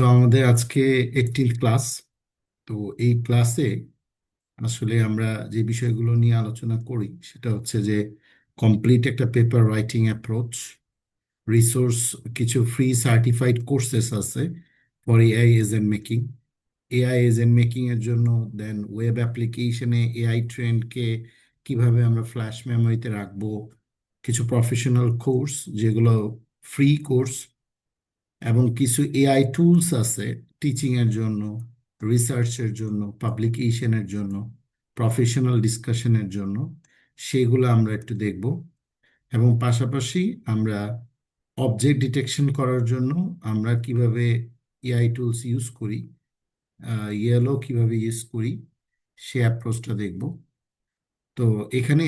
আমাদের আজকে 18 ক্লাস। তো এই ক্লাসে আসলে আমরা যে বিষয়গুলো নিয়ে আলোচনা করি সেটা হচ্ছে যে কমপ্লিট একটা পেপার রাইটিং অ্যাপ্রোচ, রিসোর্স, কিছু ফ্রি সার্টিফাইড কোর্সেস আছে for AI agent making. AI agent making এর জন্য দেন ওয়েব অ্যাপ্লিকেশনে এআই ট্রেন্ডকে কিভাবে আমরা ফ্ল্যাশ মেমোরিতে রাখবো, কিছু প্রফেশনাল কোর্স যেগুলো ফ্রি কোর্স, এবং কিছু এআই টুলস আছে টিচিং এর জন্য, রিসার্চের জন্য, পাবলিকেশনের জন্য, প্রফেশনাল ডিসকাশনের জন্য। সেগুলো আমরা একটু দেখব। এবং পাশাপাশি আমরা অবজেক্ট ডিটেকশন করার জন্য আমরা কিভাবে এআই টুলস ইউজ করি, ইয়েলো কিভাবে ইউজ করি, সে অ্যাপ্রোচটা দেখব। তো এখানে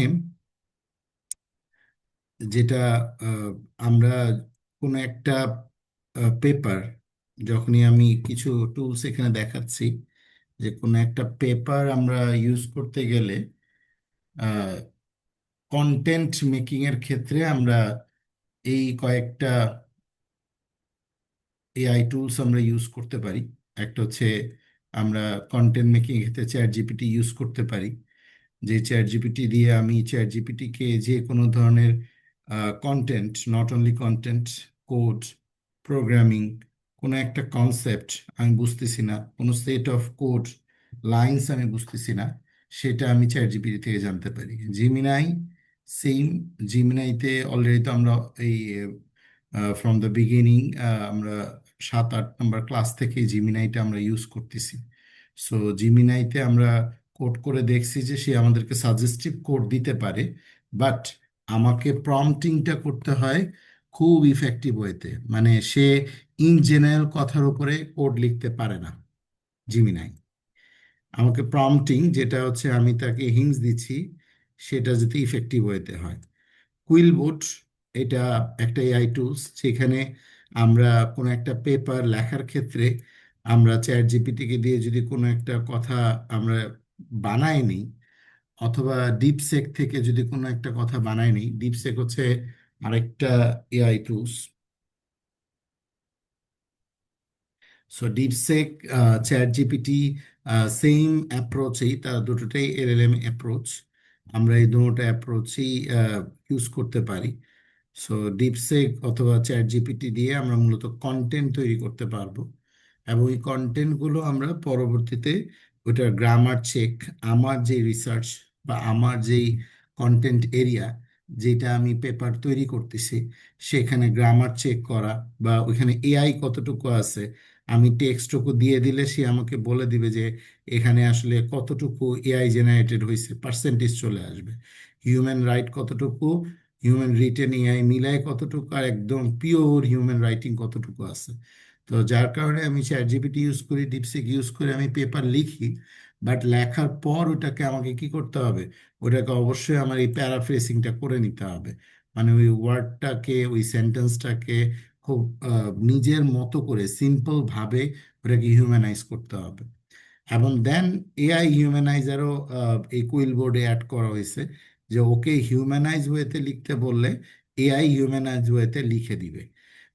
যেটা আহ, আমরা কোনো একটা পেপার, যখনই আমি কিছু টুলস এখানে দেখাচ্ছি, যে কোনো একটা পেপার আমরা ইউজ করতে গেলে কন্টেন্ট মেকিং এর ক্ষেত্রে আমরা এই কয়েকটা এআই টুলস আমরা ইউজ করতে পারি। একটা হচ্ছে আমরা কন্টেন্ট মেকিং এর ক্ষেত্রে চ্যাট জিপিটি ইউজ করতে পারি, যে চ্যাট জিপিটি দিয়ে আমি চ্যাট জিপিটিকে যে কোনো ধরনের content, not only content, code, programming, কোনো একটা কনসেপ্ট আমি বুঝতেছি না, কোনো সেট অফ কোড লাইন্স আমি বুঝতেছি না, সেটা আমি চ্যাট জিপিটি থেকে জানতে পারি। জিমিনাই সেম, জিমিনাইতে অলরেডি তো আমরা এই ফ্রম দ্য বিগিনিং আমরা 7-8 নম্বর ক্লাস থেকে জিমিনাইটা আমরা ইউজ করতেছি। সো জিমিনাইতে আমরা কোড করে দেখছি যে সে আমাদেরকে সাজেস্টিভ কোড দিতে পারে, বাট আমাকে প্রম্পটিংটা করতে হয় খুব ইফেক্টিভ ওয়েতে। মানে সে ইন জেনারেল কথার উপরে কোড লিখতে পারে না জিমিনাই। আমাকে প্রম্পটিং, যেটা হচ্ছে আমি তাকে হিন্টস দিচ্ছি, সেটা যাতে ইফেক্টিভ ওয়েতে হয়। কুইলবোট, এটা একটা এআই টুলস, যেখানে আমরা কোনো একটা পেপার লেখার ক্ষেত্রে আমরা চ্যাট জিপিটিকে দিয়ে যদি কোনো একটা কথা আমরা বানাই নিই, অথবা ডিপসেক থেকে যদি কোনো একটা কথা বানাই নিই, ডিপসেক হচ্ছে আরেকটা AI tools. So DeepSeek, chat GPT, same অ্যাপ্রোচেই, তারা দুটোটাই এলএলএম অ্যাপ্রোচ। আমরা এই দুটো অ্যাপ্রোচই ইউজ করতে পারি। সো ডিপসেক অথবা চ্যাট জিপিটি দিয়ে আমরা মূলত কন্টেন্ট তৈরি করতে পারবো, এবং এই কন্টেন্টগুলো আমরা পরবর্তীতে ওটার গ্রামার চেক, আমার যে রিসার্চ বা আমার যেই কন্টেন্ট এরিয়া যেটা আমি পেপার তৈরি করতেছি, সেখানে গ্রামার চেক করা, বা ওইখানে এআই কতটুকু আছে, আমি টেক্সটটুকু দিয়ে দিলে সে আমাকে বলে দিবে যে এখানে আসলে কতটুকু এআই জেনারেটেড হয়েছে, পার্সেন্টেজ চলে আসবে। হিউম্যান রাইট কতটুকু, হিউম্যান রিটেন এআই মিলায় কতটুকু, আর একদম পিওর হিউম্যান রাইটিং কতটুকু আছে। তো যার কারণে আমি চ্যাট জিপিটি ইউজ করি, ডিপসিক ইউজ করে আমি পেপার লিখি, বাট লেখার পর ওটাকে আমাকে কি করতে হবে, ওটাকে অবশ্যই আমার এই প্যারাফ্রেসিংটা করে নিতে হবে। মানে ওই ওয়ার্ডটাকে, ওই সেন্টেন্সটাকে খুব নিজের মতো করে সিম্পল ভাবে ওটাকে হিউম্যানাইজ করতে হবে। এবং দেন এআই হিউম্যানাইজারও এই কুইল বোর্ডে অ্যাড করা হয়েছে, যে ওকে হিউম্যানাইজ ওয়েতে লিখতে বললে এআই হিউম্যানাইজ ওয়েতে লিখে দিবে।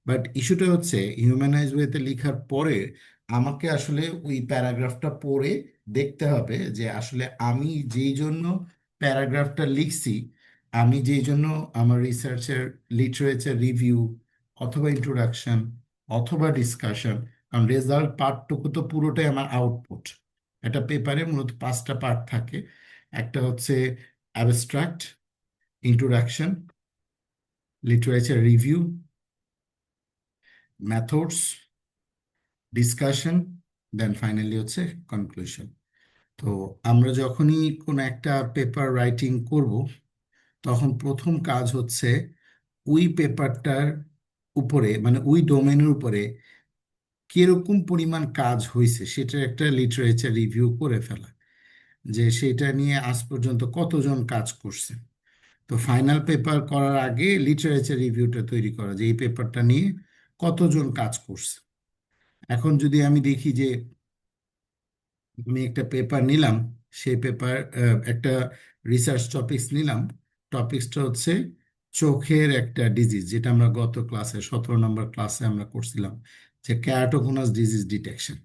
বাট ইস্যুটা হচ্ছে হিউম্যানাইজ ওয়েতে লিখার পরে আমাকে আসলে ওই প্যারাগ্রাফটা পড়ে দেখতে হবে যে আসলে আমি যেই জন্য প্যারাগ্রাফটা লিখছি, আমি যেই জন্য আমার রিসার্চের লিটারেচার রিভিউ অথবা ইন্ট্রোডাকশন অথবা ডিসকাশন, কারণ রেজাল্ট পার্টটুকু তো পুরোটাই আমার আউটপুট। একটা পেপারে মূলত 5টা পার্ট থাকে। একটা হচ্ছে abstract, introduction, literature review, methods, discussion, then finally হচ্ছে কনক্লুশন। তো আমরা যখনই কোনো একটা পেপার রাইটিং করব, তখন প্রথম কাজ হচ্ছে ওই পেপারটার উপরে, মানে ওই ডোমেনের উপরে কিরকম পরিমাণ কাজ হয়েছে সেটার একটা লিটারেচার রিভিউ করে ফেলা, যে সেটা নিয়ে আজ পর্যন্ত কতজন কাজ করছে। তো ফাইনাল পেপার করার আগে লিটারেচার রিভিউটা তৈরি করা, যে এই পেপারটা নিয়ে কতজন কাজ করছে। এখন যদি আমি দেখি যে আমি একটা পেপার নিলাম, সেই পেপার, একটা রিসার্চ টপিকস নিলাম, টপিকসটা হচ্ছে চোখের একটা ডিজিজ, যেটা আমরা গত ক্লাসে 17 নম্বর ক্লাসে আমরা করছিলাম, যে ক্যারাটোকোনাস ডিজিজ ডিটেকশন।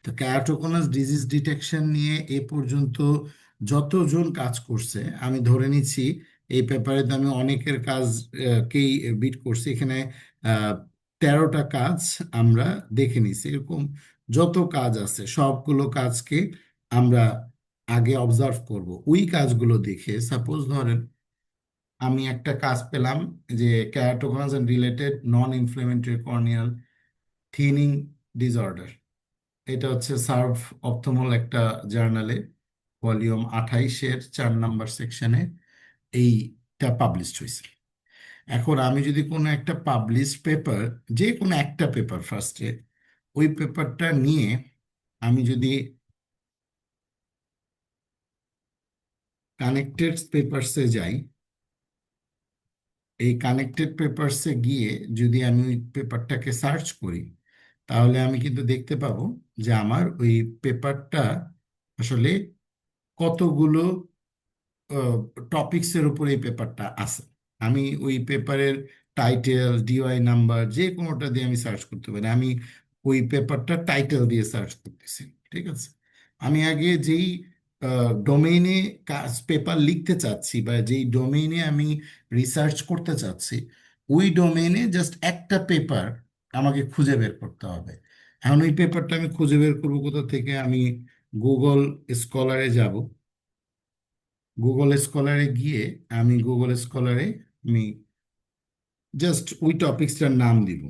তো ক্যারাটোকোনাস ডিজিজ ডিটেকশন নিয়ে এ পর্যন্ত যতজন কাজ করছে, আমি ধরে নিচ্ছি এই পেপারে তো আমি অনেকের কাজ কেই বিট করছি এখানে। আহ, 13টা কাজ আমরা দেখে নিছি। এরকম যত কাজ আছে সবগুলো কাজকে আমরা আগে অবজার্ভ করব। ওই কাজগুলো দেখে সাপোজ ধরেন আমি একটা কাজ পেলাম যে keratoconus and related non inflammatory corneal thinning disorder. এটা হচ্ছে সার্ভ অপথমল একটা জার্নালে, ভলিউম 28-এর 4 নম্বর সেকশনে এইটা পাবলিশড হয়েছে। এখন আমি যদি কোনো একটা পাবলিশ পেপার, যে কোনো একটা পেপার ফার্স্টে, ওই পেপারটা নিয়ে আমি যদি কানেক্টেড পেপারসে যাই, এই কানেক্টেড পেপারসে গিয়ে যদি আমি ওই পেপারটাকে সার্চ করি, তাহলে আমি কিন্তু দেখতে পাবো যে আমার ওই পেপারটা আসলে কতগুলো টপিকসের উপর এই পেপারটা আছে। আমি ওই পেপারের টাইটেল, ডিওয়াই নাম্বার, যে কোনোটা দিয়ে আমি সার্চ করতে পারি। আমি ওই পেপারটা টাইটেল দিয়ে সার্চ করতেছি, ঠিক আছে। আমি আগে যেই ডোমেইনে কাজ পেপার লিখতে চাচ্ছি বা যেই ডোমেইনে আমি রিসার্চ করতে চাচ্ছি, ওই ডোমেইনে জাস্ট একটা পেপার আমাকে খুঁজে বের করতে হবে। এখন ওই পেপারটা আমি খুঁজে বের করবো কোথা থেকে? আমি গুগল স্কলারে যাব। গুগল স্কলারে গিয়ে আমি গুগল স্কলারে আমি জাস্ট ওই টপিকসটার নাম দিব,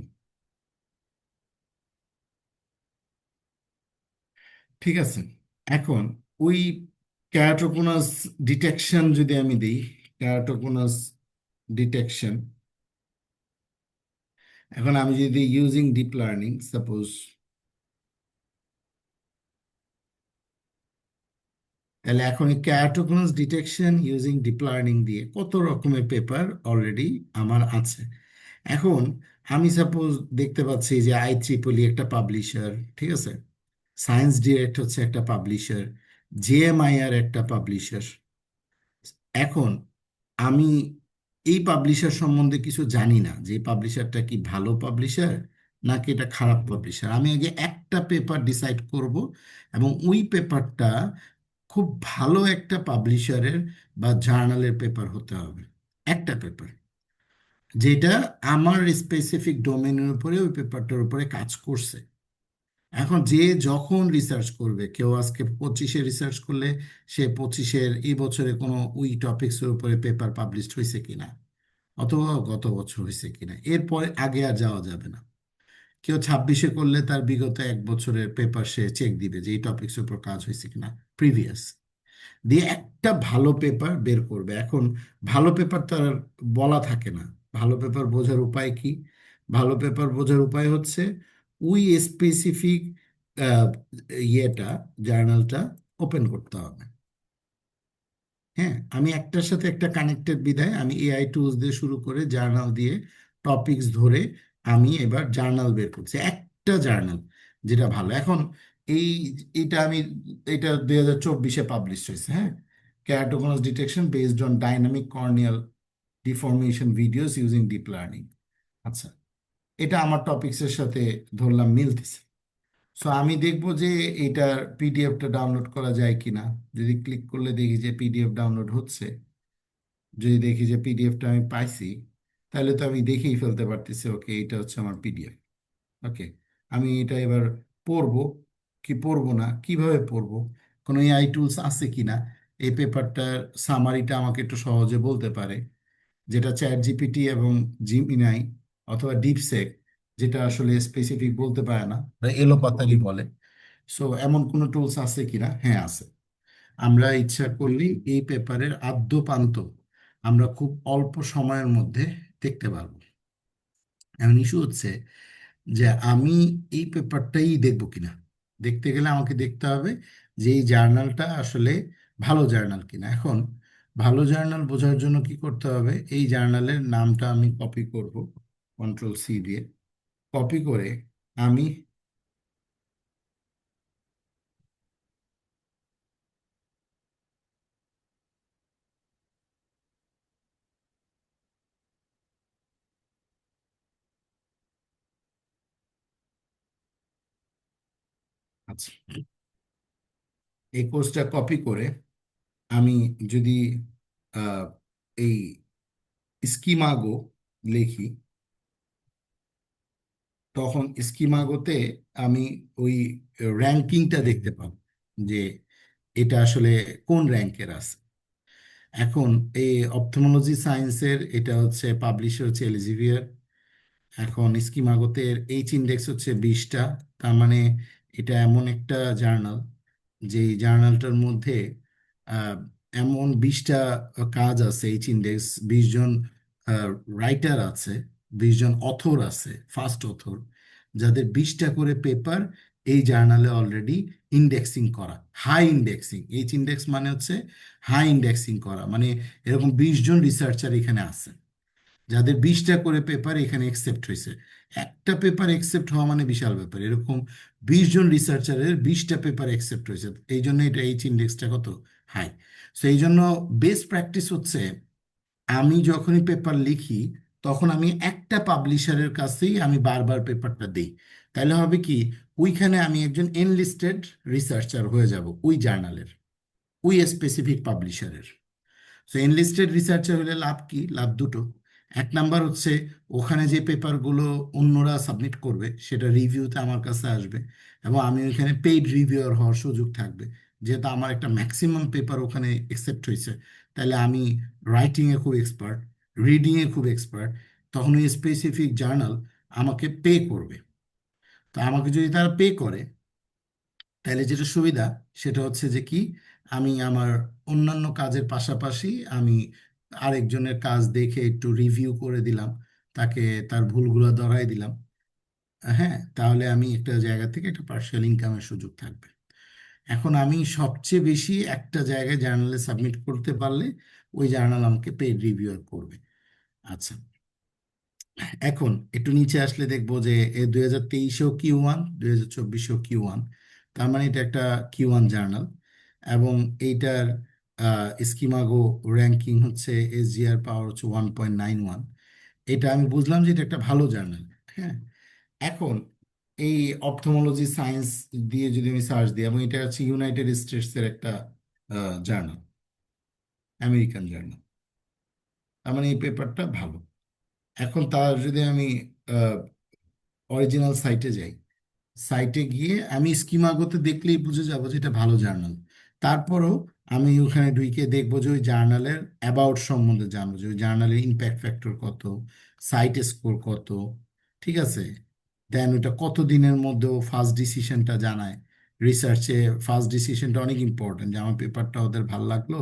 ঠিক আছে। এখন ওই ক্যারাটোকোনাস ডিটেকশন যদি আমি দিই, ক্যারাটোকোনাস ডিটেকশন, এখন আমি যদি ইউজিং ডিপ লার্নিং সাপোজ, তাহলে এখন এই ক্যারাটোকোনাস ডিটেকশন ইউজিং ডিপ লার্নিং দিয়ে কত রকমের পেপার অলরেডি আমার আছে। এখন আমি সাপোজ দেখতে পাচ্ছি যে IEEE একটা পাবলিশার, ঠিক আছে, সায়েন্স ডিরেক্ট হচ্ছে একটা পাবলিশার, JMIR একটা পাবলিশার। এখন আমি এই পাবলিশার সম্বন্ধে কিছু জানি না যে পাবলিশারটা কি ভালো পাবলিশার নাকি এটা খারাপ পাবলিশার। আমি আগে একটা পেপার ডিসাইড করব, এবং ওই পেপারটা খুব ভালো একটা পাবলিশারের বা জার্নালের পেপার হতে হবে। একটা পেপার যেটা আমার স্পেসিফিক ডোমেনের উপরে, ওই পেপারটার উপরে কাজ করছে। এখন যে যখন রিসার্চ করবে, কেউ আজকে 25-এ রিসার্চ করলে সে 25-এর এই বছরে কোনো ওই টপিক্সের উপরে পেপার পাবলিশড হয়েছে কিনা, অথবা গত বছর হয়েছে কিনা, এরপরে আগে আর যাওয়া যাবে না। কেউ 26-এ করলে তার বিগত 1 বছরের পেপার সে চেক দিবে যে এই টপিক্সের উপর কাজ হয়েছে কিনা প্রিভিয়াস, দিয়ে একটা ভালো পেপার বের করবে। এখন ভালো পেপার তো আর বলা থাকে না। ভালো পেপার বোঝার উপায় কি? ভালো পেপার বোঝার উপায় হচ্ছে ওই স্পেসিফিক ইয়েটা, জার্নালটা ওপেন করতে হবে। হ্যাঁ, আমি একটার সাথে একটা কানেক্টেড বিধায় আমি AI টুলস দিয়ে শুরু করে জার্নাল দিয়ে টপিকস ধরে আমি এবার জার্নাল বের করছি, একটা জার্নাল যেটা ভালো। এখন এই এটা আমি, এটা 2024-এ পাবলিশ হয়েছে, হ্যাঁ, keratoconus detection based on dynamic corneal deformation videos using deep learning. আচ্ছা, এটা আমার টপিকসের সাথে ধরলাম মিলতেছে। সো আমি দেখবো যে এটার পিডিএফটা ডাউনলোড করা যায় কিনা। যদি ক্লিক করলে দেখি যে পিডিএফ ডাউনলোড হচ্ছে, যদি দেখি যে পিডিএফটা আমি পাইছি, তাহলে তো আমি দেখেই ফেলতে পারতেছি ওকে এটা হচ্ছে আমার পিডিএফ। ওকে, আমি এটা এবার পড়বো কি পড়বো না, কিভাবে পড়বো, কোনো AI টুলস আছে কিনা এই পেপারটার সামারিটা আমাকে একটু সহজে বলতে পারে, যেটা চ্যাট জিপিটি এবং জিমিনাই অথবা ডিপসেক, যেটা আসলে স্পেসিফিক বলতে পারে না, ওরা এলোপাতাড়ি বলে। সো এমন কোনো টুলস আছে কিনা? হ্যাঁ, আছে। আমরা ইচ্ছা করলেই এই পেপারের আদ্য প্রান্ত আমরা খুব অল্প সময়ের মধ্যে দেখতে পারবো। এখন ইস্যু হচ্ছে যে আমি এই পেপারটাই দেখবো কিনা। দেখতে গেলে আমাকে দেখতে হবে যে এই জার্নালটা আসলে ভালো জার্নাল কিনা। এখন ভালো জার্নাল বোঝার জন্য কি করতে হবে? এই জার্নালের নামটা আমি কপি করব, Ctrl+C দিয়ে কপি করে আমি আচ্ছা, এই কোর্সটা কপি করে আমি যদি আহ, এই স্কিমাগো লিখি, তখন স্কিমাগোতে আমি ওই র্যাঙ্কিংটা দেখতে পাবো যে এটা আসলে কোন র্যাঙ্কের আছে। এখন এই অপথলমোলজি সায়েন্সের এটা হচ্ছে পাবলিশার হচ্ছে এলজিভিয়ার। এখন স্কিমাগোতের এইচ ইন্ডেক্স হচ্ছে 20টা। তার মানে এটা এমন একটা জার্নাল, যে জার্নালটার মধ্যে আহ, এমন 20টা কাজ আছে। এইচ ইন্ডেক্স, 20 জন রাইটার আছে, 20 জন অথর আছে, ফার্স্ট অথর, যাদের 20টা করে পেপার এই জার্নালে অলরেডি ইন্ডেক্সিং করা। হাই ইন্ডেক্সিং, এইচ ইন্ডেক্স মানে হচ্ছে হাই ইন্ডেক্সিং করা, মানে এরকম 20 জন রিসার্চার এখানে আছে যাদের 20টা করে পেপার এখানে একসেপ্ট হয়েছে। একটা পেপার একসেপ্ট হওয়া মানে বিশাল ব্যাপার। এরকম 20 জন রিসার্চারের 20টা পেপার একসেপ্ট হয়েছে, এই জন্য এটা এইচ ইন্ডেক্সটা কত হাই। সো এই জন্য বেস্ট প্র্যাকটিস হচ্ছে আমি যখনই পেপার লিখি তখন আমি একটা পাবলিশারের কাছেই আমি বারবার পেপারটা দিই। তাহলে হবে কি, ওইখানে আমি একজন এনলিস্টেড রিসার্চার হয়ে যাব ওই জার্নালের, ওই স্পেসিফিক পাবলিশারের। সো এনলিস্টেড রিসার্চার হলে লাভ কি? লাভ দুটো। এক নাম্বার হচ্ছে ওখানে যে পেপারগুলো অন্যরা সাবমিট করবে সেটা রিভিউতে আমার কাছে আসবে, এবং আমি ওইখানে পেইড রিভিউয়ার হওয়ার সুযোগ থাকবে। যেহেতু আমার একটা ম্যাক্সিমাম পেপার ওখানে একসেপ্ট হয়েছে, তাহলে আমি রাইটিংয়ে খুব এক্সপার্ট, রিডিংয়ে খুব এক্সপার্ট, তখন ওই স্পেসিফিক জার্নাল আমাকে পে করবে। তো আমাকে যদি তারা পে করে, তাহলে যেটা সুবিধা সেটা হচ্ছে যে কি, আমি আমার অন্যান্য কাজের পাশাপাশি আমি আরেকজনের কাজ দেখে একটু রিভিউ করে দিলাম, তাকে তার ভুলগুলো ধরাই দিলাম। হ্যাঁ, তাহলে আমি একটা জায়গা থেকে একটা পার্সিয়াল ইনকামের সুযোগ থাকবে। এখন আমি সবচেয়ে বেশি একটা জায়গায় জার্নালে সাবমিট করতে পারলে ওই জার্নাল আমাকে পেড রিভিউ করবে। আচ্ছা, এখন একটু নিচে আসলে দেখবো যে 2023-এও Q1, 2024-এও Q1। তার মানে এটা একটা Q1 জার্নাল, এবং এইটার স্কিমাগো র্যাঙ্কিং হচ্ছে এসজিআর পাওয়ার হচ্ছে 1.91। এটা আমি বুঝলাম যে এটা একটা ভালো জার্নাল। হ্যাঁ, এখন এই অপথলমোলজি সায়েন্স দিয়ে যদি আমি সার্চ দিই, এবং এটা হচ্ছে ইউনাইটেড স্টেটসের একটা জার্নাল, আমেরিকান জার্নাল, তার মানে এই পেপারটা ভালো। এখন তার যদি আমি অরিজিনাল সাইটে যাই, সাইটে গিয়ে আমি স্কিমাগোতে দেখলেই বুঝে যাবো যে এটা ভালো জার্নাল। তারপরও আমি ওখানে ঢুকে দেখবো যে ওই জার্নালের অ্যাবাউট সম্বন্ধে জানবো, যে ওই জার্নালের ইম্প্যাক্ট ফ্যাক্টর কত, সাইট স্কোর কত, ঠিক আছে। দেন ওটা কত দিনের মধ্যে ফার্স্ট ডিসিশনটা জানায়। রিসার্চে ফার্স্ট ডিসিশনটা অনেক ইম্পর্টেন্ট, যে আমার পেপারটা ওদের ভালো লাগলো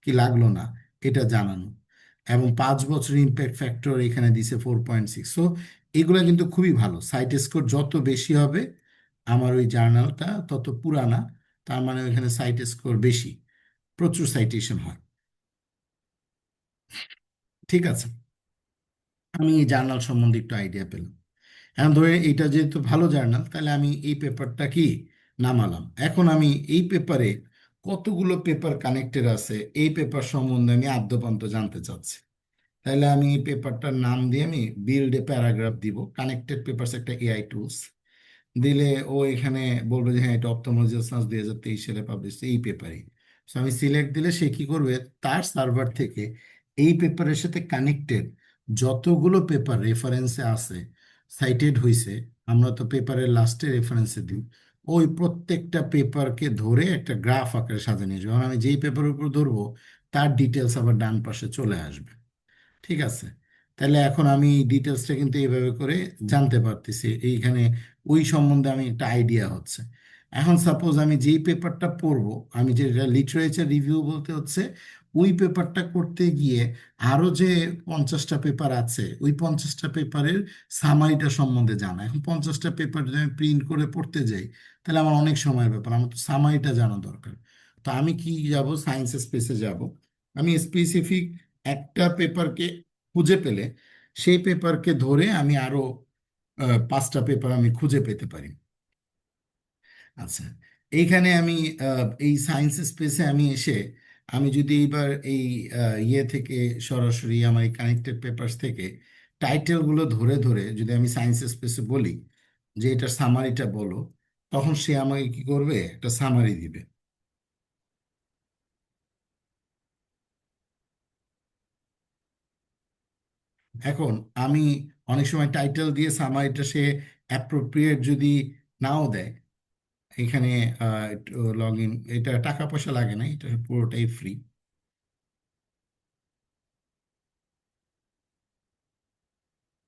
কি লাগলো না, এটা জানানো। এবং 5 বছর ইম্প্যাক্ট ফ্যাক্টর এখানে দিছে 4.6। সো এগুলো কিন্তু খুবই ভালো। সাইট স্কোর যত বেশি হবে আমার ওই জার্নালটা তত পুরানা, তার মানে ওইখানে সাইট স্কোর বেশি, প্রচুর সাইটেশন হয়। ঠিক আছে, আমি এই জার্নাল সম্বন্ধে একটু আইডিয়া পেলাম। এখন ধরে এটা যেহেতু ভালো জার্নাল, তাহলে আমি এই পেপারটা কি নামালাম। এখন আমি এই পেপারে কতগুলো পেপার কানেক্টেড আছে এই পেপার সম্বন্ধে আমি আদ্যোপান্ত জানতে চাচ্ছি। তাহলে আমি এই পেপারটার নাম দিয়ে আমি বিল্ড এ প্যারাগ্রাফ দিব, কানেক্টেড পেপারস একটা এআই টুলস দিলে ও এখানে বলবে যে হ্যাঁ এটা অপথলমোলজি সায়েন্স 2023 সালে পাবলিশ এই পেপারই। সো আমি সিলেক্ট দিলে সে কি করবে, তার সার্ভার থেকে এই পেপারের সাথে কানেক্টেড যতগুলো পেপার রেফারেন্সে আছে, সাইটেড হয়েছে, আমরা তো পেপারের লাস্টে রেফারেন্সে দিই, ওই প্রত্যেকটা পেপারকে ধরে একটা গ্রাফ আকারে সাজিয়ে নিয়ে যাবে। আমি যেই পেপারের উপর ধরবো তার ডিটেলস আবার ডান পাশে চলে আসবে। ঠিক আছে, তাহলে এখন আমি ডিটেলসটা কিন্তু এইভাবে করে জানতে পারতেছি এইখানে, ওই সম্বন্ধে আমি একটা আইডিয়া হচ্ছে। এখন সাপোজ আমি যেই পেপারটা পড়বো, আমি যেটা লিটারেচার রিভিউ বলতে হচ্ছে ওই পেপারটা করতে গিয়ে আরো যে 50টা পেপার আছে ওই 50টা পেপারের সামারিটা সম্বন্ধে জানা। এখন 50টা পেপার যদি আমি প্রিন্ট করে পড়তে যাই তাহলে আমার অনেক সময়ের ব্যাপার, আমার তো সামারিটা জানা দরকার। তো আমি কি যাব, সায়েন্স স্পেসে যাব। আমি স্পেসিফিক একটা পেপারকে খুঁজে পেলে সেই পেপারকে ধরে আমি আরো 5টা পেপার আমি খুঁজে পেতে পারি। আচ্ছা, এইখানে আমি এই সায়েন্স স্পেসে আমি এসে আমি যদি এবার এই ইয়ে থেকে সরাসরি আমার এই কানেক্টেড পেপারস থেকে টাইটেলগুলো ধরে ধরে যদি আমি সায়েন্স স্পেসে বলি যে এটার সামারিটা বলো, তখন সে আমাকে কি করবে, একটা সামারি দিবে। এখন আমি অনেক সময় টাইটেল দিয়ে সামারিটা সে অ্যাপ্রোপ্রিয়েট যদি নাও দেয়, এখানে লগ ইন, এটা টাকা পয়সা লাগে না, এটা পুরোটাই ফ্রি।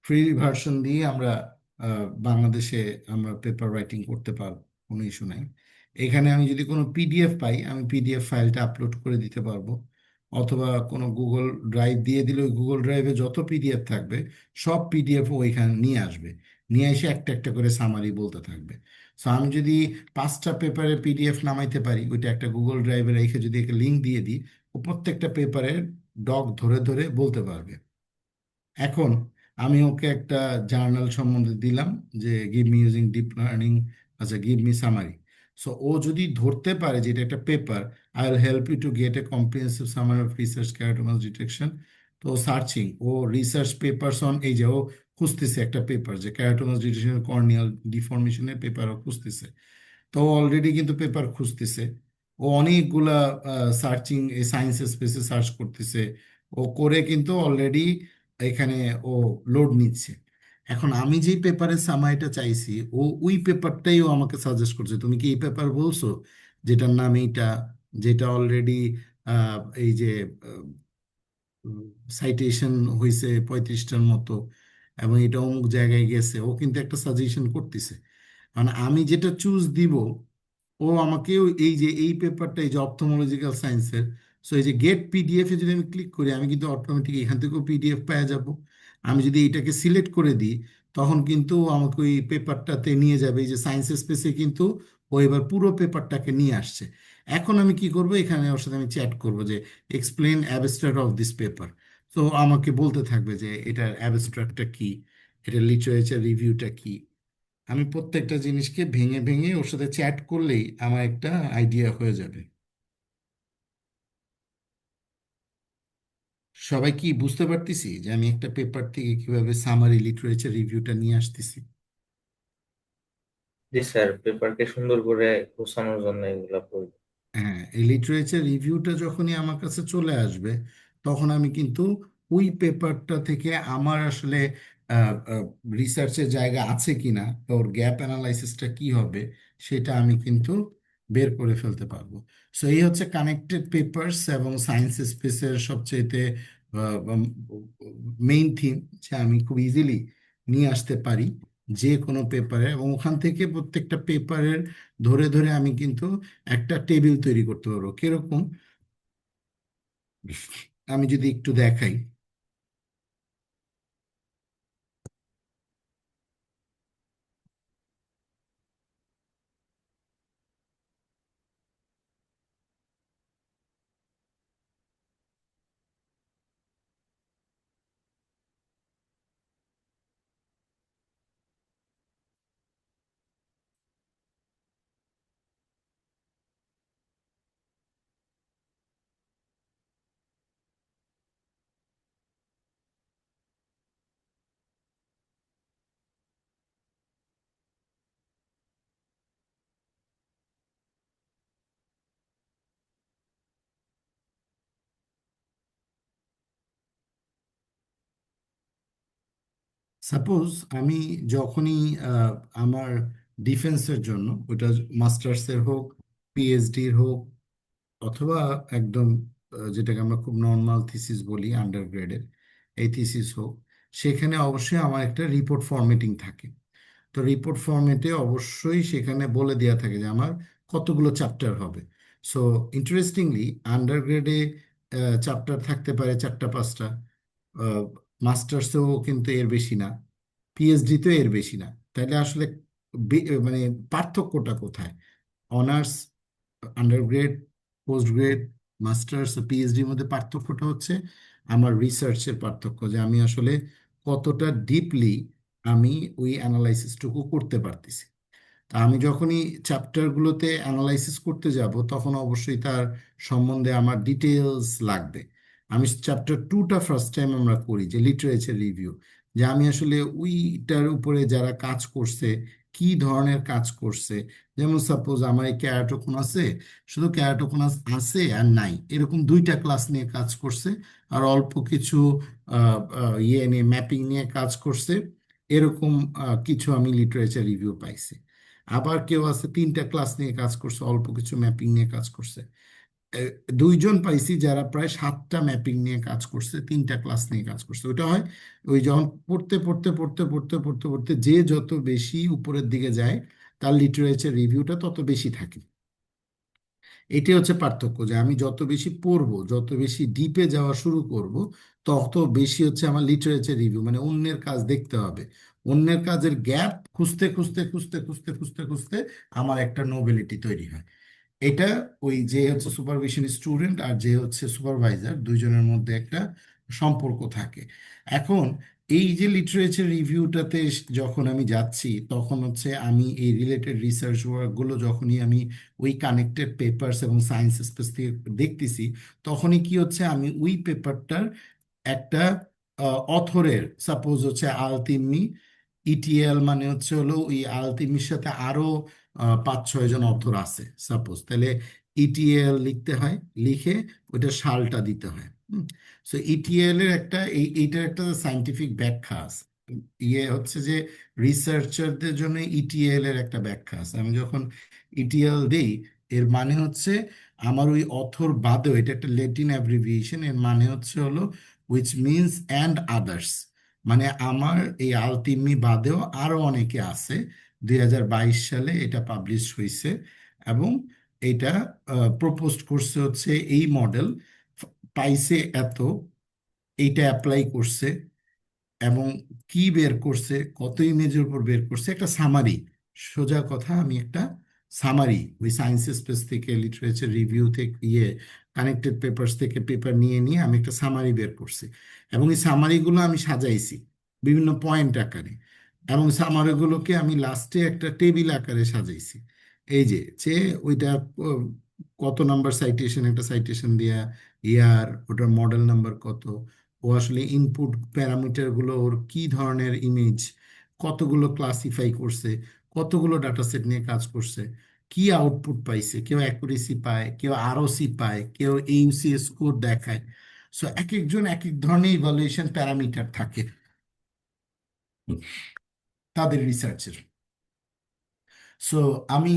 ফ্রি ভার্সন দিয়ে আমরা বাংলাদেশে আমরা পেপার রাইটিং করতে পারবো, কোনো ইস্যু নাই। এখানে আমি যদি কোনো পিডিএফ পাই, আমি পিডিএফ ফাইলটা আপলোড করে দিতে পারবো, অথবা কোনো গুগল ড্রাইভ দিয়ে দিলে ওই গুগল ড্রাইভে যত পিডিএফ থাকবে সব পিডিএফ ওইখানে নিয়ে আসবে, নিয়ে এসে একটা একটা করে সামারি বলতে থাকবে। সো আমি যদি 5টা পেপারের পিডিএফ নামাইতে পারি, ওইটা একটা গুগল ড্রাইভে রেখে যদি একটা লিঙ্ক দিয়ে দিই, ও প্রত্যেকটা পেপারের ডগ ধরে ধরে বলতে পারবে। এখন আমি ওকে একটা জার্নাল সম্বন্ধে দিলাম, যে give me using deep learning, আচ্ছা গিভ মি সামারি। সো ও যদি ধরতে পারে যে এটা একটা paper, I will help you to get a comprehensive summary of research keratoconus detection. তো সার্চিং, ও রিসার্চ পেপারস অন, এই যে ও খুঁজতেছে একটা পেপার যে ক্যারোটোমাস ডিটেকশন কর্নিয়াল ডিফর্মেশনের পেপার ও খুঁজতেছে। তো অলরেডি কিন্তু পেপার খুঁজতেছে, ও অনেকগুলা সার্চিং, এই সায়েন্স স্পেসে সার্চ করতেছে, ও করে কিন্তু অলরেডি এখানে ও লোড নিচ্ছে। এখন আমি যেই পেপারের সামাইটা চাইছি, ও ওই পেপারটাই ও আমাকে সাজেস্ট করছে, তুমি কি এই পেপার বলছো, যেটার নাম এইটা, যেটা অলরেডি এই যে সাইটেশন হয়েছে 35টার মতো, এবং এটা অমুক জায়গায় গেছে, ও কিন্তু একটা সাজেশন করতেছে। মানে আমি যেটা চুজ দিব, ও আমাকেও এই যে এই পেপারটা, এই যে অপথমোলজিক্যাল সায়েন্সের, সো এই যে গেট পিডিএফ এ যদি আমি ক্লিক করি, আমি কিন্তু অটোমেটিক এখান থেকেও পিডিএফ পেয়ে যাব। আমি যদি এটাকে সিলেক্ট করে দিই, তখন কিন্তু ও আমাকে ওই পেপারটাতে নিয়ে যাবে, এই যে সায়েন্স স্পেসে কিন্তু ও এবার পুরো পেপারটাকে নিয়ে আসছে। এখন আমি কি করব, এখানে ওর সাথে আমি চ্যাট করব যে explain abstract of this paper. তো আমাকে বলতে থাকবে যে এটার অ্যাবস্ট্রাক্টটা কি, এটার লিটারেচার রিভিউটা কি। আমি প্রত্যেকটা জিনিসকে ভেঙে ভেঙে ওর সাথে চ্যাট করলেই আমার একটা আইডিয়া হয়ে যাবে। সবাই কি বুঝতে পারতেছি যে আমি একটা পেপার থেকে কিভাবে সামারি লিটারেচার রিভিউটা নিয়ে আসতেছি? জি স্যার, পেপারকে সুন্দর করে গোছানোর জন্য এগুলা প্রয়োজন। হ্যাঁ, এই লিটারেচার রিভিউটা যখনই আমার কাছে চলে আসবে, তখন আমি কিন্তু ওই পেপারটা থেকে আমার আসলে রিসার্চের জায়গা আছে কিনা, বা ওর গ্যাপ অ্যানালাইসিসটা কি হবে, সেটা আমি কিন্তু বের করে ফেলতে পারবো। সো এই হচ্ছে কানেক্টেড পেপারস এবং সায়েন্স স্পেসের সবচেয়েতে মেইন থিম, যে আমি খুব ইজিলি নিয়ে আসতে পারি যে কোনো পেপারে, এবং ওখান থেকে প্রত্যেকটা পেপারের ধরে ধরে আমি কিন্তু একটা টেবিল তৈরি করতে পারবো। কিরকম, আমি যদি একটু দেখাই। সাপোজ আমি যখনই আহ, আমার ডিফেন্সের জন্য, ওটা মাস্টার্সের হোক, পিএইচডির হোক, অথবা একদম যেটাকে আমরা খুব নর্মাল থিসিস বলি আন্ডার গ্রেডের, এই থিসিস হোক, সেখানে অবশ্যই আমার একটা রিপোর্ট ফরম্যাটিং থাকে। তো রিপোর্ট ফরম্যাটে অবশ্যই সেখানে বলে দেওয়া থাকে যে আমার কতগুলো চ্যাপ্টার হবে। সো ইন্টারেস্টিংলি, আন্ডার গ্রেডে চ্যাপ্টার থাকতে পারে 4টা 5টা, মাস্টার্সেও কিন্তু এর বেশি না, পিএইচডিতেও এর বেশি না। তাহলে আসলে মানে পার্থক্যটা কোথায়? Honours, undergrad, post grad, masters, পিএইচডির মধ্যে পার্থক্যটা হচ্ছে আমার রিসার্চের পার্থক্য, যে আমি আসলে কতটা ডিপলি আমি ওই অ্যানালাইসিসটুকু করতে পারতেছি। তা আমি যখনই চ্যাপ্টারগুলোতে অ্যানালাইসিস করতে যাব, তখন অবশ্যই তার সম্বন্ধে আমার ডিটেলস লাগবে। আমি চ্যাপ্টার 2টা ফার্স্ট টাইম আমরা করি, যে লিটারেচার রিভিউ, যে আমি আসলে ওইটার উপরে যারা কাজ করছে কি ধরনের কাজ করছে। যেমন সাপোজ আমার এই ক্যারাটোকোনাসে আছে, শুধু ক্যারাটোকোনাস আছে আর নাই, এরকম দুইটা ক্লাস নিয়ে কাজ করছে, আর অল্প কিছু ইয়ে নিয়ে ম্যাপিং নিয়ে কাজ করছে, এরকম কিছু আমি লিটারেচার রিভিউ পাইছি। আবার কেউ আছে তিনটা ক্লাস নিয়ে কাজ করছে, অল্প কিছু ম্যাপিং নিয়ে কাজ করছে। এ, দুইজন পাইছি যারা প্রায় 7টা ম্যাপিং নিয়ে কাজ করছে, তিনটা ক্লাস নিয়ে কাজ করছে। ওইটা হয় ওই যখন পড়তে পড়তে পড়তে পড়তে পড়তে পড়তে যে যত বেশি উপরের দিকে যায়, তার লিটারেচার রিভিউটা তত বেশি থাকে। এটাই হচ্ছে পার্থক্য, যে আমি যত বেশি পড়বো, যত বেশি ডিপে যাওয়া শুরু করব, তত বেশি হচ্ছে আমার লিটারেচার রিভিউ, মানে অন্যের কাজ দেখতে হবে। অন্যের কাজের গ্যাপ খুঁজতে খুঁজতে খুঁজতে খুঁজতে খুঁজতে খুঁজতে আমার একটা নোবেলিটি তৈরি হয়। এটা ওই যে হচ্ছে সুপারভিশন স্টুডেন্ট আর যে হচ্ছে সুপারভাইজার, দুইজনের মধ্যে একটা সম্পর্ক থাকে। এখন এই যে লিটারেচার রিভিউটাতে যখন আমি যাচ্ছি, তখন হচ্ছে আমি এই রিলেটেড রিসার্চ ওয়ার্কগুলো যখনই আমি ওই কানেক্টেড পেপারস এবং সায়েন্স স্পেস থেকে দেখতেছি, তখনই কি হচ্ছে আমি ওই পেপারটার একটা অথরের, সাপোজ হচ্ছে আলতিমি, ইটিএল মানে হচ্ছে হলো ওই আলতিমির সাথে আরো 5-6 জন অথর আছে সাপোজ, তাহলে ইটিএল লিখতে হয়, লিখে ওইটা সালটা দিতে হয়। সো ইটিএল এর একটা এইটার একটা সাইন্টিফিক ব্যাখ্যা আছে। ইয়ে হচ্ছে যে রিসার্চারদের জন্য ইটিএল এর একটা ব্যাখ্যা আছে। আমি যখন ইটিএল দেই, এর মানে হচ্ছে আমার ওই অথর বাদেও, এটা একটা ল্যাটিন অ্যাব্রিভিয়েশন, এর মানে হচ্ছে হলো উইচ মিনস অ্যান্ড আদার্স, মানে আমার এই আলতিমি বাদেও আরো অনেকে আছে। 2022 সালে এটা পাবলিশ হয়েছে, এবং এটা প্রপোজ করছে হচ্ছে এই মডেল, পাইছে এত, এইটা অ্যাপ্লাই করছে, এবং কি বের করছে, কত ইমেজের উপর বের করছে, একটা সামারি। সোজা কথা, আমি একটা সামারি ওই সায়েন্স স্পেস থেকে, লিটারেচার রিভিউ থেকে, কানেক্টেড পেপারস থেকে পেপার নিয়ে নিয়ে আমি একটা সামারি বের করছি, এবং এই সামারিগুলো আমি সাজাইছি বিভিন্ন পয়েন্ট আকারে, এবং সামারিগুলোকে আমি লাস্টে একটা টেবিল আকারে সাজাইছি। এই যে যে ওইটা আহ, কত নাম্বার সাইটেশন, একটা সাইটেশন দিয়া, ইয়ার, ওটার মডেল নাম্বার কত, ও আসলে ইনপুট প্যারামিটার গুলো ওর কি ধরনের ইমেজ, কতগুলো ক্লাসিফাই করছে, কতগুলো ডাটা সেট নিয়ে কাজ করছে, কি আউটপুট পাইছে, কেউ অ্যাকুরেসি পায়, কেউ আরওসি পায়, কেউ এইউসি স্কোর দেখায়। সো এক একজন এক এক ধরনের ইভালুয়েশন প্যারামিটার থাকে তাদের রিসার্চের। সো আমি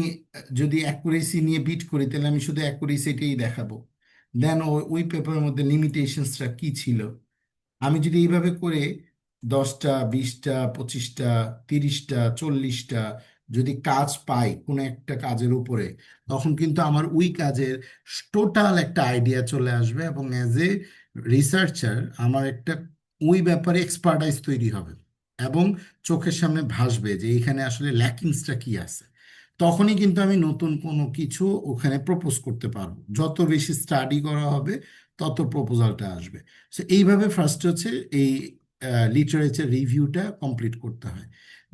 যদি অ্যাকুরেসি নিয়ে বিট করি, তাহলে আমি শুধু অ্যাকুরেসিটাই দেখাবো। দেন ওই পেপারের মধ্যে লিমিটেশনসটা কি ছিল। আমি যদি এইভাবে করে 10টা, 20টা, 25টা, 30টা, 40টা যদি কাজ পাই কোনো একটা কাজের উপরে, তখন কিন্তু আমার ওই কাজের টোটাল একটা আইডিয়া চলে আসবে, এবং অ্যাজ এ রিসার্চার আমার একটা ওই ব্যাপারে এক্সপার্টাইজ তৈরি হবে, এবং চোখের সামনে ভাসবে যে এখানে আসলে ল্যাকিংসটা কি আছে। তখনই কিন্তু আমি নতুন কোনো কিছু ওখানে প্রপোজ করতে পারবো। যত বেশি স্টাডি করা হবে, তত প্রপোজালটা আসবে। সো এইভাবে ফার্স্ট হচ্ছে এই লিটারেচার রিভিউটা কমপ্লিট করতে হয়।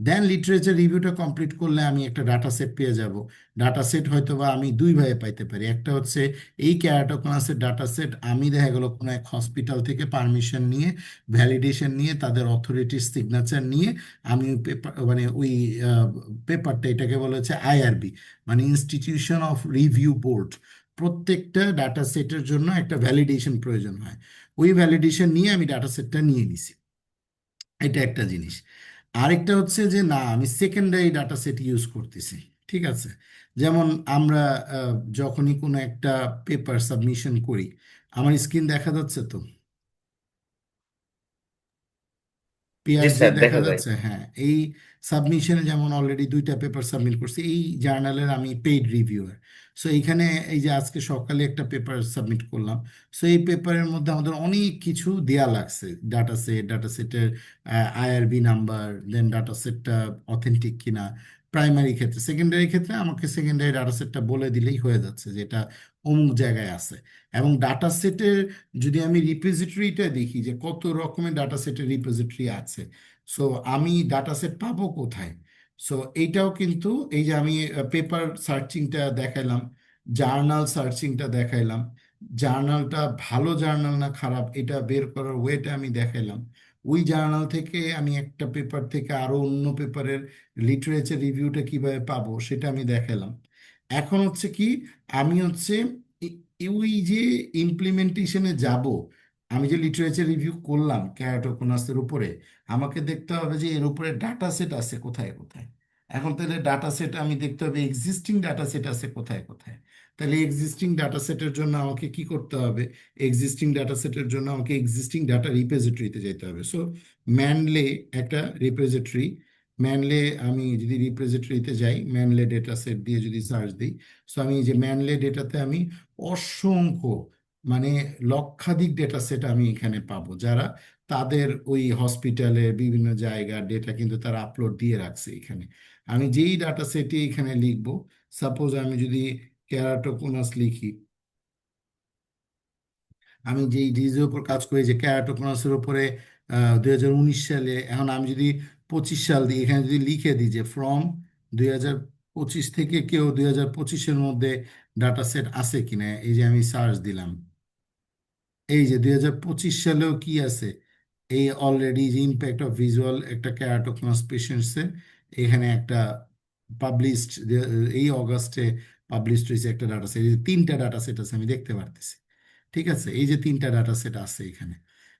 দেন লিটারেচার রিভিউটা কমপ্লিট করলে আমি একটা ডাটা সেট পেয়ে যাব। ডাটা সেট হয়তো বা আমি দুই ভাবে পাইতে পারি। একটা হচ্ছে এই ক্যারাটোকনাসের ডাটা সেট, আমি দেখা গেল কোনো এক হসপিটাল থেকে পারমিশন নিয়ে, ভ্যালিডেশন নিয়ে, তাদের অথরিটির সিগনেচার নিয়ে আমি ওই পেপার, মানে ওই পেপারটা, এটাকে বলা হচ্ছে আইআরবি, মানে ইনস্টিটিউশন অফ রিভিউ বোর্ড। প্রত্যেকটা ডাটা সেটের জন্য একটা ভ্যালিডেশন প্রয়োজন হয়। ওই ভ্যালিডেশন নিয়ে আমি ডাটা সেটটা নিয়ে নিছি। এটা একটা জিনিস। আরেকটা হচ্ছে যে না, আমি সেকেন্ডারি ডাটা সেট ইউজ করতেছি। ঠিক আছে, যেমন আমরা যখনই কোনো একটা পেপার সাবমিশন করি, আমার স্ক্রিন দেখা যাচ্ছে তো, জি পেয়ার যে স্যার, দেখা দেখা যায়। যাচ্ছে, হ্যাঁ। এই সাবমিশনে যেমন অলরেডি 2টা পেপার সাবমিট করছি, এই জার্নালের আমি পেইড রিভিউয়ার। সো এইখানে এই যে আজকে সকালে একটা পেপার সাবমিট করলাম, সো এই পেপারের মধ্যে আমাদের অনেক কিছু দেয়া লাগছে, ডাটা সেটের আইআরবি নাম্বার, দেন ডাটা সেটটা অথেন্টিক কিনা, প্রাইমারি ক্ষেত্রে। সেকেন্ডারি ক্ষেত্রে আমাকে সেকেন্ডারি ডাটা সেটটা বলে দিলেই হয়ে যাচ্ছে যে এটা অমুক জায়গায় আছে। এবং ডাটা সেটের যদি আমি রিপোজিটরিটা দেখি যে কত রকমের ডাটা সেটের রিপোজিটরি আছে, সো আমি ডাটা সেট পাবো কোথায়। সো এইটাও কিন্তু, এই যে আমি পেপার সার্চিংটা দেখাইলাম, জার্নাল সার্চিংটা দেখাইলাম, জার্নালটা ভালো জার্নাল না খারাপ এটা বের করার ওয়েটা আমি দেখাইলাম, ওই জার্নাল থেকে আমি একটা পেপার থেকে আরো অন্য পেপারের লিটারেচার রিভিউটা কিভাবে পাবো সেটা আমি দেখালাম। এখন হচ্ছে কি, আমি হচ্ছে এ- ওই যে ইমপ্লিমেন্টেশনে যাব, আমি যে লিটারেচার রিভিউ করলাম ক্যারাটোকোনাসের উপরে, আমাকে দেখতে হবে যে এর উপরে ডাটা সেট আছে কোথায় কোথায়। এখন তাহলে ডাটা সেট আমি দেখতে হবে এক্সিস্টিং ডাটা সেট আছে কোথায় কোথায়। তাহলে এক্সিস্টিং ডাটা সেটের জন্য আমাকে কি করতে হবে? এক্সিস্টিং ডাটা সেটের জন্য আমাকে এক্সিস্টিং ডাটা রিপোজিটরিতে যেতে হবে। সো ম্যানলে একটা রিপোজিটরি, ম্যানলে আমি যদি রিপোজিটরিতে যাই, ম্যানলে ডেটা সেট দিয়ে যদি সার্চ দিই, সো আমি এই যে ম্যানলে ডেটাতে আমি অসংখ্য, মানে লক্ষাধিক ডেটা সেট আমি এখানে পাবো, যারা তাদের ওই হসপিটালের বিভিন্ন জায়গার ডেটা কিন্তু তারা আপলোড দিয়ে রাখছে এখানে। আমি যেই ডাটা সেটে এখানে লিখবো, সাপোজ আমি যদি কেরাটোকোনাস লিখি, আমি যেই ডিজিজের উপর কাজ করি যে ক্যারাটোকোনাসের উপরে 2019 সালে, এখন আমি যদি 25 সাল দিই, এখানে যদি লিখে দিই যে ফ্রম 2025 থেকে কেউ 2025-এর মধ্যে ডাটা সেট আছে কিনা, এই যে আমি সার্চ দিলাম, এই যে 2025 সালেও কি আছে, এই অলরেডি যে ইম্প্যাক্ট অফ ভিজুয়াল একটা ক্যারাটোকনাস পেশেন্টসের, এখানে একটা পাবলিশড, এই অগাস্টে পাবলিশড হয়েছে একটা ডাটা সেট, 3টা ডাটা সেট আছে আমি দেখতে পারতেছি। ঠিক আছে, এই যে 3টা ডাটা সেট আছে এখানে।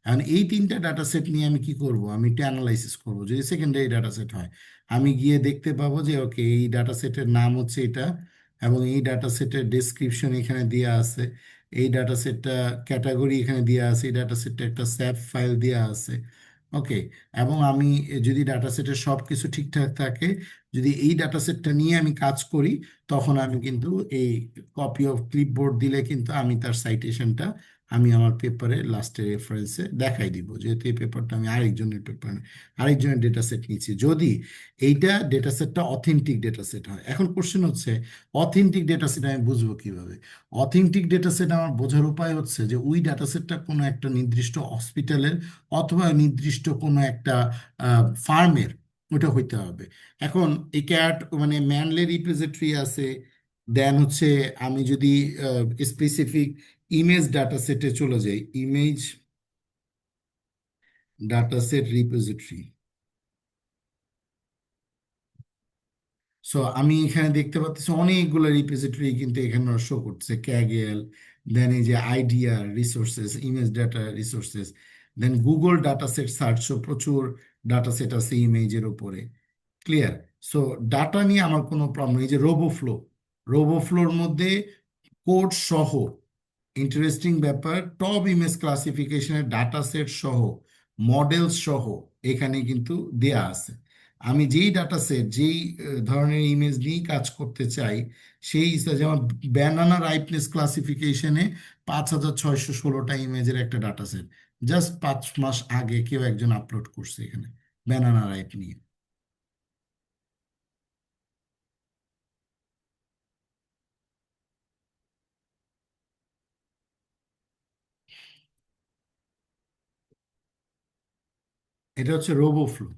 এখন এই 3টা ডাটা সেট নিয়ে আমি কি করব? আমি একটা অ্যানালাইসিস করব। যদি সেকেন্ডারি ডাটা সেট হয়, আমি গিয়ে দেখতে পাবো যে ওকে, এই ডাটা সেটের নাম হচ্ছে এটা, এবং এই ডাটা সেটের ডেসক্রিপশন এখানে দেওয়া আছে, এই ডাটা সেটটা ক্যাটাগরি এখানে দেওয়া আছে, এই ডাটা সেটটা একটা স্যাপ ফাইল দেওয়া আছে। ওকে, এবং আমি যদি ডাটা সেটের সব কিছু ঠিকঠাক থাকে, যদি এই ডাটা সেটটা নিয়ে আমি কাজ করি, তখন আমি কিন্তু এই কপি অফ ক্লিপবোর্ড দিলে কিন্তু আমি তার সাইটেশনটা আমি আমার পেপারে লাস্টে রেফারেন্সে দেখাই দিব, যেহেতু এই পেপারটা আমি আরেকজনের পেপার, আরেকজনের ডেটা সেট নিচ্ছি, যদি এইটা ডেটা সেটটা অথেন্টিক ডেটা সেট হয়। এখন কোশ্চেন হচ্ছে, অথেন্টিক ডেটা সেট আমি বুঝবো কিভাবে? অথেন্টিক ডেটা সেট আমার বোঝার উপায় হচ্ছে যে ওই ডেটা সেটটা কোনো একটা নির্দিষ্ট হসপিটালের অথবা নির্দিষ্ট কোনো একটা ফার্মের, ওটা হইতে হবে। এখন এই ক্যাট মানে ম্যানলে রিপোজিটরি আছে, দেন হচ্ছে আমি যদি স্পেসিফিক ইমেজ ডাটা সেটে চলে যাই, image data set repository, so আমি এখানে দেখতে পাচ্ছি অনেকগুলো রিপোজিটরি কিন্তু এখানে শো করছে, ক্যাগেল, দেন এই যে idea resources, image data resources, then Google data set search, প্রচুর ডাটা সেট আছে ইমেজের উপরে। ক্লিয়ার? সো ডাটা নিয়ে আমার কোনো প্রবলেম নেই। এই যে রোবোফ্লো, রোবোফ্লোর মধ্যে কোড সহ, ইন্টারেস্টিং ব্যাপার, টপ ইমেজ ক্লাসিফিকেশনের ডাটা সেট সহ, মডেল সহ এখানে কিন্তু দেয়া আছে। আমি যেই ডাটা সেট, যেই ধরনের ইমেজ নিয়েই কাজ করতে চাই, সেই যেমন ব্যানানা রাইপনেস ক্লাসিফিকেশনে 5616টা ইমেজের একটা ডাটা সেট, জাস্ট 5 মাস আগে কেউ একজন আপলোড করছে এখানে ব্যানানা রাইপ নিয়ে। এটা হচ্ছে রোবোফ্লো।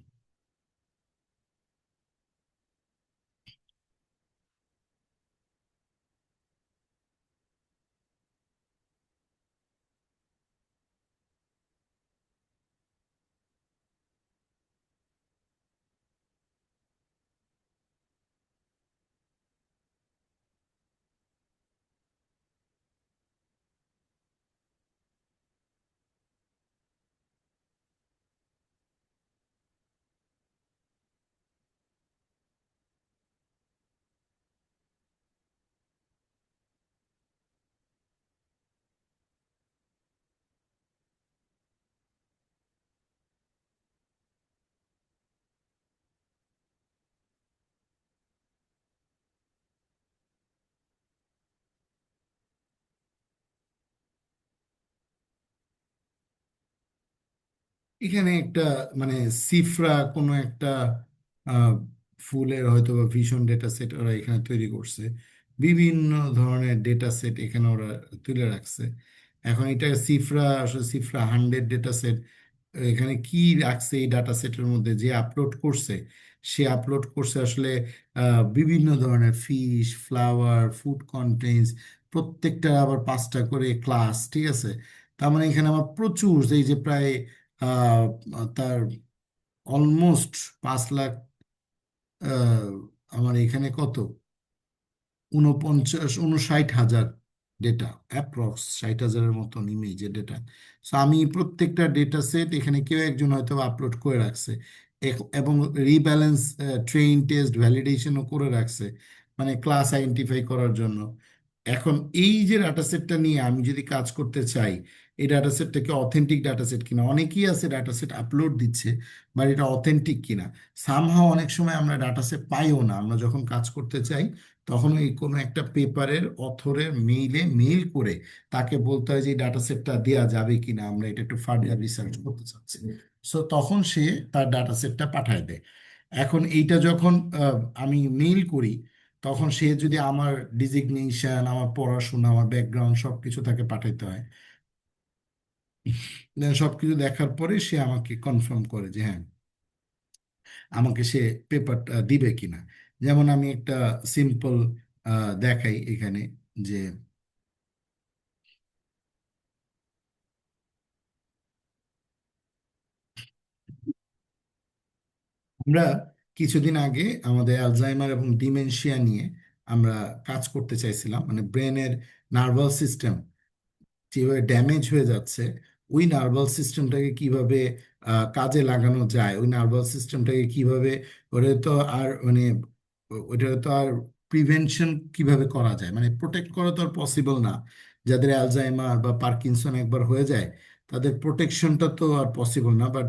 এখানে একটা মানে সিফরা কোনো একটা আহ, ফুলের হয়তো বা ভিশন ডেটা সেট ওরা এখানে তৈরি করছে, বিভিন্ন ধরনের ডেটা সেট এখানে ওরা তুলে রাখছে। এখন এটা সিফরা, আসলে সিফরা 100 ডেটা সেট, এখানে কি রাখছে এই ডাটা সেটের মধ্যে, যে আপলোড করছে সে আপলোড করছে আসলে বিভিন্ন ধরনের ফিশ, ফ্লাওয়ার, ফুড কন্টেন্টস, প্রত্যেকটা আবার 5টা করে ক্লাস। ঠিক আছে, তার মানে এখানে আমার প্রচুর, এই যে প্রায় আহ, তার অলমোস্ট 5 লাখ, আহ, আমার এখানে কত, 59-60 হাজার ডেটা, অ্যাপ্রক্স 60 হাজারের মতন ইমেজের ডেটা। সো আমি প্রত্যেকটা ডেটা সেট এখানে কেউ একজন হয়তো আপলোড করে রাখছে, এবং রিব্যালেন্স, ট্রেইন, টেস্ট, ভ্যালিডেশনও করে রাখছে, মানে ক্লাস আইডেন্টিফাই করার জন্য। এখন এই যে ডাটা সেটটা নিয়ে আমি যদি কাজ করতে চাই, এই ডাটা সেটটাকে অথেন্টিক ডাটা সেট কিনা, অনেকেই আছে ডাটা সেট আপলোড দিচ্ছে, বাট এটা অথেন্টিক কিনা। সামহাও অনেক সময় আমরা ডাটা সেট পাইও না, আমরা যখন কাজ করতে চাই তখন ওই কোনো একটা পেপারের অথরের মেইল করে তাকে বলতে হয় যে এই ডাটা সেটটা দেওয়া যাবে কিনা, আমরা এটা একটু ফার্দার রিসার্চ করতে চাচ্ছি। সো তখন সে তার ডাটা সেটটা পাঠায় দেয়। এখন এইটা যখন আমি মেইল করি, তখন সে যদি আমার ডিজিগনেশন, আমার পড়াশোনা, আমার ব্যাকগ্রাউন্ড সবকিছু তাকে পাঠাইতে হয়। Then সবকিছু দেখার পরে সে আমাকে কনফার্ম করে যে হ্যাঁ, আমাকে সে পেপারটা দিবে কিনা। যেমন আমি একটা সিম্পল দেখাই এখানে, যে আমরা কিছুদিন আগে আমাদের অ্যালজাইমার এবং ডিমেনশিয়া নিয়ে আমরা কাজ করতে চাইছিলাম, মানে ব্রেনের নার্ভাস সিস্টেম যেভাবে ড্যামেজ হয়ে যাচ্ছে, ওই নার্ভাস সিস্টেমটাকে কিভাবে কাজে লাগানো যায়, ওই নার্ভাস সিস্টেমটাকে কিভাবে, ওটা তো আর মানে ওটা তো আর প্রিভেনশন কিভাবে করা যায়, মানে প্রোটেক্ট করা তো আর পসিবল না। যাদের অ্যালজাইমার বা পার্কিনসন একবার হয়ে যায়, তাদের প্রোটেকশনটা তো আর পসিবল না, বাট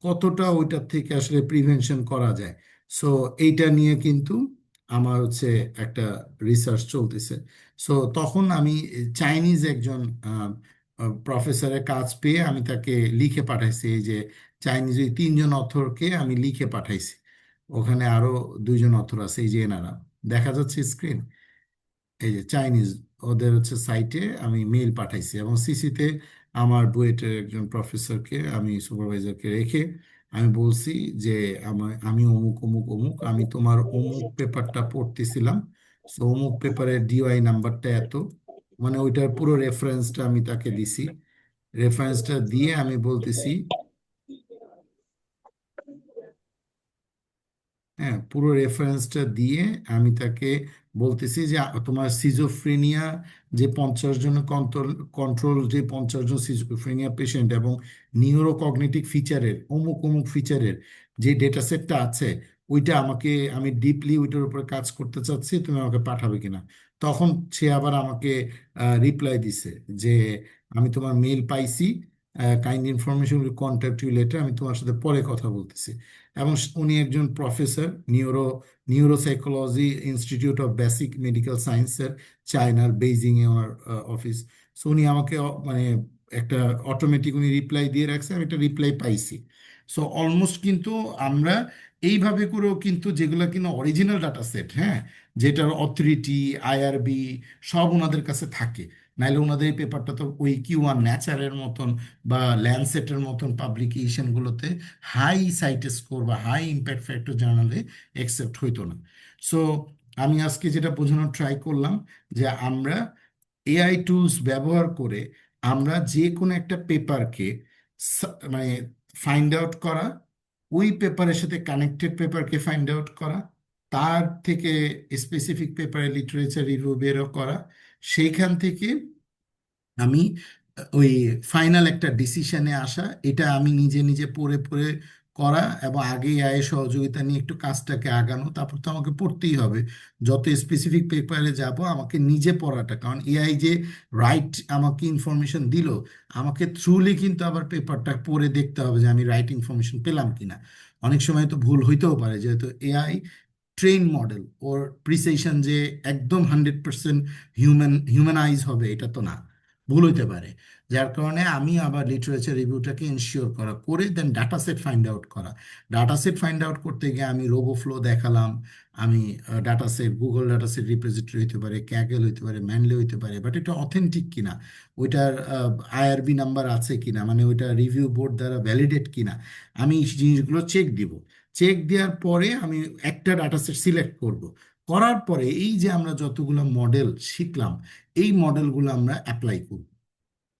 কতটা ওইটার থেকে আসলে প্রিভেনশন করা যায়। সো এইটা নিয়ে কিন্তু আমার হচ্ছে একটা রিসার্চ চলতেছে। সো তখন আমি চাইনিজ একজন প্রফেসরের কাজ পেয়ে আমি তাকে লিখে পাঠাইছি, এই যে চাইনিজ ওই 3জন অথরকে আমি লিখে পাঠাইছি। ওখানে আরো 2জন অথর আছে, এই যে এনারা দেখা যাচ্ছে স্ক্রিন, এই যে চাইনিজ, ওদের হচ্ছে সাইটে আমি মেইল পাঠাইছি, এবং সিসিতে আমার বুয়েটের একজন প্রফেসরকে, আমি সুপারভাইজারকে রেখে আমি বলছি যে আমি অমুক অমুক অমুক, আমি তোমার অমুক পেপারটা পড়তেছিলাম, সো অমুক পেপারের ডিওআই নাম্বারটা এত, মানে ওইটার পুরো রেফারেন্সটা আমি তাকে দিছি। রেফারেন্সটা দিয়ে আমি বলতেছি, হ্যাঁ, পুরো রেফারেন্সটা দিয়ে আমি তাকে বলতেছি যে তোমার সিজোফ্রেনিয়া যে 50 জন কন্ট্রোল কন্ট্রোল যে 50 জন সিজোফ্রেনিয়া পেশেন্ট এবং নিউরোকগনিটিভ ফিচারের অমুক অমুক ফিচারের যে ডেটা সেটটা আছে, ওইটা আমাকে, আমি ডিপলি ওইটার উপরে কাজ করতে চাচ্ছি, তুমি আমাকে পাঠাবে কিনা। তখন সে আবার আমাকে রিপ্লাই দিছে যে আমি তোমার মেইল পাইছি, kind information will contact you later, আমি তোমার সাথে পরে কথা বলতেছি। এবং উনি একজন professor, neuropsychology institute of basic medical সায়েন্সের, চায়নার বেইজিং এ ওনার অফিস। সো উনি আমাকে মানে একটা অটোমেটিক উনি রিপ্লাই দিয়ে রাখছে, আমি একটা রিপ্লাই পাইছি। সো অলমোস্ট কিন্তু আমরা এইভাবে করেও কিন্তু যেগুলো কিনা অরিজিনাল ডাটা সেট, হ্যাঁ, যেটার অথরিটি, আইআরবি সব ওনাদের কাছে থাকে, নাইলে ওনাদের এই পেপারটা তো ওই Q1 ন্যাচারের মতন বা ল্যান্সেটের মতন পাবলিকেশনগুলোতে হাই সাইট স্কোর বা হাই ইম্প্যাক্ট ফ্যাক্টর জার্নালে অ্যাকসেপ্ট হইতো না। সো আমি আজকে যেটা বোঝানোর ট্রাই করলাম, যে আমরা এআই টুলস ব্যবহার করে আমরা যে কোনো একটা পেপারকে মানে ফাইন্ড আউট করা, ওই পেপারের সাথে কানেক্টেড পেপারকে ফাইন্ড আউট করা, তার থেকে স্পেসিফিক পেপারে লিটারেচার রিভিউ বেরো করা, সেইখান থেকে আমি ওই ফাইনাল একটা ডিসিশনে আসা, এটা আমি নিজে নিজে পড়ে পড়ে করা, এবং আগে এআই সহযোগিতা নিয়ে একটু কাজটাকে আগানো, তারপর তো আমাকে পড়তেই হবে। যত স্পেসিফিক পেপারে যাব আমাকে নিজে পড়াটা, কারণ এআই যে রাইট আমাকে ইনফরমেশন দিল, আমাকে থ্রুলি কিন্তু আবার পেপারটা পড়ে দেখতে হবে যে আমি রাইট ইনফরমেশন পেলাম কিনা। অনেক সময় তো ভুল হইতেও পারে, যেহেতু এআই ট্রেন মডেল, ওর প্রিসিশন যে একদম 100% হিউম্যানাইজ হবে এটা তো না, ভুল হইতে পারে। যার কারণে আমি আবার লিটারেচার রিভিউটাকে এনশিওর করা করে then data set find out করা। ডাটা সেট ফাইন্ড আউট করতে গিয়ে আমি রোবোফ্লো দেখালাম, আমি data set, Google data set repository হইতে পারে, ক্যাগেল হইতে পারে, ম্যানলি হইতে পারে, বাট এটা অথেন্টিক কিনা, ওইটার আইআরবি নাম্বার আছে কিনা, মানে ওইটা রিভিউ বোর্ড দ্বারা ভ্যালিডেট কিনা, আমি এই জিনিসগুলো চেক দিব। চেক দেওয়ার পরে আমি একটা ডাটা সেট সিলেক্ট করব। করার পরে এই যে আমরা যতগুলো মডেল শিখলাম, এই মডেলগুলো আমরা অ্যাপ্লাই করব।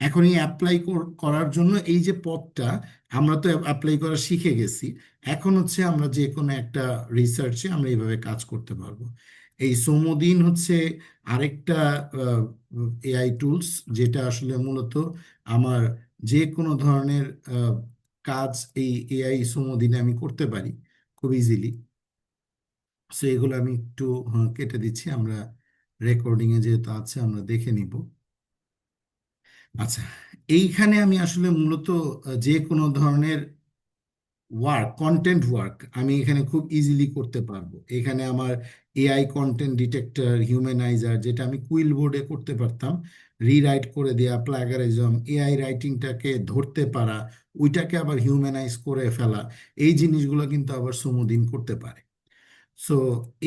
এখন এই অ্যাপ্লাই করার জন্য এই যে পথটা, আমরা তো অ্যাপ্লাই করা শিখে গেছি। এখন হচ্ছে আমরা যে কোনো একটা রিসার্চে আমরা এইভাবে কাজ করতে পারবো। এই সোমোদিন হচ্ছে আরেকটা এআই টুলস, যেটা আসলে মূলত আমার যে কোনো ধরনের কাজ এই এআই সোমোদিনে আমি করতে পারি খুব ইজিলি। সো এগুলো আমি একটু কেটে দিচ্ছি, আমরা রেকর্ডিংয়ে যেহেতু আছে আমরা দেখে নিব। আচ্ছা, এইখানে আমি আসলে মূলত যে কোনো ধরনের কন্টেন্ট ওয়ার্ক আমি এখানে খুব ইজিলি করতে পারবো। এখানে আমার এআই কন্টেন্ট ডিটেক্টর, হিউম্যানাইজার, যেটা আমি কুইল বোর্ডে করতে পারতাম, রিরাইট করে দেয়া, প্লাগারিজম, এআই রাইটিংটাকে ধরতে পারা, ওইটাকে আবার হিউম্যানাইজ করে ফেলা, এই জিনিসগুলো কিন্তু আবার সুমুদিন করতে পারে। সো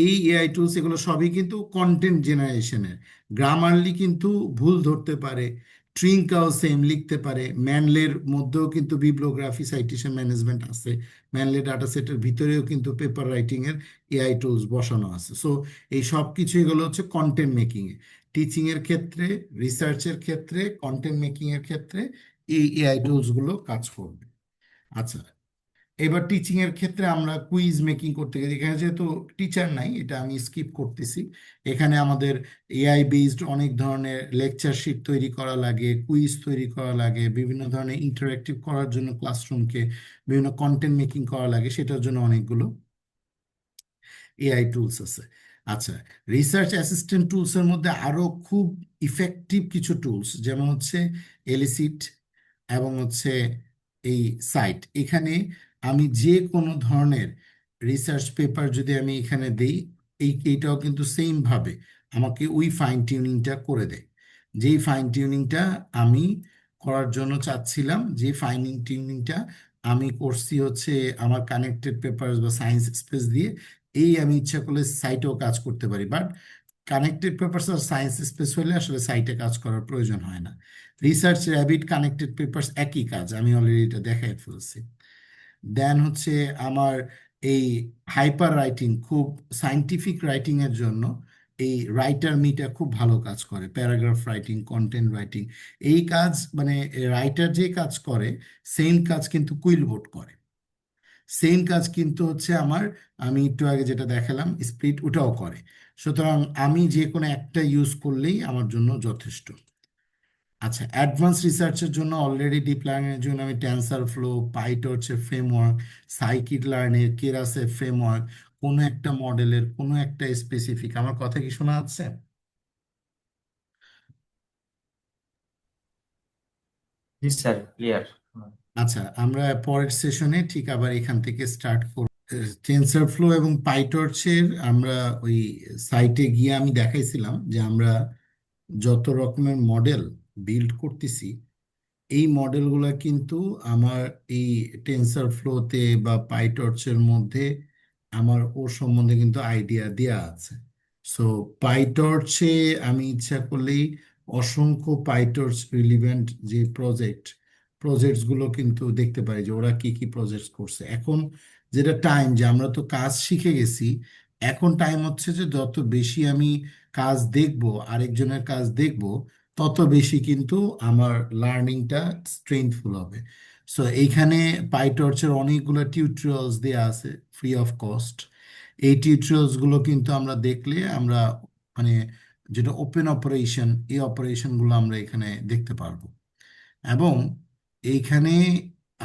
এই এআই টুলস এগুলো সবই কিন্তু কন্টেন্ট জেনারেশনের। গ্রামারলি কিন্তু ভুল ধরতে পারে, ট্রিঙ্কাও সেম লিখতে পারে। ম্যানলের মধ্যেও কিন্তু বিবলিওগ্রাফি সাইটেশন ম্যানেজমেন্ট আছে, ম্যানলে ডাটা সেটের ভিতরেও কিন্তু পেপার রাইটিং এর এআই টুলস বসানো আছে। সো এই সব কিছু এগুলো হচ্ছে কন্টেন্ট মেকিং এ, টিচিং এর ক্ষেত্রে, রিসার্চের ক্ষেত্রে, কন্টেন্ট মেকিং এর ক্ষেত্রে এই এআই টুলস গুলো কাজ করবে। আচ্ছা, এবার টিচিং এর ক্ষেত্রে আমরা কুইজ মেকিং করতে গেছি। এখানে যেহেতু টিচার নাই, এটা আমি স্কিপ করতেছি। এখানে আমাদের এআই বেসড অনেক ধরনের লেকচার শিট তৈরি করা লাগে, কুইজ তৈরি করা লাগে, বিভিন্ন ধরনের ইন্টারেক্টিভ করার জন্য ক্লাসরুমকে বিভিন্ন কন্টেন্ট মেকিং করা লাগে, সেটার জন্য অনেকগুলো এআই টুলস আছে। আচ্ছা, রিসার্চ অ্যাসিস্ট্যান্ট টুলসের মধ্যে আরো খুব ইফেক্টিভ কিছু টুলস, যেমন হচ্ছে এলিসিট এবং হচ্ছে এই সাইট। এখানে আমি যে কোনো ধরনের রিসার্চ পেপার যদি আমি এখানে দেই, এইটাও কিন্তু সেম ভাবে আমাকে ওই ফাইন টিউনিংটা করে দেয়। যেই ফাইন টিউনিংটা আমি করার জন্য চাচ্ছিলাম, যে ফাইনিং টিউনিংটা আমি করছি হচ্ছে আমার কানেক্টেড পেপারস বা সায়েন্স স্পেস দিয়ে, এই আমি ইচ্ছা করলে সাইটেও কাজ করতে পারি। বাট কানেক্টেড পেপারস আর সায়েন্স স্পেস হলে আসলে সাইটে কাজ করার প্রয়োজন হয় না। রিসার্চ র্যাবিট, কানেক্টেড পেপারস একই কাজ, আমি অলরেডি এটা দেখাই ফেলছি। দেন হচ্ছে আমার এই হাইপার রাইটিং, খুব সায়েন্টিফিক রাইটিং এর জন্য এই রাইটার মিটা খুব ভালো কাজ করে। প্যারাগ্রাফ রাইটিং, কন্টেন্ট রাইটিং, এই কাজ মানে রাইটার যে কাজ করে সেম কাজ কিন্তু কুইলবোর্ড করে। সেম কাজ কিন্তু হচ্ছে আমার, আমি একটু আগে যেটা দেখালাম স্প্লিট, ওটাও করে। সুতরাং আমি যে কোনো একটা ইউজ করলেই আমার জন্য যথেষ্ট। আচ্ছা, অ্যাডভান্স রিসার্চের জন্য অলরেডি ডিপ লার্নিংয়ের জন্য আমি টেনসর ফ্লো, পাইটর্চের ফ্রেমওয়ার্ক, সাইকিট লার্নের, কেরাসের ফ্রেমওয়ার্ক, কোনো একটা মডেলের কোনো একটা স্পেসিফিক, আমার কথা কি শোনা যাচ্ছে? জি স্যার, ক্লিয়ার। আচ্ছা, আমরা পরের সেশনে ঠিক আবার এখান থেকে স্টার্ট করব। টেনসর ফ্লো এবং পাইটর্চের আমরা ওই সাইটে গিয়ে আমি দেখাইছিলাম যে আমরা যত রকমের মডেল বিল্ড করতেছি, এই মডেলগুলো কিন্তু আমার এই টেনসর ফ্লোতে বা পাইটর্চের মধ্যে আমার ওর সম্বন্ধে কিন্তু আইডিয়া দেওয়া আছে। সো পাইটর্চে আমি ইচ্ছা করলেই অসংখ্য পাইটর্চ রিলিভেন্ট যে প্রজেক্টসগুলো কিন্তু দেখতে পাই যে ওরা কি কি প্রজেক্ট করছে। এখন যেটা টাইম, যে আমরা তো কাজ শিখে গেছি, এখন টাইম হচ্ছে যে যত বেশি আমি কাজ দেখব, আরেকজনের কাজ দেখব, তত বেশি কিন্তু আমার লার্নিংটা স্ট্রেংথফুল হবে। সো এইখানে পাইটর্চের অনেকগুলো টিউটোরিয়ালস দেওয়া আছে ফ্রি অফ কস্ট। এই টিউটোরিয়ালসগুলো কিন্তু আমরা দেখলে আমরা মানে যেটা ওপেন অপারেশন, এই অপারেশনগুলো আমরা এখানে দেখতে পারবো। এবং এইখানে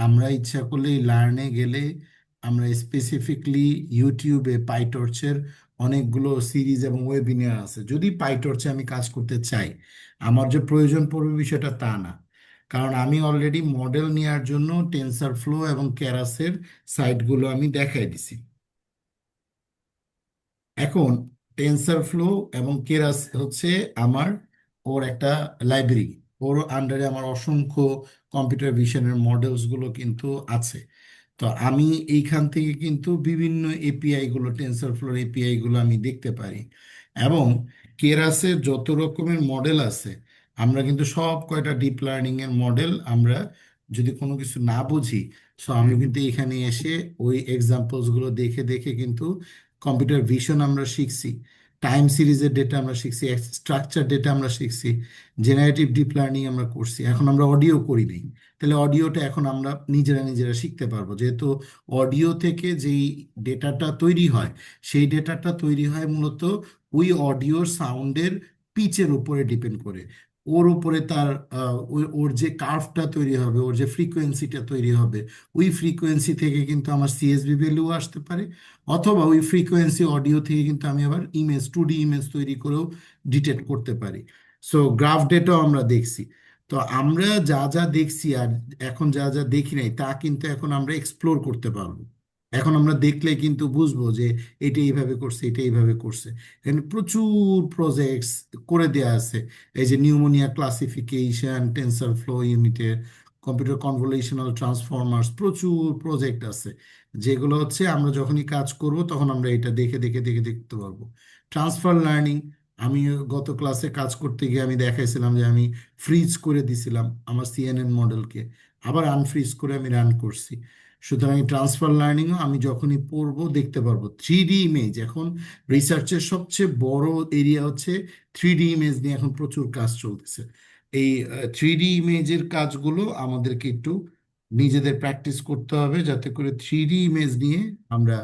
আমরা ইচ্ছা করলে লার্নে গেলে আমরা স্পেসিফিকলি ইউটিউবে পাইটর্চের অনেকগুলো সিরিজ এবং ওয়েবিনার আছে। যদি পাইটর্চে আমি কাজ করতে চাই, আমার যে প্রয়োজন পড়বে বিষয়টা তা না, কারণ আমি অলরেডি মডেল নেওয়ার জন্য টেনসর ফ্লো এবং ক্যারাসের সাইটগুলো আমি দেখাই দিছি। এখন টেনসর ফ্লো এবং কেরাস হচ্ছে আমার ওর একটা লাইব্রেরি, ওর আন্ডারে আমার অসংখ্য কম্পিউটার ভিশনের মডেলস গুলো কিন্তু আছে। তো আমি এইখান থেকে কিন্তু বিভিন্ন এপিআই গুলো, টেনসর ফ্লোর এপিআই গুলো আমি দেখতে পারি। এবং কেরাসের যত রকমের মডেল আছে, আমরা কিন্তু সব কয়টা ডিপ লার্নিং এর মডেল আমরা যদি কোনো কিছু না বুঝি, সো আমি কিন্তু এখানে এসে ওই এক্সাম্পলস গুলো দেখে দেখে কিন্তু কম্পিউটার ভিশন আমরা শিখছি, টাইম সিরিজের ডেটা আমরা শিখছি, স্ট্রাকচার ডেটা আমরা শিখছি, জেনারেটিভ ডিপ লার্নিং আমরা করছি, এখন আমরা অডিও করি নাই। তাহলে অডিওটা এখন আমরা নিজেরা নিজেরা শিখতে পারবো, যেহেতু অডিও থেকে যেই ডেটাটা তৈরি হয়, সেই ডেটাটা তৈরি হয় মূলত ওই অডিওর সাউন্ডের পিচের উপরে ডিপেন্ড করে। ওর উপরে তার ওর যে কার্ভটা তৈরি হবে, ওর যে ফ্রিকোয়েন্সিটা তৈরি হবে, ওই ফ্রিকোয়েন্সি থেকে কিন্তু আমার সিএসবি ভ্যালু আসতে পারে, অথবা ওই ফ্রিকোয়েন্সি অডিও থেকে কিন্তু আমি আবার ইমেজ, 2D ইমেজ তৈরি করেও ডিটেক্ট করতে পারি। সো গ্রাফ ডেটাও আমরা দেখছি। তো আমরা যা যা দেখছি আর এখন যা যা দেখি নাই তা কিন্তু এখন আমরা এক্সপ্লোর করতে পারবো। এখন আমরা দেখলে কিন্তু বুঝবো যে এটা এইভাবে করছে, এটা এইভাবে করছে। এখানে প্রচুর প্রজেক্টস করে দেয়া আছে। এই যে নিউমোনিয়া ক্লাসিফিকেশন, টেনসর ফ্লো ইউনিটের, কম্পিউটার কনভলিউশনাল ট্রান্সফরমার্স, প্রচুর প্রজেক্ট আছে, যেগুলো হচ্ছে আমরা যখনই কাজ করব তখন আমরা এটা দেখে দেখে দেখে দেখতে পারবো। ট্রান্সফার লার্নিং, আমি গত ক্লাসে কাজ করতে গিয়ে আমি দেখাইছিলাম যে আমি ফ্রিজ করে দিছিলাম আমার সিএনএন মডেলকে, আবার আনফ্রিজ করে আমি রান করছি। সুতরাং এই ট্রান্সফার লার্নিংও আমি যখনই পড়বো দেখতে পারবো। 3D ইমেজ, এখন রিসার্চের সবচেয়ে বড় এরিয়া হচ্ছে 3D ইমেজ নিয়ে এখন প্রচুর কাজ চলতেছে। এই 3D ইমেজের কাজগুলো আমাদেরকে একটু নিজেদের প্র্যাকটিস করতে হবে, যাতে করে 3D ইমেজ নিয়ে আমরা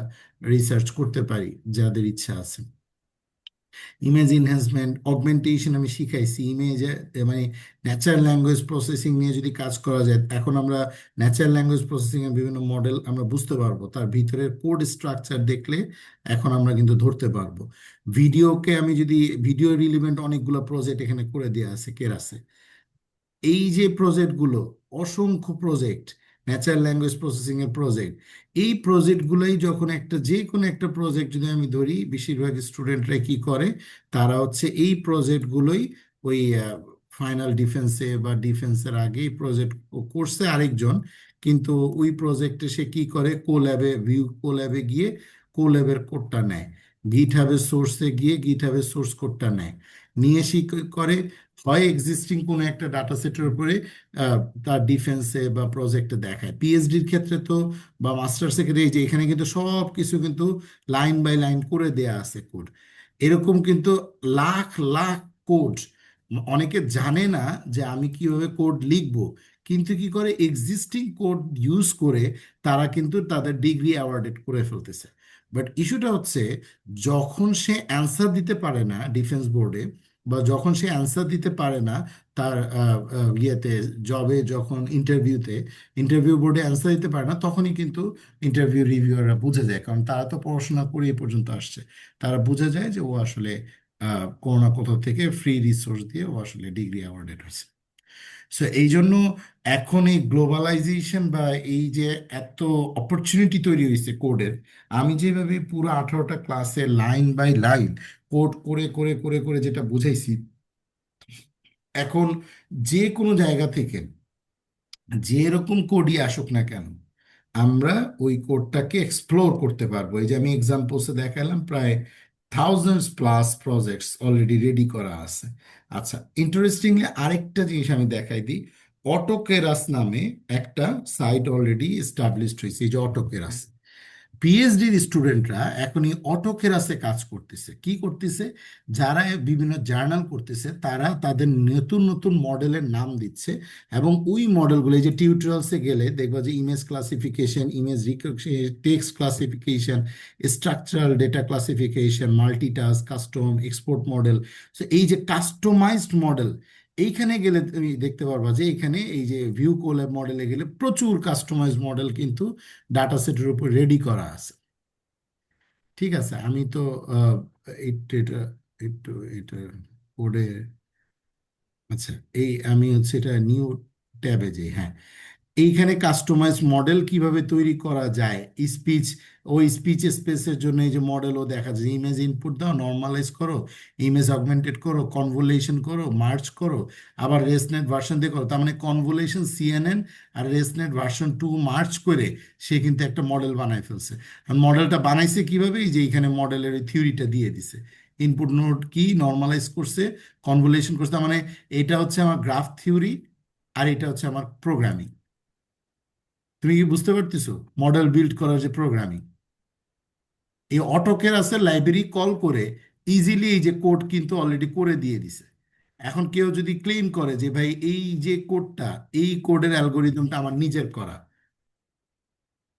রিসার্চ করতে পারি, যাদের ইচ্ছা আছে। ইমেজ এনহ্যান্সমেন্ট, অগমেন্টেশন আমি শিখাইছি। ইমেজে মানে ন্যাচারাল ল্যাঙ্গুয়েজ প্রসেসিং নিয়ে যদি কাজ করা যায়, এখন আমরা ন্যাচারাল ল্যাঙ্গুয়েজ প্রসেসিং এর বিভিন্ন মডেল আমরা বুঝতে পারবো, তার ভিতরের কোড স্ট্রাকচার দেখলে এখন আমরা কিন্তু ধরতে পারবো। ভিডিওকে আমি যদি, ভিডিও রিলিভেন্ট অনেকগুলো প্রজেক্ট এখানে করে দেওয়া আছে কেরাসে। এই যে প্রজেক্টগুলো, অসংখ্য প্রজেক্ট, ন্যাচারাল ল্যাঙ্গুয়েজ প্রসেসিং এর প্রজেক্ট, এই প্রজেক্টগুলোই যখন একটা, যে কোনো একটা প্রজেক্ট যদি আমি ধরি, বেশিরভাগ স্টুডেন্টরা কি করে, তারা হচ্ছে এই প্রজেক্টগুলোই ওই ফাইনাল ডিফেন্সে বা ডিফেন্সের আগে প্রজেক্ট করছে আরেকজন, কিন্তু ওই প্রজেক্টে সে কি করে, কোল্যাবে, ভিউ কোল্যাবে গিয়ে কোল্যাবের কোডটা নেয়, গিটহাবের সোর্সে গিয়ে গিটহাবের সোর্স কোডটা নেয়, নিয়ে সে কি করে, হয় এক্সিস্টিং কোনো একটা ডাটা সেটের উপরে আহ, তার ডিফেন্সে বা প্রজেক্টে দেখায়। পিএইচডির ক্ষেত্রে তো, বা মাস্টার্সের ক্ষেত্রে, এই যে এখানে কিন্তু সব কিছু কিন্তু লাইন বাই লাইন করে দেয়া আছে কোড। এরকম কিন্তু লাখ লাখ কোড, অনেকে জানে না যে আমি কিভাবে কোড লিখবো, কিন্তু কি করে, এক্সিস্টিং কোড ইউজ করে তারা কিন্তু তাদের ডিগ্রি অ্যাওয়ার্ডেড করে ফেলতেছে। বাট ইস্যুটা হচ্ছে, যখন সে অ্যান্সার দিতে পারে না ডিফেন্স বোর্ডে, বা যখন সে অ্যান্সার দিতে পারে না তার ইয়েতে, জবে, যখন ইন্টারভিউতে, ইন্টারভিউ বোর্ডে অ্যান্সার দিতে পারে না, তখনই কিন্তু ইন্টারভিউ রিভিউয়াররা বুঝে যায়, কারণ তারা তো পড়াশোনা করে এ পর্যন্ত আসছে। তারা বুঝে যায় যে ও আসলে কোনো না কোথাও থেকে ফ্রি রিসোর্স দিয়ে ও আসলে ডিগ্রি অ্যাওয়ার্ডেড হয়েছে। সো এই জন্য এখন এই গ্লোবালাইজেশন বা এই যে এত অপরচুনিটি তৈরি হয়েছে কোডের, আমি যেভাবে পুরো 18টা ক্লাসে লাইন বাই লাইন কোড করে করে করে করে যেটা বুঝাইছি, এখন যে কোনো জায়গা থেকে যে রকম কোডই আসুক না কেন, আমরা ওই কোডটাকে এক্সপ্লোর করতে পারবো। এই যে আমি এক্সাম্পলসে দেখালাম, প্রায় thousands plus projects already ready করা আছে। আচ্ছা, ইন্টারেস্টিংলি আরেকটা জিনিস আমি দেখাই দিই। অটোকেরাস নামে একটা সাইট অলরেডি এস্টাবলিশড হয়েছে। এই যে অটোকেরাস, পিএইচডির স্টুডেন্টরা এখন এই অটোকেরাসে কাজ করতেছে। কি করতেছে, যারা বিভিন্ন জার্নাল করতেছে, তারা তাদের নতুন নতুন মডেলের নাম দিচ্ছে, এবং ওই মডেলগুলো, এই যে টিউটোরিয়ালসে গেলে দেখবা যে image classification, image recognition, text classification, structural data classification, multitask, custom, export model. So এই যে কাস্টমাইজড মডেল, এইখানে গেলে তুমি দেখতে পারবা যে এখানে এই যে ভিউ কোল্যাব মডেলে গেলে প্রচুর কাস্টমাইজ মডেল কিন্তু ডাটা সেটের উপর রেডি করা আছে। ঠিক আছে, আমি তো আহ, এটা একটু এটা কোডে, আচ্ছা, এই আমি হচ্ছে এটা নিউ ট্যাবে যাই। হ্যাঁ, এইখানে কাস্টমাইজ মডেল কিভাবে তৈরি করা যায়, স্পিচ, ওই স্পিচ স্পেসের জন্য এই যে মডেলও দেখা যায়, ইমেজ ইনপুট দাও, নর্মালাইজ করো, ইমেজ অগমেন্টেড করো, কনভোলেশন করো, মার্চ করো, আবার রেসনেট ভার্সন দিয়ে করো। তার মানে কনভোলেশন সিএনএন আর রেসনেট ভার্সন 2 মার্চ করে সে কিন্তু একটা মডেল বানায় ফেলছে। আর মডেলটা বানাইছে কিভাবে, এই যে এখানে মডেলের থিওরিটা দিয়ে দিছে, ইনপুট নোড কি নর্মালাইজ করছে, কনভোলেশন করছে। তার মানে এটা হচ্ছে আমার গ্রাফ থিওরি, আর এটা হচ্ছে আমার প্রোগ্রামিং। তুমি কি বুঝতে পারতেছো, মডেল বিল্ড করার যে প্রোগ্রামিং, এই অটোকেরাসের লাইব্রেরি কল করে ইজিলি এই যে কোড কিন্তু অলরেডি করে দিয়ে দিছে। এখন কেউ যদি ক্লেম করে যে ভাই এই যে কোডটা, এই কোডের অ্যালগোরিদমটা আমার নিজের করা,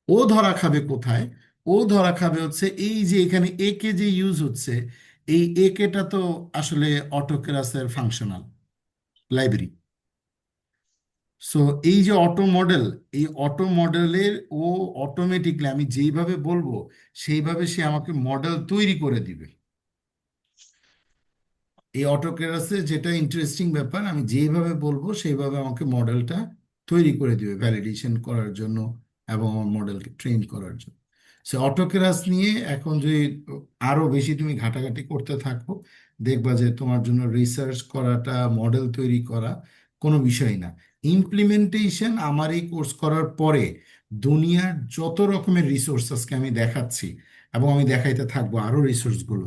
ও ধরা খাবে কোথায়? ও ধরা খাবে হচ্ছে এই যে এখানে একে যে ইউজ হচ্ছে, এই একেটা তো আসলে অটোকেরাসের ফাংশনাল লাইব্রেরি। সো এই যে অটো মডেল, এই অটো মডেলের ও অটোমেটিকলি আমি যেইভাবে বলবো সেইভাবে সে আমাকে মডেল তৈরি করে দিবে। এই অটোকেরাসে যেটা ইন্টারেস্টিং ব্যাপার, আমি যেভাবে বলবো সেইভাবে আমাকে মডেলটা তৈরি করে দিবে ভ্যালিডেশন করার জন্য এবং আমার মডেলকে ট্রেন করার জন্য। সে অটোকেরাস নিয়ে এখন যদি আরো বেশি তুমি ঘাটাঘাটি করতে থাকো, দেখবা যে তোমার জন্য রিসার্চ করাটা, মডেল তৈরি করা কোনো বিষয় না। ইমপ্লিমেন্টেশন আমার এই কোর্স করার পরে দুনিয়ার যত রকমের রিসোর্স আজকে আমি দেখাচ্ছি এবং আমি দেখাইতে থাকবো আরো রিসোর্সগুলো,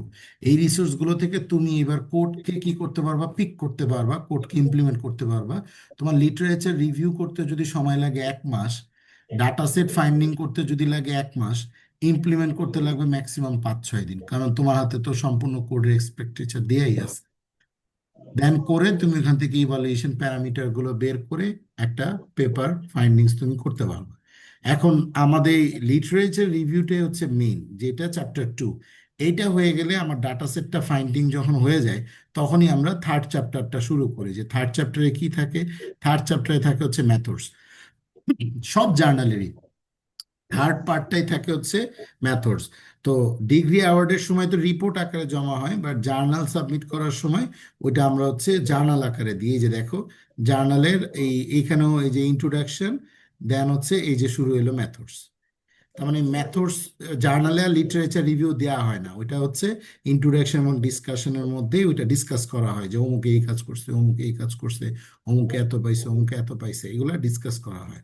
এই রিসোর্সগুলো থেকে তুমি এবার কোডকে কি করতে পারবা, পিক করতে পারবা, কোডকে ইমপ্লিমেন্ট করতে পারবা। তোমার লিটারেচার রিভিউ করতে যদি সময় লাগে 1 মাস, ডাটা সেট ফাইন্ডিং করতে যদি লাগে 1 মাস, ইমপ্লিমেন্ট করতে লাগবে ম্যাক্সিমাম 5-6 দিন, কারণ তোমার হাতে তো সম্পূর্ণ কোডের এক্সপেক্টেচার দেয়াই আছে। দেন করে তুমি এখান থেকে ইভালুয়েশন প্যারামিটার গুলো বের করে একটা পেপার ফাইন্ডিংস তুমি করতে পারবে। এখন আমাদের লিটারেচার রিভিউটাই হচ্ছে মেইন, যেটা চ্যাপ্টার 2। এইটা হয়ে গেলে আমার ডাটা সেটটা ফাইন্ডিং যখন হয়ে যায়, তখনই আমরা থার্ড চ্যাপ্টারটা শুরু করি। যে থার্ড চ্যাপ্টারে কি থাকে? থার্ড চ্যাপ্টারে থাকে হচ্ছে মেথডস। সব জার্নালেরই থার্ড পার্টটাই থাকে হচ্ছে মেথডস। তো ডিগ্রি অ্যাওয়ার্ডের সময় তো রিপোর্ট আকারে জমা হয়, বাট জার্নাল সাবমিট করার সময় ওইটা আমরা হচ্ছে জার্নাল আকারে দিই। এই যে দেখো, জার্নালের এইখানেও এই যে ইন্ট্রোডাকশন, দেন হচ্ছে এই যে শুরু হলো মেথডস। তার মানে মেথডস জার্নালে আর লিটারেচার রিভিউ দেওয়া হয় না, ওইটা হচ্ছে ইন্ট্রোডাকশন এবং ডিসকাশনের মধ্যেই ওইটা ডিসকাস করা হয় যে অমুকে এই কাজ করছে, অমুকে এই কাজ করছে, অমুকে এত পাইছে, অমুকে এত পাইছে, এগুলো ডিসকাস করা হয়।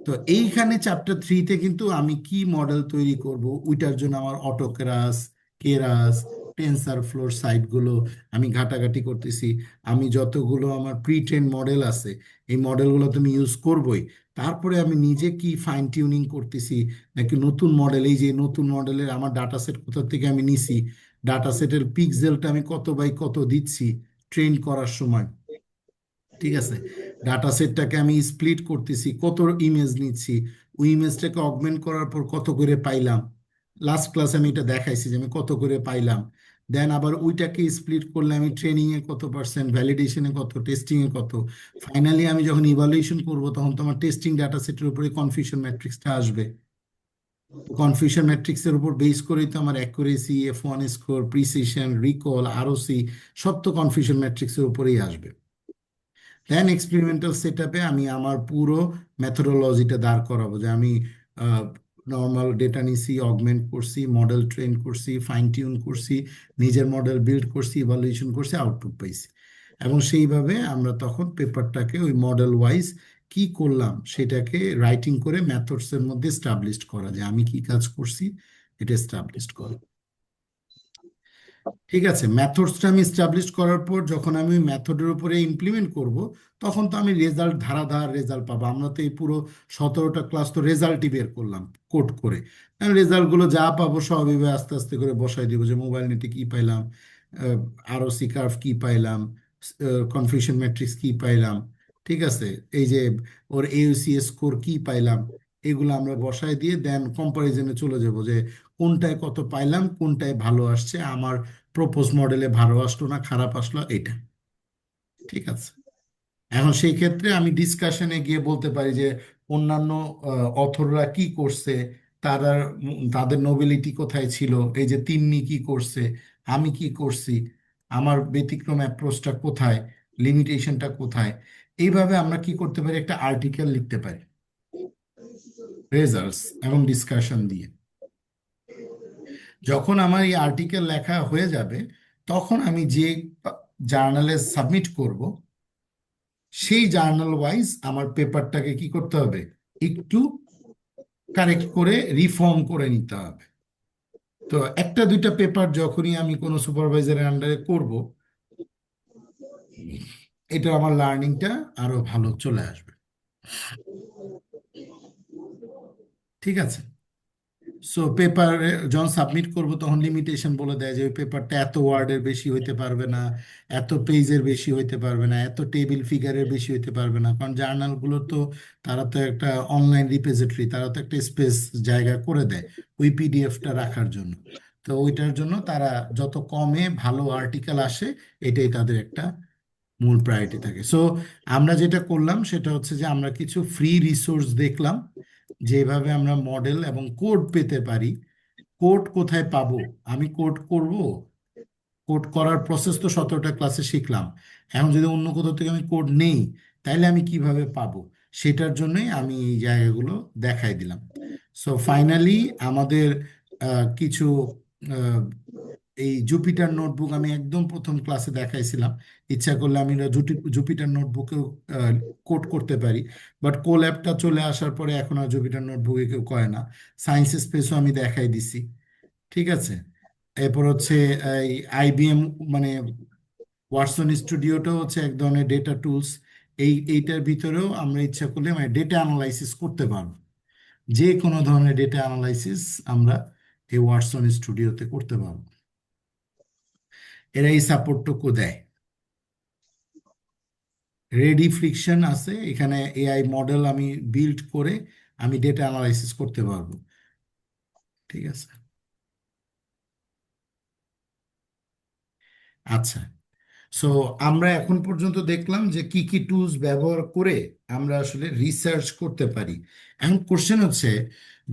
তো এইখানে চ্যাপ্টার 3-তে কিন্তু আমি কি মডেল তৈরি করব, ওইটার জন্য আমার অটোকেরাস, কেরাস, টেনসার ফ্লোর সাইটগুলো আমি ঘাটাঘাটি করতেছি। আমি যতগুলো আমার প্রি ট্রেন মডেল আছে, এই মডেলগুলো তুমি ইউজ করবোই। তারপরে আমি নিজে কি ফাইন টিউনিং করতেছি, নাকি নতুন মডেল, এই যে নতুন মডেলের আমার ডাটা সেট কোথা থেকে আমি নিছি, ডাটা সেটের পিক্সেলটা আমি কত বাই কত দিচ্ছি ট্রেন করার সময়, ঠিক আছে? ডাটা সেটটাকে আমি স্প্লিট করতেছি, কত ইমেজ নিচ্ছি, ওই ইমেজটাকে অগমেন্ট করার পর কত করে পাইলাম। লাস্ট ক্লাসে আমি এটা দেখাইছি যে আমি কত করে পাইলাম। দেন আবার ওইটাকে স্প্লিট করলে আমি ট্রেনিং এ কত পার্সেন্ট, ভ্যালিডেশনে কত, টেস্টিং এ কত, ফাইনালি আমি যখন ইভালুয়েশন করব তখন তোমার টেস্টিং ডাটা সেটের উপরে কনফিউশন ম্যাট্রিক্সটা আসবে। কনফিউশন ম্যাট্রিক্সের উপর বেস করেই তো আমার accuracy, F1 score, precision, recall, ROC, সব তো কনফিউশন ম্যাট্রিক্সের উপরেই আসবে। দেন এক্সপেরিমেন্টাল সেট আপে আমি আমার পুরো মেথোডোলজিটা দাঁড় করাবো, যে আমি নর্মাল ডেটা নিছি, অগমেন্ট করছি, মডেল ট্রেন করছি, ফাইন টিউন করছি, নিজের মডেল বিল্ড করছি, ইভালুয়েশন করছি, আউটপুট পাইছি। এবং সেইভাবে আমরা তখন পেপারটাকে ওই মডেল ওয়াইজ কি করলাম সেটাকে রাইটিং করে মেথডসের মধ্যে স্টাবলিশড করা, যে আমি কি কাজ করছি এটা স্টাবলিশড করা। ঠিক আছে, মেথডসটা আমি এস্টাবলিশ করার পর যখন আমি ওই মেথডের উপরে ইমপ্লিমেন্ট করব, তখন তো আমি রেজাল্ট, ধারাধার রেজাল্ট পাবো। আমরা তো এই পুরো 17টা ক্লাস তো রেজাল্টই বের করলাম কোড করে। রেজাল্টগুলো যা পাবো সব এভাবে আস্তে আস্তে করে বসাই দিব, যে মোবাইল নেটে কি পাইলাম, আরওসি কার্ভ কি পাইলাম, কনফিউশন ম্যাট্রিক্স কি পাইলাম, ঠিক আছে, এই যে ওর এউসি স্কোর কি পাইলাম, এগুলো আমরা বসাই দিয়ে দেন কম্পারিজনে চলে যাব, যে কোনটায় কত পাইলাম, কোনটায় ভালো আসছে, আমার প্রপোজ মডেলে ভালো আসলো না খারাপ আসলো, এটা। ঠিক আছে, এখন সেই ক্ষেত্রে আমি ডিসকাশনে গিয়ে বলতে পারি যে অন্যান্য অথররা কি করছে, তারা তাদের নোবেলিটি কোথায় ছিল, এই যে তিন্নি কি করছে, আমি কি করছি, আমার ব্যতিক্রম অ্যাপ্রোচটা কোথায়, লিমিটেশনটা কোথায়। এইভাবে আমরা কি করতে পারি, একটা আর্টিকেল লিখতে পারি রেজাল্টস এবং ডিসকাশন দিয়ে। যখন আমার এই আর্টিকেল লেখা হয়ে যাবে, তখন আমি যে জার্নালে সাবমিট করব, সেই জার্নাল ওয়াইজ আমার পেপারটাকে কি করতে হবে, একটু কারেক্ট করে রিফর্ম করে নিতে হবে। তো একটা দুইটা পেপার যখনই আমি কোনো সুপারভাইজারের আন্ডারে করব, এটা আমার লার্নিংটা আরো ভালো চলে আসবে। ঠিক আছে, সো পেপার যখন সাবমিট করব তখন লিমিটেশন বলে দেয় যে ওই পেপারটা এত ওয়ার্ডের বেশি হইতে পারবে না, এত পেজের বেশি হইতে পারবে না, এত টেবিল ফিগারের বেশি হইতে পারবে না। কারণ জার্নালগুলো তো, তারা তো একটা অনলাইন রিপোজিটরি, তারা তো একটা স্পেস জায়গা করে দেয় ওই পিডিএফটা রাখার জন্য। তো ওইটার জন্য তারা যত কমে ভালো আর্টিকেল আসে, এটাই তাদের একটা মূল প্রায়োরিটি থাকে। সো আমরা যেটা করলাম সেটা হচ্ছে যে আমরা কিছু ফ্রি রিসোর্স দেখলাম, যেভাবে আমরা মডেল এবং কোড পেতে পারি। কোড কোথায় পাবো? আমি কোড করব, কোড করার প্রসেস তো 17টা ক্লাসে শিখলাম। এখন যদি অন্য কোথাও থেকে আমি কোড নেই, তাইলে আমি কিভাবে পাবো? সেটার জন্যই আমি এই জায়গাগুলো দেখাই দিলাম। সো ফাইনালি আমাদের কিছু আহ, এই জুপিটার নোটবুক আমি একদম প্রথম ক্লাসে দেখাইছিলাম। ইচ্ছা করলে আমি জুপিটার নোটবুকেও কোড করতে পারি। বাট কোল্যাবটা চলে আসার পরে এখন আর জুপিটার নোটবুকে কেউ করে না। সায়েন্স স্পেসও আমি দেখাই দিছি। ঠিক আছে। এরপর হচ্ছে এই আইবিএম, মানে ওয়াটসন স্টুডিওটাও হচ্ছে এক ধরনের ডেটা টুলস। এইটার ভিতরেও আমরা ইচ্ছা করলে মানে ডেটা অ্যানালাইসিস করতে পারবো। যে কোনো ধরনের ডেটা অ্যানালাইসিস আমরা এই ওয়াটসন স্টুডিওতে করতে পারবো। এরা এই সাপোর্টটুকু দেয়। রেডি ফ্রিকশন আছে এখানে, এআই মডেল আমি বিল্ড করে আমি ডেটা অ্যানালাইসিস করতে পারবো। ঠিক আছে। আচ্ছা। সো আমরা এখন পর্যন্ত দেখলাম যে কি কি টুলস ব্যবহার করে আমরা আসলে রিসার্চ করতে পারি। এখন কোশ্চেন হচ্ছে,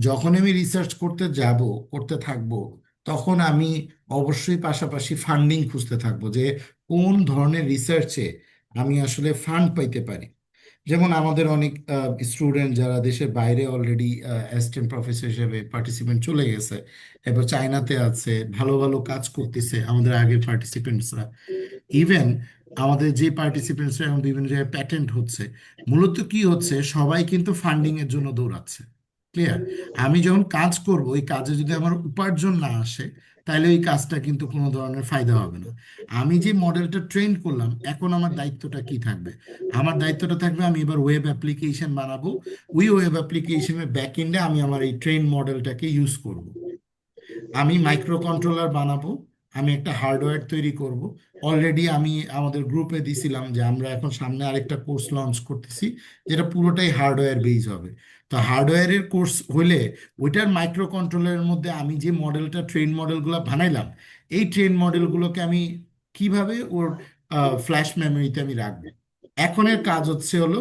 যখন আমি রিসার্চ করতে যাব, করতে থাকবো, তখন আমি অবশ্যই পাশাপাশি ফান্ডিং খুঁজতে থাকবো যে কোন ধরনের রিসার্চে আমি আসলে ফান্ড পাইতে পারি। যেমন আমাদের অনেক স্টুডেন্ট যারা দেশের বাইরে অলরেডি অ্যাসিস্ট্যান্ট প্রফেসর হিসেবে পার্টিসিপেন্ট চলে গেছে, এবার চায়নাতে আছে, ভালো ভালো কাজ করতেছে আমাদের আগের পার্টিসিপেন্টসরা। ইভেন আমাদের যে পার্টিসিপেন্টসরা এখন বিভিন্ন জায়গায় প্যাটেন্ট হচ্ছে, মূলত কি হচ্ছে, সবাই কিন্তু ফান্ডিং এর জন্য দৌড়াচ্ছে। ক্লিয়ার? আমি যখন কাজ করব, ওই কাজে যদি আমার উপার্জন না আসে, তাহলে ওই কাজটা কিন্তু কোনো ধরনের ফায়দা হবে না। আমি যে মডেলটা ট্রেন করলাম, এখন আমার দায়িত্বটা কি থাকবে? আমার দায়িত্বটা থাকবে আমি এবার ওয়েব অ্যাপ্লিকেশন বানাবো। ওই ওয়েব অ্যাপ্লিকেশনের ব্যাক এন্ডে আমি আমার এই ট্রেন মডেলটাকে ইউজ করব। আমি মাইক্রো কন্ট্রোলার বানাবো, আমি একটা হার্ডওয়্যার তৈরি করব। অলরেডি আমি আমাদের গ্রুপে দিছিলাম যে আমরা এখন সামনে আরেকটা কোর্স লঞ্চ করতেছি, যেটা পুরোটাই হার্ডওয়্যার বেজ হবে। তো হার্ডওয়্যারের কোর্স হলে ওইটার মাইক্রো কন্ট্রোলারের মধ্যে আমি যে মডেলটা, ট্রেন মডেলগুলো বানাইলাম, এই ট্রেন মডেলগুলোকে আমি কিভাবে ওর ফ্ল্যাশ মেমোরিতে আমি রাখবো। এখনের কাজ হচ্ছে হলো,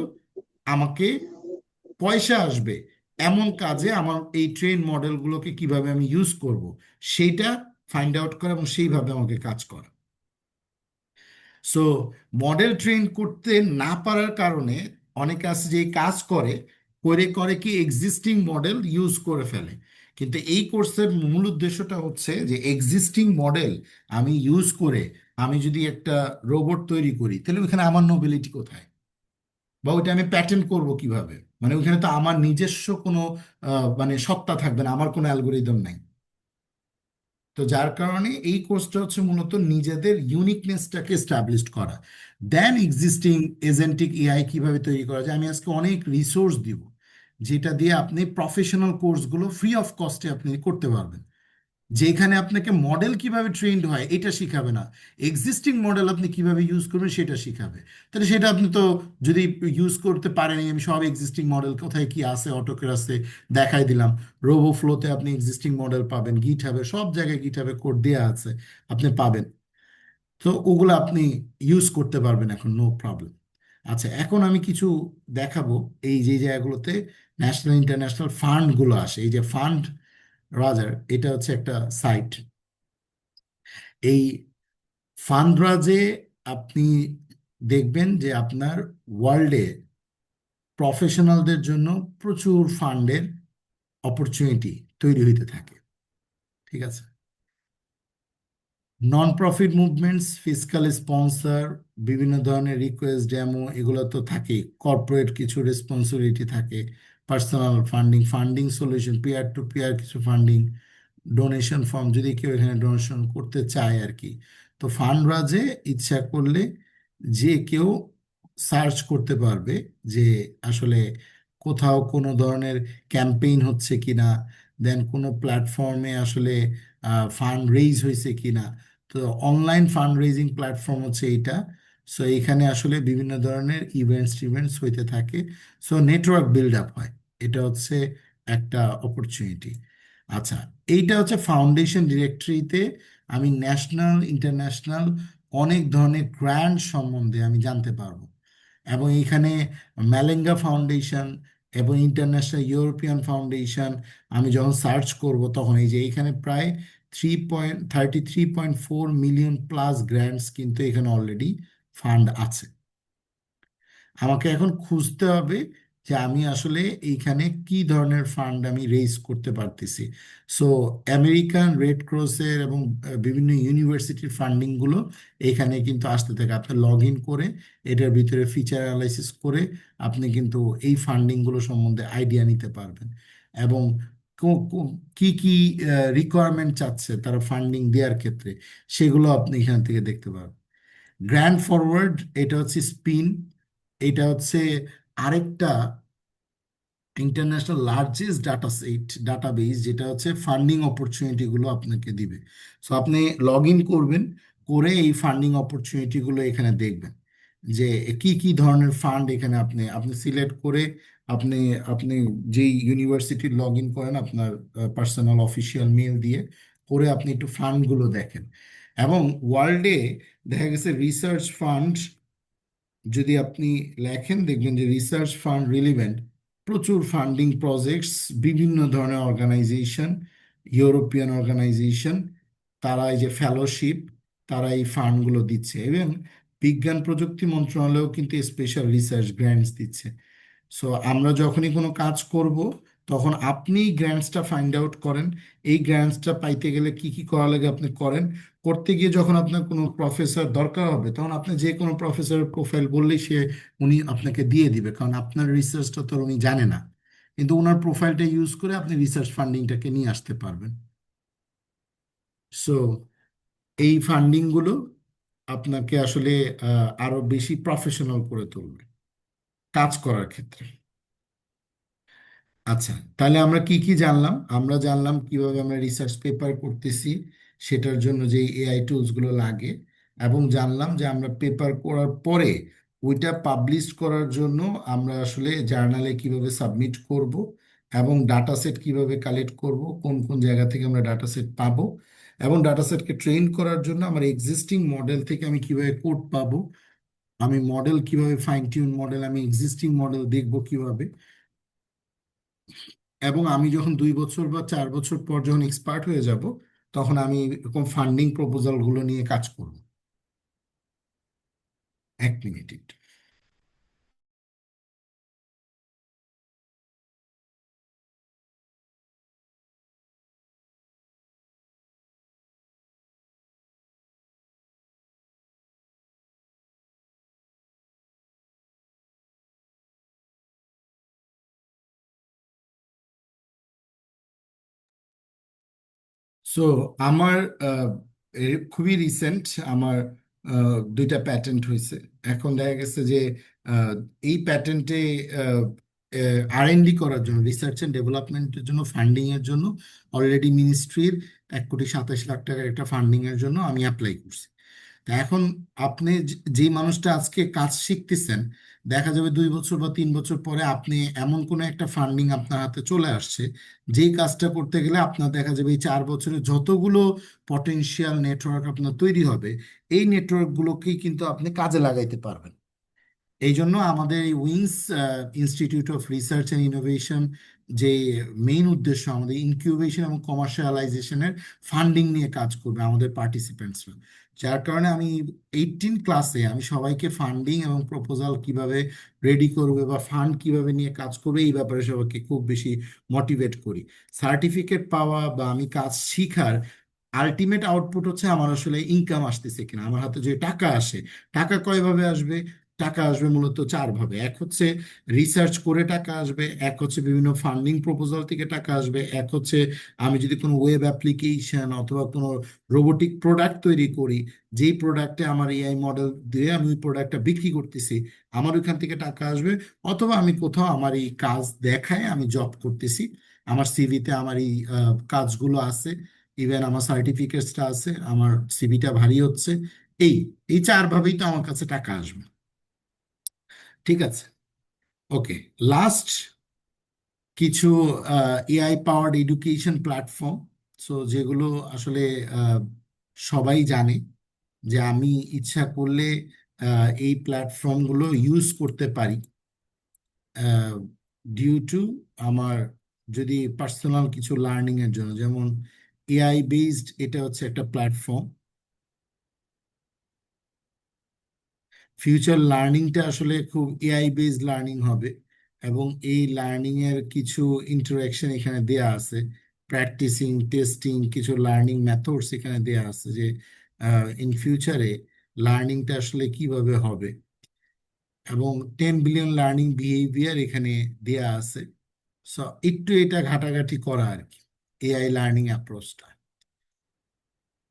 আমাকে পয়সা আসবে এমন কাজে আমার এই ট্রেন মডেলগুলোকে কিভাবে আমি ইউজ করব, সেইটা ফাইন্ড আউট করা এবং সেইভাবে আমাকে কাজ করা। সো মডেল ট্রেন করতে না পারার কারণে অনেকে আছে যে এই কাজ করে, করে করে কি এক্সিস্টিং মডেল ইউজ করে ফেলে। কিন্তু এই কোর্সের মূল উদ্দেশ্যটা হচ্ছে যে এক্সিস্টিং মডেল আমি ইউজ করে আমি যদি একটা রোবট তৈরি করি, তাহলে ওখানে আমার নোবেলিটি কোথায়? বা ওইটা আমি প্যাটার্ন করব কিভাবে? মানে ওখানে তো আমার নিজস্ব কোনো মানে সত্তা থাকবে না, আমার কোনো অ্যালগোরিদম নাই। তো যার কারণে এই কোর্সটা হচ্ছে মূলত নিজেদের ইউনিকনেসটাকে এস্টাবলিশ করা। দেন এক্সিস্টিং এজেন্টিক এআই কিভাবে তৈরি করা যায়, আমি আজকে অনেক রিসোর্স দিব, যেটা দিয়ে আপনি প্রফেশনাল কোর্সগুলো ফ্রি অফ কস্টে আপনি করতে পারবেন। যেখানে আপনাকে মডেল কিভাবে ট্রেন্ড হয় এটা শিখাবে না, এক্সিস্টিং মডেল আপনি কিভাবে ইউজ করবেন সেটা শিখাবে। তাহলে সেটা আপনি তো যদি ইউজ করতে পারেন, আমি সব এক্সিস্টিং মডেল কোথায় কি আছে অটোক্রাসে দেখাই দিলাম। রোবো ফ্লোতে আপনি এক্সিস্টিং মডেল পাবেন, গিট হাবে, সব জায়গায় গিট হাবে কোড দেওয়া আছে, আপনি পাবেন। তো ওগুলো আপনি ইউজ করতে পারবেন এখন, নো প্রবলেম। আচ্ছা, এখন আমি কিছু দেখাবো এই যে জায়গাগুলোতে ন্যাশনাল ইন্টারন্যাশনাল ফান্ডগুলো আসে। এই যে ফান্ড রাজার, এটা হচ্ছে একটা সাইট। এই ফান্ডরাজে আপনি দেখবেন যে আপনার ওয়ার্ল্ডে প্রফেশনালদের জন্য প্রচুর ফান্ডের অপরচুনিটি তৈরি হইতে থাকে। ঠিক আছে। Non profit movements, fiscal sponsor, বিভিন্ন ধরনের রিকোয়েস্ট, ডেমো, এগুলো তো থাকেই। কর্পোরেট কিছু রেসপন্সিবিলিটি থাকে, personal funding, funding solution, peer to peer কিছু ফান্ডিং, ডোনেশন ফর্ম যদি কেউ এখানে ডোনেশন করতে চায় আর কি। তো ফান্ডরাজে ইচ্ছা করলে যে কেউ সার্চ করতে পারবে যে আসলে কোথাও কোনো ধরনের ক্যাম্পেইন হচ্ছে কিনা, দেন কোনো প্ল্যাটফর্মে আসলে ফান্ড রেইজ হয়েছে কিনা। তো অনলাইন ফান্ড রেইজিং প্ল্যাটফর্ম হচ্ছে এইটা। সো এখানে আসলে বিভিন্ন ধরনের ইভেন্টস হইতে থাকে। সো নেটওয়ার্ক বিল্ড আপ হয়, এটা হচ্ছে একটা অপরচুনিটি। আচ্ছা, এইটা হচ্ছে ফাউন্ডেশন ডিরেক্টরিতে আমি ন্যাশনাল ইন্টারন্যাশনাল অনেক ধরনের গ্র্যান্ড সম্বন্ধে আমি জানতে পারবো। এবং এখানে ম্যালেঙ্গা ফাউন্ডেশন এবং ইন্টারন্যাশনাল ইউরোপিয়ান ফাউন্ডেশন আমি যখন সার্চ করব, তখন এই যে এখানে প্রায় 33.4 মিলিয়ন প্লাস গ্র্যান্টস কিন্তু এখানে অলরেডি ফান্ড আছে। আমাকে এখন খুঁজতে হবে যে আমি আসলে এইখানে কি ধরনের ফান্ড আমি রেইজ করতে পারতেছি। সো আমেরিকান রেড ক্রসের এবং বিভিন্ন ইউনিভার্সিটির ফান্ডিংগুলো এখানে কিন্তু আসতে থাকে। আপনি লগ ইন করে এটার ভিতরে ফিচার অ্যানালাইসিস করে আপনি কিন্তু এই ফান্ডিংগুলো সম্বন্ধে আইডিয়া নিতে পারবেন। এবং কি কি রিকোয়ারমেন্ট চাচ্ছে তারা ফান্ডিং দেওয়ার ক্ষেত্রে, সেগুলো আপনি এখান থেকে দেখতে পারবেন। গ্র্যান্ড ফরওয়ার্ড, এটা হচ্ছে স্পিন, এটা হচ্ছে আরেকটা ইন্টারন্যাশনাল লার্জেস্ট ডাটাবেস, যেটা হচ্ছে ফান্ডিং অপরচুনিটিগুলো আপনাকে দিবে। সো আপনি লগ ইন করবেন, করে এই ফান্ডিং অপরচুনিটিগুলো এখানে দেখবেন যে কি কি ধরনের ফান্ড এখানে আপনি আপনি সিলেক্ট করে আপনি আপনি যেই ইউনিভার্সিটির লগ ইন করেন আপনার পার্সোনাল অফিসিয়াল মেল দিয়ে, করে আপনি একটু ফান্ডগুলো দেখেন। এবং ওয়ার্ল্ডে দেখা গেছে রিসার্চ ফান্ড যদি আপনি লেখেন, দেখবেন যে রিসার্চ ফান্ড রিলিভেন্ট প্রচুর ফান্ডিং প্রজেক্টস, বিভিন্ন ধরনের অর্গানাইজেশন, ইউরোপিয়ান অর্গানাইজেশন, তারা এই যে ফেলোশিপ, তারা এই ফান্ডগুলো দিচ্ছে। এবং বিজ্ঞান প্রযুক্তি মন্ত্রণালয়ও কিন্তু স্পেশাল রিসার্চ গ্র্যান্টস দিচ্ছে। সো আমরা যখনই কোনো কাজ করব, তখন আপনি গ্র্যান্টসটা ফাইন্ড আউট করেন। এই গ্র্যান্টসটা পাইতে গেলে কি কি করা লাগে আপনি করেন। করতে গিয়ে যখন আপনার কোনো প্রফেসর দরকার হবে, তখন আপনি যে কোনো প্রফেসরের প্রোফাইল বললেই উনি আপনাকে দিয়ে দিবে, কারণ আপনার রিসার্চটা তো আর উনি জানে না। কিন্তু ওনার প্রোফাইলটা ইউজ করে আপনি রিসার্চ ফান্ডিংটাকে নিয়ে আসতে পারবেন। সো এই ফান্ডিংগুলো আপনাকে আসলে আরো বেশি প্রফেশনাল করে তুলবে কাজ করার ক্ষেত্রে। আচ্ছা, তাহলে আমরা কি কি জানলাম? আমরা জানলাম কিভাবে আমরা রিসার্চ পেপার করতেছি, সেটার জন্য যে এআই টুলসগুলো লাগে। এবং জানলাম যে আমরা পেপার করার পরে ওইটা পাবলিশ করার জন্য আমরা আসলে জার্নালে কিভাবে সাবমিট করব, এবং ডাটা সেট কিভাবে কালেক্ট করব, কোন কোন জায়গা থেকে আমরা ডাটা সেট পাবো, এবং ডাটা সেটকে ট্রেন করার জন্য আমার এক্সিস্টিং মডেল থেকে আমি কিভাবে কোড পাবো, আমি মডেল কিভাবে ফাইন টিউন মডেল, আমি এক্সিস্টিং মডেল দেখবো কিভাবে। এবং আমি যখন 2 বছর বা 4 বছর পর যখন এক্সপার্ট হয়ে যাব, তখন আমি এরকম ফান্ডিং প্রপোজালগুলো নিয়ে কাজ করব। 1 মিনিট একটু। সো আমার খুবই রিসেন্ট আমার 2টা প্যাটেন্ট হয়েছে। এখন দেখা গেছে যে আহ, এই প্যাটেন্টে আর&ডি করার জন্য, রিসার্চ অ্যান্ড ডেভেলপমেন্টের জন্য, ফান্ডিং এর জন্য অলরেডি মিনিস্ট্রির 1,27,00,000 টাকার একটা ফান্ডিং এর জন্য আমি অ্যাপ্লাই করছি। তা এখন আপনি যে মানুষটা আজকে কাজ শিখতেছেন, দেখা যাবে 2 বছর বা 3 বছর পরে আপনি এমন কোনো একটা ফান্ডিং আপনার হাতে চলে আসছে, যেই কাজটা করতে গেলে আপনার দেখা যাবে এই 4 বছরে যতগুলো পটেনশিয়াল নেটওয়ার্ক আপনার তৈরি হবে, এই নেটওয়ার্কগুলোকেই কিন্তু আপনি কাজে লাগাইতে পারবেন। এই জন্য আমাদের এই wings institute of research and innovation, যে মেইন উদ্দেশ্য আমাদের ইনকিউবেশন এবং কমার্শিয়ালাইজেশনের ফান্ডিং নিয়ে কাজ করবে আমাদের পার্টিসিপেন্টসরা। যার কারণে আমি 18 ক্লাসে আমি সবাইকে ফান্ডিং এবং প্রপোজাল কিভাবে রেডি করবে বা ফান্ড কিভাবে নিয়ে কাজ করবে এই ব্যাপারে সবাইকে খুব বেশি মোটিভেট করি। সার্টিফিকেট পাওয়া বা আমি কাজ শিখার আলটিমেট আউটপুট হচ্ছে আমার আসলে ইনকাম আসতেছে কিনা, আমার হাতে যে টাকা আসে। টাকা কয়ভাবে আসবে? টাকা আসবে মূলত 4 ভাবে। এক হচ্ছে রিসার্চ করে টাকা আসবে, এক হচ্ছে বিভিন্ন ফান্ডিং প্রপোজাল থেকে টাকা আসবে, এক হচ্ছে আমি যদি কোনো ওয়েব অ্যাপ্লিকেশন অথবা কোনো রোবোটিক প্রোডাক্ট তৈরি করি, যেই প্রোডাক্টে আমার এআই মডেল দিয়ে আমি ওই প্রোডাক্টটা বিক্রি করতেছি, আমার ওইখান থেকে টাকা আসবে। অথবা আমি কোথাও আমার এই কাজ দেখায় আমি জব করতেছি, আমার সিভিতে আমার এই কাজগুলো আছে, ইভেন আমার সার্টিফিকেটসটা আছে, আমার সিভিটা ভারী হচ্ছে। এই এই চারভাবেই তো আমার কাছে টাকা আসবে। ঠিক আছে, ওকে। লাস্ট কিছু AI powered education platform, so যেগুলো আসলে আহ, সবাই জানে যে আমি ইচ্ছা করলে এই প্ল্যাটফর্মগুলো ইউজ করতে পারি ডিউ টু আমার যদি পার্সোনাল কিছু লার্নিং এর জন্য। যেমন এআই বেসড, এটা হচ্ছে একটা প্ল্যাটফর্ম। ফিউচার লার্নিংটা আসলে খুব এআই বেসড লার্নিং হবে, এবং এই লার্নিং এর কিছু ইন্টারাকশন এখানে দেয়া আছে, প্র্যাকটিসিং, টেস্টিং, কিছু লার্নিং মেথডস এখানে দেয়া আছে যে ইন ফিউচারে লার্নিংটা আসলে কিভাবে হবে, এবং 10 বিলিয়ন লার্নিং বিহেভিয়ার এখানে দেয়া আছে। সো একটু এটা ঘাটাঘাটি করা আর কি, এআই লার্নিং অ্যাপ্রোচটা।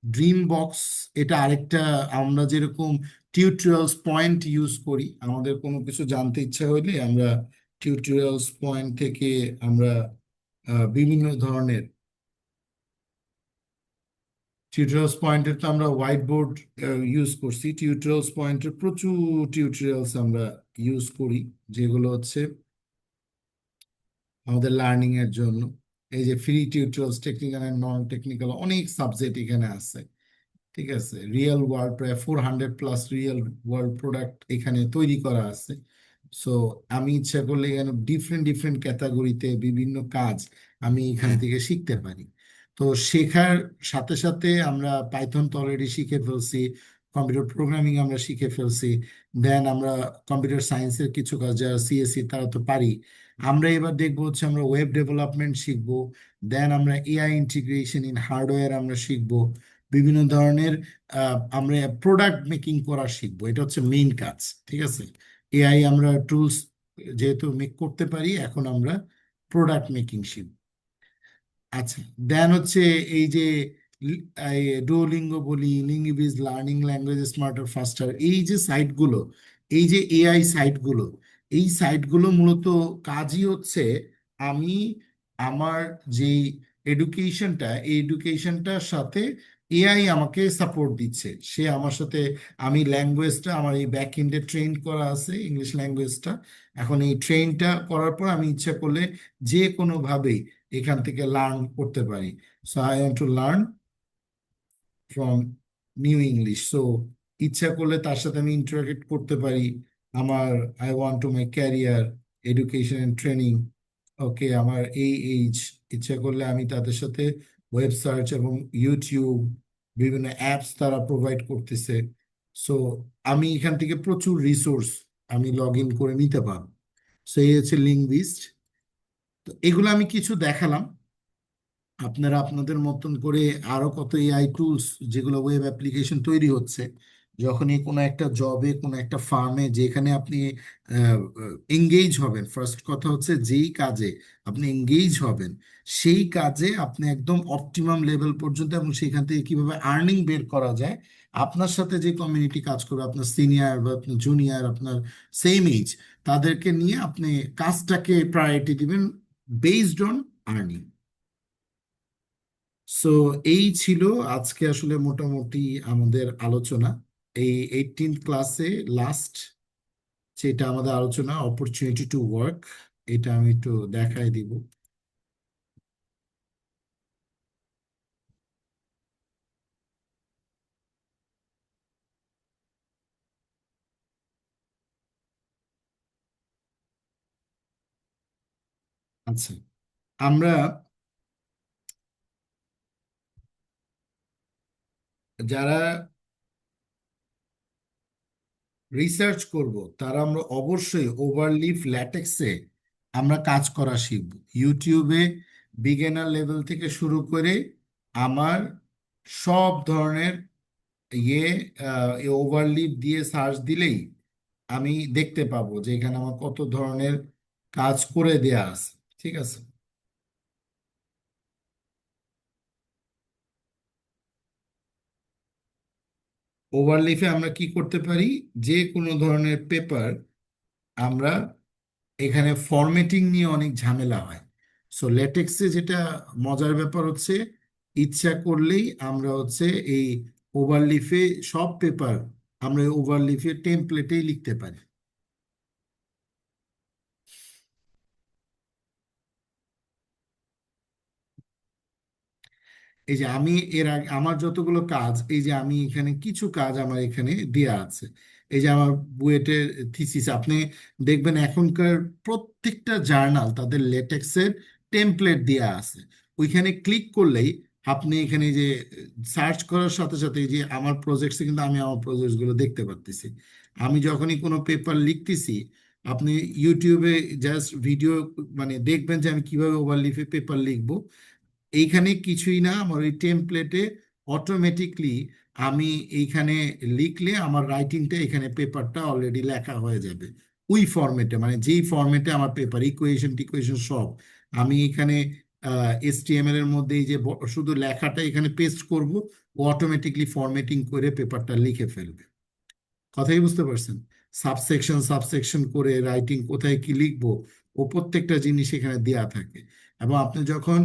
ড্রিম বক্স, এটা আরেকটা। আমরা যেরকম টিউটোরিয়ালস পয়েন্ট ইউজ করি, আমাদের কোনো কিছু জানতে ইচ্ছা হইলে আমরা টিউটোরিয়ালস পয়েন্ট থেকে আমরা বিভিন্ন ধরনের টিউটোরিয়ালস পয়েন্টের তো আমরা হোয়াইট বোর্ড ইউজ করছি, টিউটোরিয়ালস পয়েন্টের প্রচুর টিউটোরিয়ালস আমরা ইউজ করি, যেগুলো হচ্ছে আমাদের লার্নিং এর জন্য। এই যে free tutorials, technical and non technical, অনেক সাবজেক্ট এখানে আছে। ঠিক আছে, রিয়েল ওয়ার্ল্ড প্রায় 400+ রিয়েল ওয়ার্ল্ড প্রোডাক্ট এখানে তৈরি করা আছে। সো আমি ইচ্ছা করলে এখানে ডিফারেন্ট ডিফারেন্ট ক্যাটাগরিতে বিভিন্ন কাজ আমি এখান থেকে শিখতে পারি। তো শেখার সাথে সাথে আমরা পাইথন তো অলরেডি শিখে ফেলছি, কম্পিউটার প্রোগ্রামিং আমরা শিখে ফেলছি, দেন আমরা কম্পিউটার সায়েন্সের কিছু কাজ যারা সিএসসি তারা তো পারি। আমরা এবার দেখবো হচ্ছে আমরা ওয়েব ডেভেলপমেন্ট শিখবো, দেন আমরা এআই ইন্টিগ্রেশন ইন হার্ডওয়্যার আমরা শিখবো, বিভিন্ন ধরনের আমরা প্রোডাক্ট মেকিং করা শিখবো। এটা হচ্ছে মেইন কাজ। ঠিক আছে, এআই আমরা টুলস যেহেতু মেক করতে পারি, এখন আমরা প্রোডাক্ট মেকিং শিখবো। আচ্ছা, দেন হচ্ছে এই যে ডুওলিঙ্গো বলি, লিঙ্গুইজ, লার্নিং ল্যাঙ্গুয়েজ স্মার্টার ফাস্টার, এই যে সাইটগুলো, এই যে এআই সাইটগুলো, এই সাইটগুলো মূলত কাজই হচ্ছে আমি আমার যেই এডুকেশনটা, এই এডুকেশনটার সাথে এআই আমাকে সাপোর্ট দিচ্ছে। সে আমার সাথে, আমি ল্যাঙ্গুয়েজটা আমার এই ব্যাক এন্ডে ট্রেন করা আছে ইংলিশ ল্যাঙ্গুয়েজটা, এখন এই ট্রেনটা করার পর আমি ইচ্ছা করলে যে কোনোভাবেই এখান থেকে লার্ন করতে পারি। So I want to learn from new English, so ইচ্ছা করলে তার সাথে আমি ইন্টারাক্ট করতে পারি। আমার I want to my career education and training, okay, আমার এই এইজ, ইচ্ছা করলে আমি তাদের সাথে ওয়েব সার্চ এবং ইউটিউব, বিভিন্ন অ্যাপস তারা প্রোভাইড করতেছে। সো আমি এখান থেকে প্রচুর রিসোর্স আমি লগ ইন করে নিতে পারবো। সো এই হচ্ছে লিঙ্গুইস্ট। তো এগুলো আমি কিছু দেখালাম। আপনারা আপনাদের মতন করে আরো কত এআই টুলস, যেগুলো ওয়েব অ্যাপ্লিকেশন তৈরি হচ্ছে, যখনই কোনো একটা জবে, কোনো একটা ফার্মে যেখানে আপনি এঙ্গেজ হবেন, ফার্স্ট কথা হচ্ছে যেই কাজে আপনি এঙ্গেজ হবেন, সেই কাজে আপনি একদম অপটিমাম লেভেল পর্যন্ত, এবং সেখান থেকে কিভাবে আর্নিং বের করা যায়, আপনার সাথে যে কমিউনিটি কাজ করবে, আপনার সিনিয়র বা আপনার জুনিয়র, আপনার সেম এজ, তাদেরকে নিয়ে আপনি কাজটাকে প্রায়োরিটি দিবেন বেসড অন আর্নিং। সো এই ছিল আজকে আসলে মোটামুটি আমাদের আলোচনা। এই 18th ক্লাসে লাস্ট যেটা আমাদের আলোচনা, অপরচুনিটি টু ওয়ার্ক, এটা আমি একটু দেখাই দিব। আচ্ছা, আমরা যারা রিসার্চ করব, তারা আমরা অবশ্যই ওভারলিফ ল্যাটেক্সে আমরা কাজ করা শিখব। ইউটিউবে বিগিনার লেভেল থেকে শুরু করে আমার সব ধরনের ইয়ে ওভারলিপ দিয়ে সার্চ দিলেই আমি দেখতে পাবো যে এখানে আমার কত ধরনের কাজ করে দেয়া আছে। ঠিক আছে, ওভারলিফে আমরা কি করতে পারি, যে কোনো ধরনের পেপার আমরা, এখানে ফরম্যাটিং নিয়ে অনেক ঝামেলা হয়। সো ল্যাটেক্সে যেটা মজার ব্যাপার হচ্ছে, ইচ্ছা করলেই আমরা হচ্ছে এই ওভারলিফে সব পেপার আমরা ওভারলিফে টেমপ্লেটেই লিখতে পারি। এই যে আমি এর আগে আমার যতগুলো কাজ, এই যে আমি এখানে কিছু কাজ আমার এখানে দেয়া আছে। এই যে আমার বুয়েটের থিসিস, আপনি দেখবেন এখনকার প্রত্যেকটা জার্নাল তাদের লেটেক্সের টেমপ্লেট দেয়া আছে। ওইখানে ক্লিক করলেই আপনি এখানে যে সার্চ করার সাথে সাথে এই যে আমার প্রজেক্টসে কিন্তু আমি আমার প্রজেক্টসগুলো দেখতে পারতেছি। আমি যখনই কোনো পেপার লিখতেছি, আপনি ইউটিউবে জাস্ট ভিডিও মানে দেখবেন যে আমি কিভাবে ওভারলিফে পেপার লিখবো। এইখানে কিছুই না, আমার ওই টেমপ্লেটে অটোমেটিকলি আমি এইখানে লিখলে আমার রাইটিংটা এখানে পেপারটা অলরেডি লেখা হয়ে যাবে ওই ফরম্যাটে, মানে যেই ফরম্যাটে আমার পেপার ইকুয়েশন টিকুয়েশন সব আমি এখানে HTML এর মধ্যে এই যে শুধু লেখাটা এখানে পেস্ট করব, ও অটোমেটিকলি ফরম্যাটিং করে পেপারটা লিখে ফেলবে। কথাই বুঝতে পারছেন? সাবসেকশন সাবসেকশন করে রাইটিং কোথায় কি লিখবো, ও প্রত্যেকটা জিনিস এখানে দেয়া থাকে। এবং আপনি যখন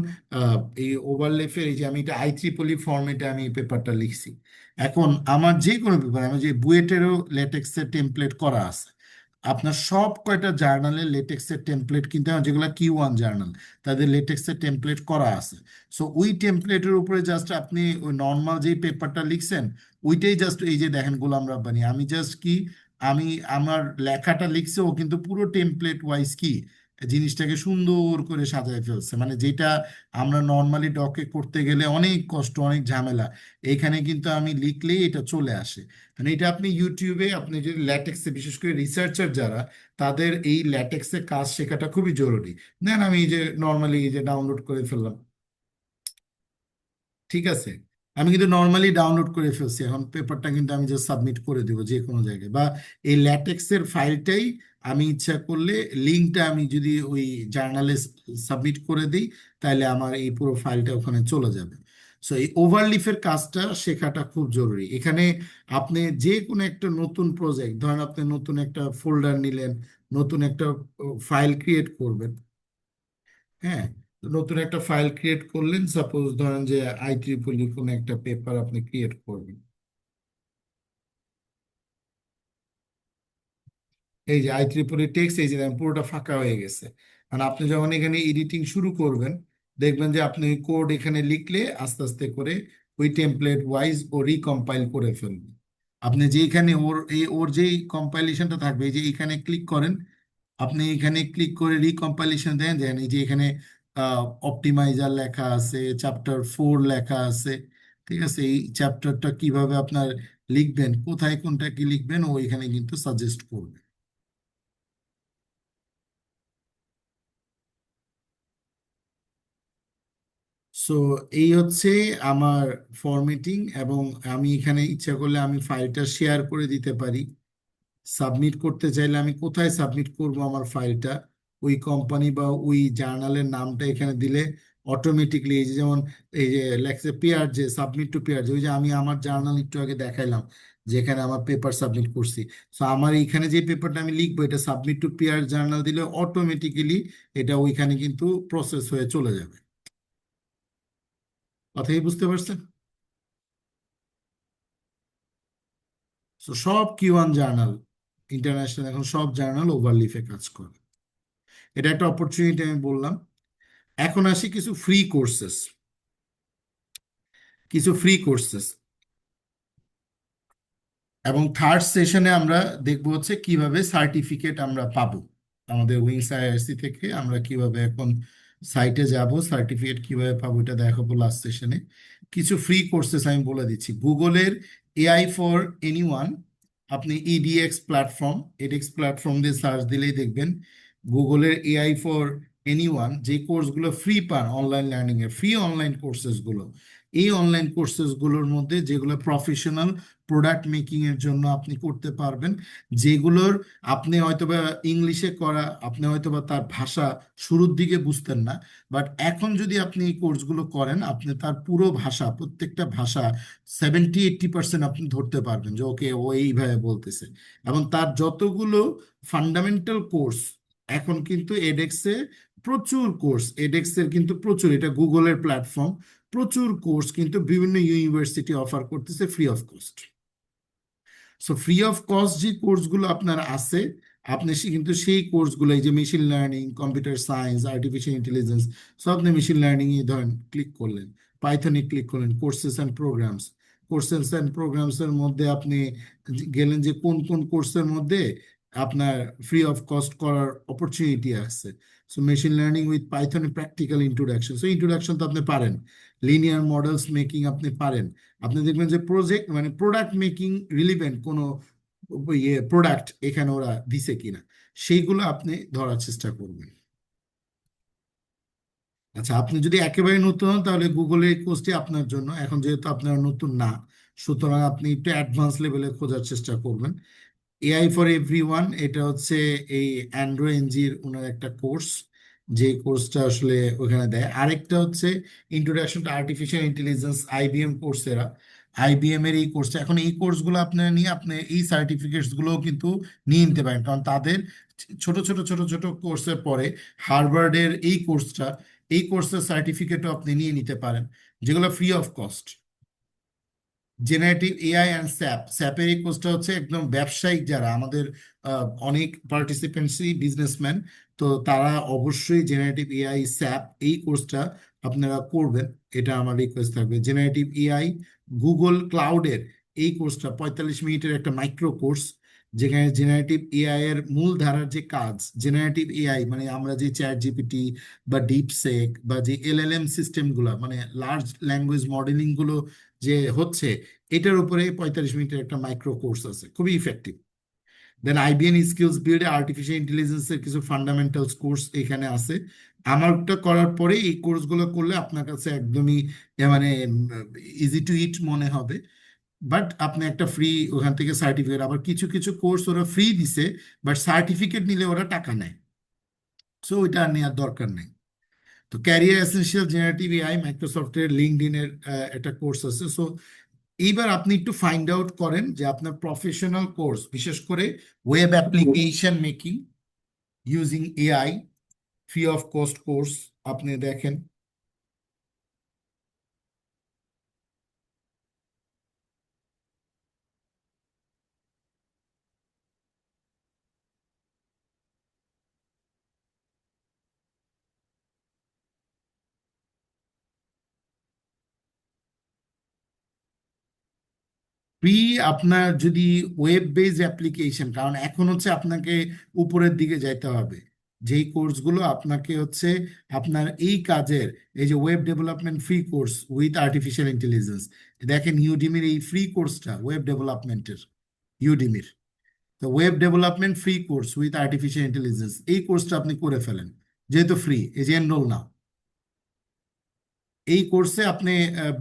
এই ওভারলেফের এই যে আমি এটা IEEE ফরম্যাটে আমি পেপারটা লিখছি, এখন আমার যে কোনো পেপার, আমি যে বুয়েটেরও লেটেক্সের টেমপ্লেট করা আছে। আপনার সব কয়টা জার্নালের লেটেক্সের টেমপ্লেট কিন্তু আমার যেগুলো Q1 জার্নাল, তাদের লেটেক্সের টেমপ্লেট করা আছে। সো ওই টেমপ্লেটের উপরে জাস্ট আপনি ওই নর্মাল যেই পেপারটা লিখছেন ওইটাই জাস্ট, এই যে দেখেন গোলাম রাব্বানি, আমি জাস্ট কি আমি আমার লেখাটা লিখছে, ও কিন্তু পুরো টেমপ্লেট ওয়াইজ কি জিনিসটাকে সুন্দর করে সাজায় ফেলছে, মানে যেটা আমরা নর্মালি ডকে করতে গেলে অনেক কষ্ট অনেক ঝামেলা, এইখানে কিন্তু আমি লিখলেই এটা চলে আসে। মানে এটা আপনি ইউটিউবে আপনি যদি ল্যাটেক্সে, বিশেষ করে রিসার্চার যারা, তাদের এই ল্যাটেক্সে কাজ শেখাটা খুবই জরুরি। দেন আমি এই যে নর্মালি এই যে ডাউনলোড করে ফেললাম, ঠিক আছে, আমি কিন্তু নর্মালি ডাউনলোড করে ফেলছি, এখন পেপারটা কিন্তু আমি জাস্ট সাবমিট করে দেবো যে কোনো জায়গায়, বা এই ল্যাটেক্সের ফাইলটাই আমি ইচ্ছা করলে লিঙ্কটা আমি যদি ওই জার্নালে সাবমিট করে দিই, তাহলে আমার এই পুরো ফাইলটা ওখানে চলে যাবে। সো এই ওভারলিফের কাজটা শেখাটা খুব জরুরি এখানে। আপনি যে কোনো একটা নতুন প্রজেক্ট ধরেন, আপনি নতুন একটা ফোল্ডার নিলেন, নতুন একটা ফাইল ক্রিয়েট করবেন। হ্যাঁ, নতুন একটা ফাইল ক্রিয়েট করলেন, সাপোজ ধরেন যে IEEE কোনো একটা পেপার আপনি ক্রিয়েট করবেন। এই যে IEEE টেক্সট, এই যে দেখেন পুরোটা ফাঁকা হয়ে গেছে। মানে আপনি যখন এখানে এডিটিং শুরু করবেন, দেখবেন যে আপনি কোড এখানে লিখলে আস্তে আস্তে করে ওই টেমপ্লেট ওয়াইজ ও রিকম্পাইল করে ফেলবে। আপনি যে এখানে ওর যেই কম্পাইলেশনটা থাকবে, এই যে এখানে ক্লিক করেন, আপনি এখানে ক্লিক করে রিকম্পাইলেশন দেন, দেন এই যে এখানে অপটিমাইজার লেখা আছে, চ্যাপ্টার 4 লেখা আছে। ঠিক আছে, এই চ্যাপ্টারটা কিভাবে আপনার লিখবেন, কোথায় কোনটা কি লিখবেন, ও এখানে কিন্তু সাজেস্ট করবে। সো এই হচ্ছে আমার ফরম্যাটিং। এবং আমি এখানে ইচ্ছা করলে আমি ফাইলটা শেয়ার করে দিতে পারি। সাবমিট করতে চাইলে আমি কোথায় সাবমিট করব আমার ফাইলটা, ওই কোম্পানি বা ওই জার্নালের নামটা এখানে দিলে অটোমেটিকলি, এই যে যেমন এই যে লেখছে পেয়ার, যে সাবমিট টু পেয়ার, যে ওই যে আমি আমার জার্নাল একটু আগে দেখাইলাম যেখানে আমার পেপার সাবমিট করছি। সো আমার এইখানে যে পেপারটা আমি লিখবো, এটা সাবমিট টু পেয়ার জার্নাল দিলে অটোমেটিক্যালি এটা ওইখানে কিন্তু প্রসেস হয়ে চলে যাবে। কথাই বুঝতে পারছেন? সো সব Q1 জার্নাল, ইন্টারন্যাশনাল এখন সব জার্নাল ওভারলিফে কাজ করে। এটা একটা অপরচুনিটি আমি বললাম। এখন আসি কিছু ফ্রি কোর্সেস। কিছু ফ্রি কোর্সেস এবং থার্ড সেশনে আমরা দেখবো হচ্ছে কিভাবে সার্টিফিকেট আমরা পাবো। আমাদের উইংস IRC থেকে আমরা কিভাবে এখন সাইটে যাব, সার্টিফিকেট কিভাবে পাবো এটা দেখাবো লাস্ট সেশনে। কিছু ফ্রি কোর্সেস আমি বলে দিচ্ছি। গুগলের AI ফর এনিওয়ান, আপনি এডেক্স প্ল্যাটফর্ম দিয়ে সার্চ দিলেই দেখবেন গুগলের AI ফর এনিওয়ান যে কোর্সগুলো ফ্রি পান অনলাইন লার্নিং এর, ফ্রি অনলাইন কোর্সেস গুলো। এই অনলাইন কোর্সেস গুলোর মধ্যে যেগুলো প্রফেশনাল প্রোডাক্ট মেকিং এর জন্য আপনি করতে পারবেন, যেগুলোর আপনি হয়তোবা ইংলিশে করা, আপনি হয়তোবা তার ভাষা শুরুর দিকে বুঝতেন না, বাট এখন যদি আপনি এই কোর্সগুলো করেন, আপনি তার পুরো ভাষা, প্রত্যেকটা ভাষা 70-80% আপনি ধরতে পারবেন যে ওকে ও এইভাবে বলতেছে। এবং তার যতগুলো ফান্ডামেন্টাল কোর্স এখন কিন্তু এডেক্সে প্রচুর কোর্স এডেক্সের কিন্তু প্রচুর, এটা গুগলের প্ল্যাটফর্ম, প্রচুর কোর্স কিন্তু বিভিন্ন ইউনিভার্সিটি অফার করতেছে free of cost. So free of cost যে কোর্সগুলো আপনার আছে, আপনি কিন্তু সেই কোর্সগুলো, এই যে machine learning, computer science, artificial intelligence, so আপনি মেশিন লার্নিং এ ধরেন ক্লিক করলেন, পাইথনে ক্লিক করলেন, courses and programs, courses and programs এর মধ্যে আপনি গেলেন যে কোন কোন কোর্সের মধ্যে আপনার ফ্রি অফ কস্ট করার অপরচুনিটি আছে। So machine learning with Python practical introduction, so introduction তো আপনি পারেন, লিনিয়ার মডেলস মেকিং আপনি পারেন, আপনি দেখবেন যে প্রজেক্ট মানে প্রোডাক্ট মেকিং রিলিভেন্ট কোনো প্রোডাক্ট এখানে ওরা দিছে কিনা, সেইগুলো আপনি ধরার চেষ্টা করবেন। আচ্ছা, আপনি যদি একেবারে নতুন হন তাহলে গুগলের কোর্সটি আপনার জন্য, এখন যেহেতু আপনার নতুন না, সুতরাং আপনি একটু অ্যাডভান্স লেভেলে খোঁজার চেষ্টা করবেন। এআই ফর এভরিওয়ান, এটা হচ্ছে এই অ্যান্ড্রো এনজির ওনার একটা কোর্স, যে কোর্সটা আসলে ওখানে দেয়। আরেকটা হচ্ছে introduction to artificial intelligence, IBM Coursera, IBM এর এই কোর্সটা, এখন এই কোর্সগুলো আপনারা নিয়ে আপনি এই সার্টিফিকেটস গুলোও কিন্তু নিয়ে নিতে পারেন, কারণ তাদের ছোট ছোট ছোট ছোট কোর্সের পরে হার্ভার্ডের এই কোর্সটা, এই কোর্সের সার্টিফিকেটও আপনি নিয়ে নিতে পারেন, যেগুলো free of cost. Generative AI and SAP, স্যাপের এই কোর্সটা হচ্ছে একদম ব্যবসায়িক যারা আমাদের অনেক পার্টিসিপেন্টসই বিজনেসম্যান, তো তারা অবশ্যই জেনারেটিভ এআই স্যাপ এই কোর্সটা আপনারা করবেন, এটা আমার রিকোয়েস্ট থাকবে। জেনারেটিভ এআই গুগল ক্লাউডের এই কোর্সটা 45 মিনিটের একটা মাইক্রো কোর্স, যেখানে জেনারেটিভ এআই এর মূল ধারার যে কাজ, জেনারেটিভ এআই মানে আমরা যে চ্যাট জিপিটি বা ডিপসেক বা যে এলএলএম সিস্টেমগুলো মানে লার্জ ল্যাঙ্গুয়েজ মডেলিং গুলো যে হচ্ছে, এটার উপরে 45 মিনিটের একটা মাইক্রো কোর্স আছে, খুবই ইফেক্টিভ। দেন আইবিএন স্কিলস বিল্ডে আর্টিফিশিয়াল ইন্টেলিজেন্সের কিছু ফান্ডামেন্টালস কোর্স এখানে আছে। আমারটা করার পরে এই কোর্সগুলো করলে আপনার কাছে একদমই মানে ইজি টু ইট মনে হবে, বাট আপনি একটা ফ্রি ওখান থেকে সার্টিফিকেট, আবার কিছু কিছু কোর্স ওরা ফ্রি দিছে, বাট সার্টিফিকেট নিলে ওরা টাকা নেয়, সো ওইটা আর নেওয়ার দরকার নেই। তো ক্যারিয়ার এসেনশিয়াল জেনারেটিভ এআই, মাইক্রোসফটের লিঙ্কডইনের একটা কোর্স আছে। সো এইবার আপনি একটু ফাইন্ড আউট করেন যে আপনার প্রফেশনাল কোর্স, বিশেষ করে web application making using AI free of cost course আপনি দেখেন। ফ্রি আপনার যদি ওয়েব বেসড অ্যাপ্লিকেশন, কারণ এখন হচ্ছে আপনাকে উপরের দিকে যাইতে হবে, যেই কোর্সগুলো আপনাকে হচ্ছে আপনার এই কাজের, এই যে web development free course with artificial intelligence, দেখেন ইউডিমির এই ফ্রি কোর্সটা ওয়েব ডেভেলপমেন্টের, ইউডিমির, তো web development free course with artificial intelligence, এই কোর্সটা আপনি করে ফেলেন, যেহেতু ফ্রি, এই যে এনরোল নাও। এই কোর্সে আপনি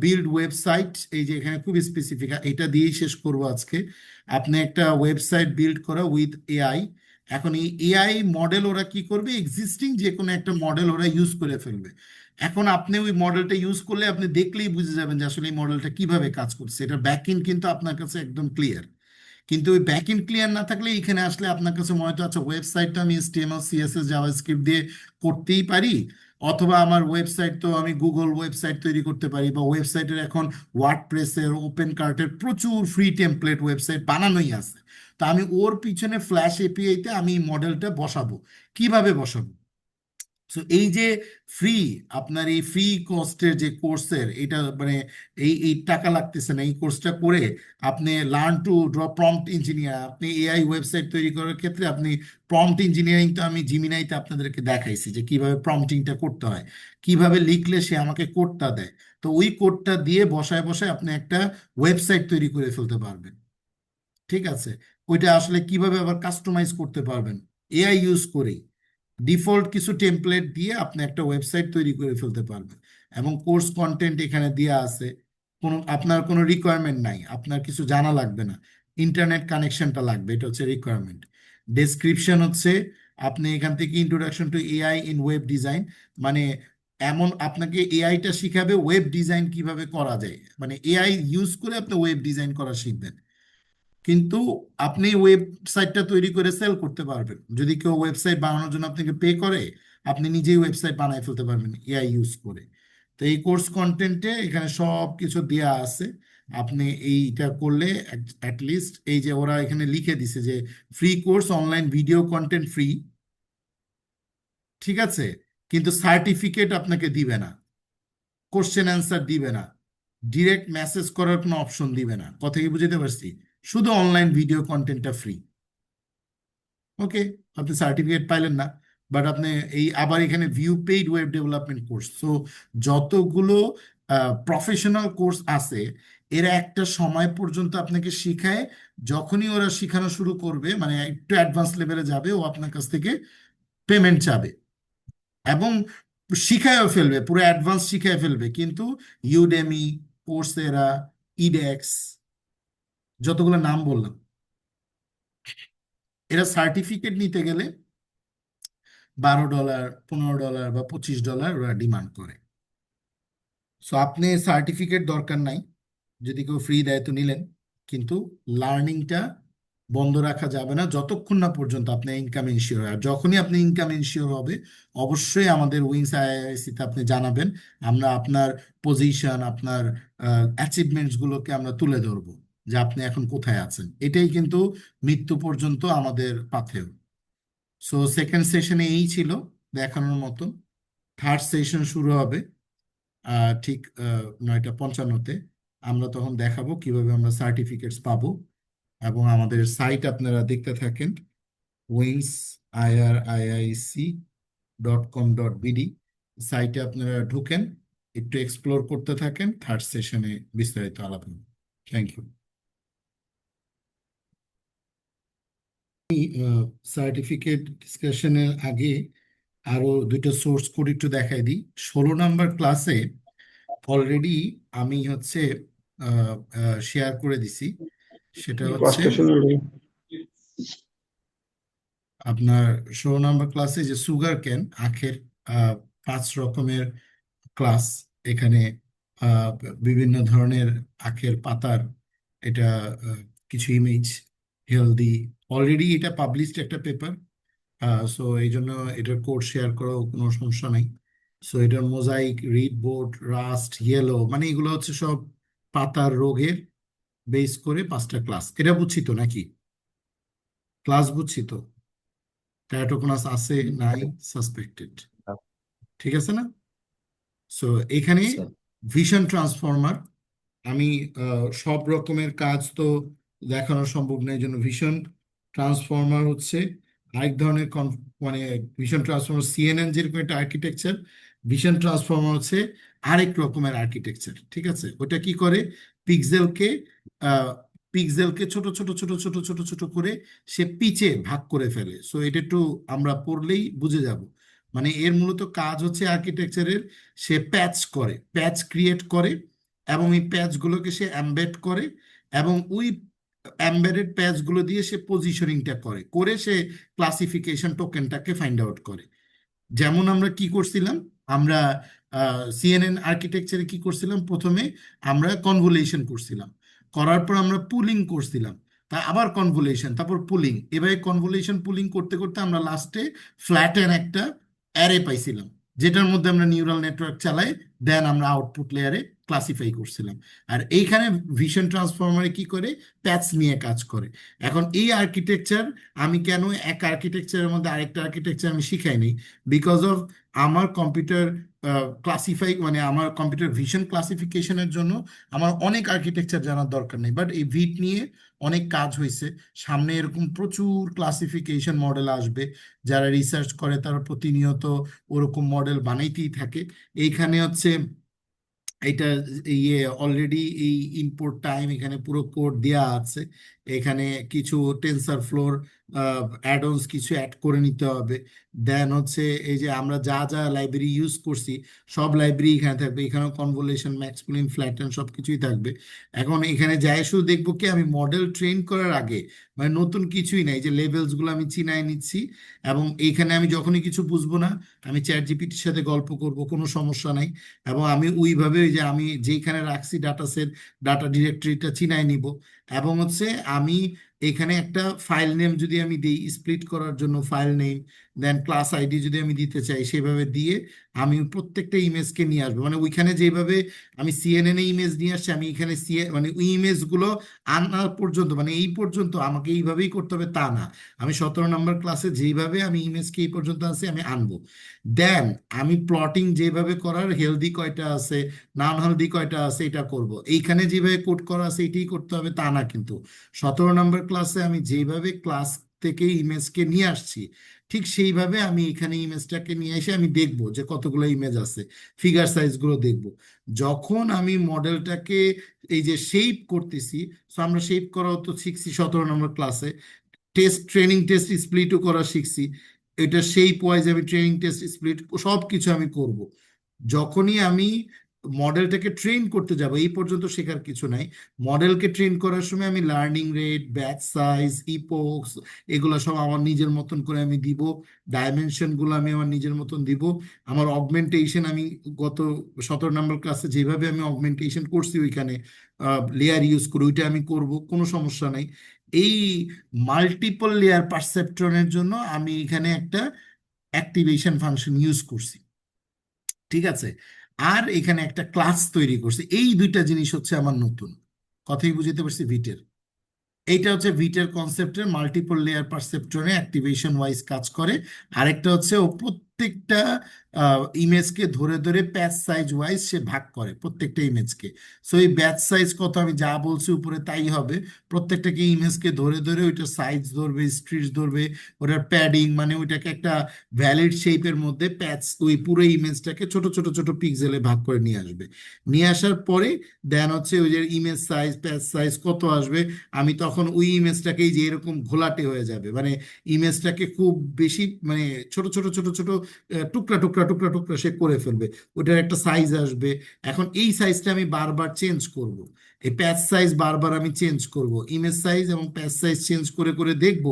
বিল্ড ওয়েবসাইট, এই যে এখানে খুব স্পেসিফিক, এটা দিয়েই শেষ করব আজকে। আপনি একটা ওয়েবসাইট বিল্ড করা উইথ এআই। এখন এই এআই মডেল ওরা কি করবে, এক্সিস্টিং যে কোনো একটা মডেল ওরা ইউজ করে ফেলবে। এখন আপনি ওই মডেলটা ইউজ করলে আপনি দেখলেই বুঝে যাবেন যে আসলে এই মডেলটা কিভাবে কাজ করছে, এটা ব্যাকএন্ড কিন্তু আপনার কাছে একদম ক্লিয়ার। কিন্তু ওই ব্যাকএন্ড ক্লিয়ার না থাকলে এখানে আসলে আপনার কাছে মনে হতো আচ্ছা ওয়েবসাইটটা আমি HTML CSS জাভাস্ক্রিপ্ট দিয়ে করতেই পারি, অথবা আমার ওয়েবসাইট তো আমি গুগল ওয়েবসাইট তৈরি করতে পারি, বা ওয়েবসাইটের এখন ওয়ার্ডপ্রেসের, ওপেন কার্টের প্রচুর ফ্রি টেমপ্লেট ওয়েবসাইট বানানোই আছে। তা আমি ওর পিছনে ফ্ল্যাশ এপিআইতে আমি মডেলটা বসাবো, কিভাবে বসাবো? সো এই যে ফ্রি, আপনার এই ফ্রি কস্টের যে কোর্সের এটা মানে এই এই টাকা লাগতেছে না, এই কোর্সটা করে আপনি learn to draw prompt engineer, আপনি এআই ওয়েবসাইট তৈরি করার ক্ষেত্রে আপনি প্রম্পট ইঞ্জিনিয়ারিং, তো আমি জিমিনাইতে আপনাদেরকে দেখাইছি যে কিভাবে প্রম্পটিংটা করতে হয়, কিভাবে লিখলে সে আমাকে কোডটা দেয়, তো ওই কোডটা দিয়ে বসায় বসায় আপনি একটা ওয়েবসাইট তৈরি করে ফেলতে পারবেন। ঠিক আছে, ওইটা আসলে কিভাবে আবার কাস্টমাইজ করতে পারবেন এআই ইউজ করেই, ডিফল্ট কিছু টেমপ্লেট দিয়ে আপনি একটা ওয়েবসাইট তৈরি করে ফেলতে পারবেন। এবং কোর্স কন্টেন্ট এখানে দেওয়া আছে, কোনো আপনার কোনো রিকোয়ারমেন্ট নাই, আপনার কিছু জানা লাগবে না, ইন্টারনেট কানেকশনটা লাগবে, এটা হচ্ছে রিকোয়ারমেন্ট। ডেসক্রিপশন হচ্ছে আপনি এখান থেকে introduction to AI in web design, মানে এমন আপনাকে এআইটা শিখাবে ওয়েব ডিজাইন কিভাবে করা যায়, মানে এআই ইউজ করে আপনি ওয়েব ডিজাইন করা শিখবেন। কিন্তু আপনি ওয়েবসাইটটা তৈরি করে সেল করতে পারবেন, যদি কেউ ওয়েবসাইট বানানোর জন্য আপনাকে পে করে, আপনি নিজেই ওয়েবসাইট বানায় ফেলতে পারবেন এআই ইউজ করে। তো এই কোর্স কন্টেন্টে এখানে সব কিছু দেওয়া আছে। আপনি এইটা করলে অ্যাটলিস্ট এই যে ওরা এখানে লিখে দিছে যে free course, online video content free, ঠিক আছে, কিন্তু সার্টিফিকেট আপনাকে দিবে না, কোশ্চেন অ্যান্সার দিবে না, ডিরেক্ট মেসেজ করার কোনো অপশন দিবে না। কথা কি বুঝতে পারছি? শুধু অনলাইন ভিডিও কন্টেন্টটা ফ্রি। ওকে, আপনি সার্টিফিকেট পাইলেন না, বাট আপনি এই আবার এখানে view paid web development course. So যতগুলো প্রফেশনাল কোর্স আছে এরা একটা সময় পর্যন্ত আপনাকে শিখায়, যখনই ওরা শেখানো শুরু করবে মানে একটু অ্যাডভান্স লেভেলে যাবে ও আপনার কাছ থেকে পেমেন্ট চাবে এবং শিখায়ও ফেলবে, পুরো অ্যাডভান্স শিখায় ফেলবে। কিন্তু ইউডেমি, কোর্সেরা, ইডেক্স, যতগুলো নাম বললাম, এরা সার্টিফিকেট নিতে গেলে $12, $15 বা $25 ওরা ডিমান্ড করে। সো আপনি সার্টিফিকেট দরকার নাই, যদি কেউ ফ্রি দেয় তো নিলেন, কিন্তু লার্নিংটা বন্ধ রাখা যাবে না যতক্ষণ না পর্যন্ত আপনি ইনকাম ইনশিওর হয়। আর যখনই আপনি ইনকাম ইনশিওর হবে অবশ্যই আমাদের উইংস আইআইসিতে আপনি জানাবেন। আমরা আপনার পজিশন, আপনার অ্যাচিভমেন্টস গুলোকে আমরা তুলে ধরবো যে আপনি এখন কোথায় আছেন। এটাই কিন্তু মৃত্যু পর্যন্ত আমাদের পাথেয়। সো সেকেন্ড সেশনে এই ছিল দেখানোর মতো। থার্ড সেশন শুরু হবে ঠিক 9:55-তে। আমরা তখন দেখাবো কিভাবে আমরা সার্টিফিকেটস পাবো। এবং আমাদের সাইট আপনারা দেখতে থাকেন, wingsireic.com.bd। সাইটে আপনারা ঢুকেন, একটু এক্সপ্লোর করতে থাকেন, থার্ড সেশনে বিস্তারিত আলাপ হবে। Thank you. সার্টিফিকেট ডিসকাশনের আগে আরো দুটো সোর্স কোড একটু দেখাই দিই। 16 নম্বর ক্লাসে অলরেডি আমি হচ্ছে শেয়ার করে দিছি। সেটা হচ্ছে আপনার 16 নম্বর ক্লাসে যে সুগার ক্যান, আখের 5 রকমের ক্লাস এখানে, আহ, বিভিন্ন ধরনের আখের পাতার এটা কিছু ইমেজ, হেলদি, অলরেডি এটা পাবলিশড একটা পেপার। সো এই জন্য এটার কোড শেয়ার করাও কোনো সমস্যা নাই। সো এটার mosaic, read board, rust, yellow, মানে এগুলো হচ্ছে সব পাতার রোগের বেস করে 5টা ক্লাস। এটা বুঝছি তো নাকি? ক্লাস বুঝছি তো? ট্যাটোকোনাস আছে নাই সাসপেক্টেড, ঠিক আছে না? সো এখানে আচ্ছা। ভিশন ট্রান্সফর্মার, আমি সব রকমের কাজ তো দেখানো সম্ভব নয়, এই জন্য ভিশন ট্রান্সফর্মার হচ্ছে আরেক ধরনের মানে ভিশন ট্রান্সফর্মার সিএনএন যেরকম একটা আর্কিটেকচার, ভিশন ট্রান্সফর্মার হচ্ছে আরেক রকমের আর্কিটেকচার। ঠিক আছে, ওটা কি করে? পিক্সেলকে পিক্সেলকে ছোট ছোট ছোট ছোট ছোট ছোট করে সে পিচে ভাগ করে ফেলে। সো এটা একটু আমরা পড়লেই বুঝে যাব। মানে এর মূলত কাজ হচ্ছে আর্কিটেকচারের, সে প্যাচ করে, প্যাচ ক্রিয়েট করে এবং এই প্যাচগুলোকে সে এমবেড করে এবং ওই এমবেডেড প্যাচগুলো দিয়ে সে পজিশনিংটা করে করে সে ক্লাসিফিকেশন টোকেনটাকে ফাইন্ড আউট করে। যেমন আমরা কি করছিলাম, আমরা সিএনএন আর্কিটেকচারে কি করছিলাম, প্রথমে আমরা কনভলিউশন করছিলাম, করার পর আমরা পুলিং করছিলাম, তা আবার কনভলিউশন, তারপর পুলিং, এভাবে কনভলিউশন পুলিং করতে করতে আমরা লাস্টে ফ্ল্যাটেন একটা অ্যারে পাইছিলাম, যেটার মধ্যে আমরা নিউরাল নেটওয়ার্ক চালাই, দেন আমরা আউটপুট লেয়ারে ক্লাসিফাই করছিলাম। আর এইখানে ভিশন ট্রান্সফরমারে কি করে, প্যাচ নিয়ে কাজ করে। এখন এই আর্কিটেকচার আমি কেন এক আর্কিটেকচারের মধ্যে আরেকটা আর্কিটেকচার আমি শিখাইনি, বিকজ অফ আমার কম্পিউটার ক্লাসিফাই মানে আমার কম্পিউটার ভিশন ক্লাসিফিকেশনের জন্য আমার অনেক আর্কিটেকচার জানার দরকার নেই, বাট এই ভিট নিয়ে অনেক কাজ হয়েছে। সামনে এরকম প্রচুর ক্লাসিফিকেশন মডেল আসবে, যারা রিসার্চ করে তারা প্রতিনিয়ত ওরকম মডেল বানাইতেই থাকে। এইখানে হচ্ছে এটা ইয়ে অলরেডি এই ইম্পোর্ট টাইম এখানে পুরো কোড দেওয়া আছে। এখানে কিছু টেনসার ফ্লোর অ্যাডঅনস কিছু অ্যাড করে নিতে হবে। দেন হচ্ছে এই যে আমরা যা যা লাইব্রেরি ইউজ করছি সব লাইব্রেরি এখানে থাকবে, এখানেও কনভলিউশন, ম্যাক্সপ্লেইন, ফ্ল্যাটেন সব কিছুই থাকবে। এখন এখানে যাই শুধু দেখবো কি, আমি মডেল ট্রেন করার আগে মানে নতুন কিছুই নাই, যে লেভেলস গুলো আমি চিনায় নিচ্ছি। এবং এইখানে আমি যখনই কিছু বুঝবো না আমি চ্যাট জিপিটির সাথে গল্প করব, কোনো সমস্যা নাই। এবং আমি ওইভাবে ওই যে আমি যেখানে রাখছি ডাটা সেট, ডাটা ডিরেক্টরিটা চিনাই নিব। এবং হচ্ছে আমি এখানে একটা ফাইল নেম যদি আমি দিই, স্প্লিট করার জন্য ফাইল নেম, দেন ক্লাস আইডি যদি আমি দিতে চাই, সেভাবে দিয়ে আমি প্রত্যেকটা ইমেজকে নিয়ে আসবো। মানে ওইখানে যেভাবে আমি সিএনএন এ ইমেজ নিয়ে আসছি, আমি এখানে মানে ওই ইমেজগুলো আনার পর্যন্ত, মানে এই পর্যন্ত আমাকে এইভাবেই করতে হবে তা না। আমি 17 নম্বর ক্লাসে যেইভাবে আমি ইমেজকে এই পর্যন্ত আনছি আমি আনবো। দেন আমি প্লটিং যেভাবে করার, হেলদি কয়টা আছে, নন হেলদি কয়টা আছে, এটা করব। এইখানে যেভাবে কোড করা আছে এটাই করতে হবে তা না কিন্তু। 17 নম্বর ক্লাসে আমি যেভাবে ক্লাস থেকে ইমেজকে নিয়ে আসছি, ঠিক সেইভাবে আমি এখানে ইমেজটাকে নিয়ে এসে আমি দেখব যে কতগুলো ইমেজ আছে, ফিগার সাইজগুলো দেখব। যখন আমি মডেলটাকে এই যে শেপ করতেছি, তো আমরা শেপ করা তো শিখছি 17 নম্বর ক্লাসে, টেস্ট ট্রেনিং টেস্ট স্প্লিটও করা শিখছি। এটা শেপ ওয়াইজ আমি ট্রেনিং টেস্ট স্প্লিট সব কিছু আমি করব। যখনই আমি মডেলটাকে ট্রেন করতে যাব, এই পর্যন্ত শেখার কিছু নাই। মডেলকে ট্রেন করার সময় আমি লার্নিং রেট, ব্যাচ সাইজ, ইপোক্স, এগুলো সব আমার নিজের মতন করে আমি দিব। ডাইমেনশনগুলো আমি আমার নিজের মতন দিব। আমার অগমেন্টেশন আমি গত 17 নম্বর ক্লাসে যেভাবে আমি অগমেন্টেশন করছি ওইখানে লেয়ার ইউজ করে, ওইটা আমি করব, কোনো সমস্যা নাই। এই মাল্টিপল লেয়ার পারসেপ্ট্রনের জন্য আমি এখানে একটা অ্যাক্টিভেশন ফাংশন ইউজ করছি। ঠিক আছে। আর এখানে একটা ক্লাস তৈরি করছি। এই দুইটা জিনিস হচ্ছে আমার নতুন। কথাই বুঝতে পারছি ভিটের। এইটা হচ্ছে ভিটের কনসেপ্টের মাল্টিপল লেয়ার পারসেপ্ট্রনে অ্যাক্টিভেশন ওয়াইজ কাজ করে। আরেকটা হচ্ছে ও প্রত্যেকটা ইমেজকে ধরে ধরে প্যাচ সাইজ ওয়াইজ সে ভাগ করে প্রত্যেকটা ইমেজকে। সো এই ব্যাচ সাইজ কত আমি যা বলছি উপরে তাই হবে। প্রত্যেকটাকে ইমেজকে ধরে ধরে ওইটা সাইজ ধরবে, স্ট্রিচ ধরবে, ওটার প্যাডিং, মানে ওইটাকে একটা ভ্যালিড শেপের মধ্যে প্যাচ, ওই পুরো ইমেজটাকে ছোট ছোট ছোট পিক্সেলে ভাগ করে নিয়ে আসবে। নিয়ে আসার পরে দেন হচ্ছে ওই যে ইমেজ সাইজ, প্যাচ সাইজ কত আসবে, আমি তখন ওই ইমেজটাকেই যে এরকম ঘোলাটে হয়ে যাবে, মানে ইমেজটাকে খুব বেশি, মানে ছোট ছোট ছোট ছোট টুকরা টুকরা টুকরা টুকরা সে করে ফেলবে। ওটার একটা সাইজ আসবে। এখন এই সাইজটা আমি বারবার চেঞ্জ করব। এই প্যাচ সাইজ বারবার আমি চেঞ্জ করব, ইমেজ সাইজ এবং প্যাচ সাইজ চেঞ্জ করে করে দেখব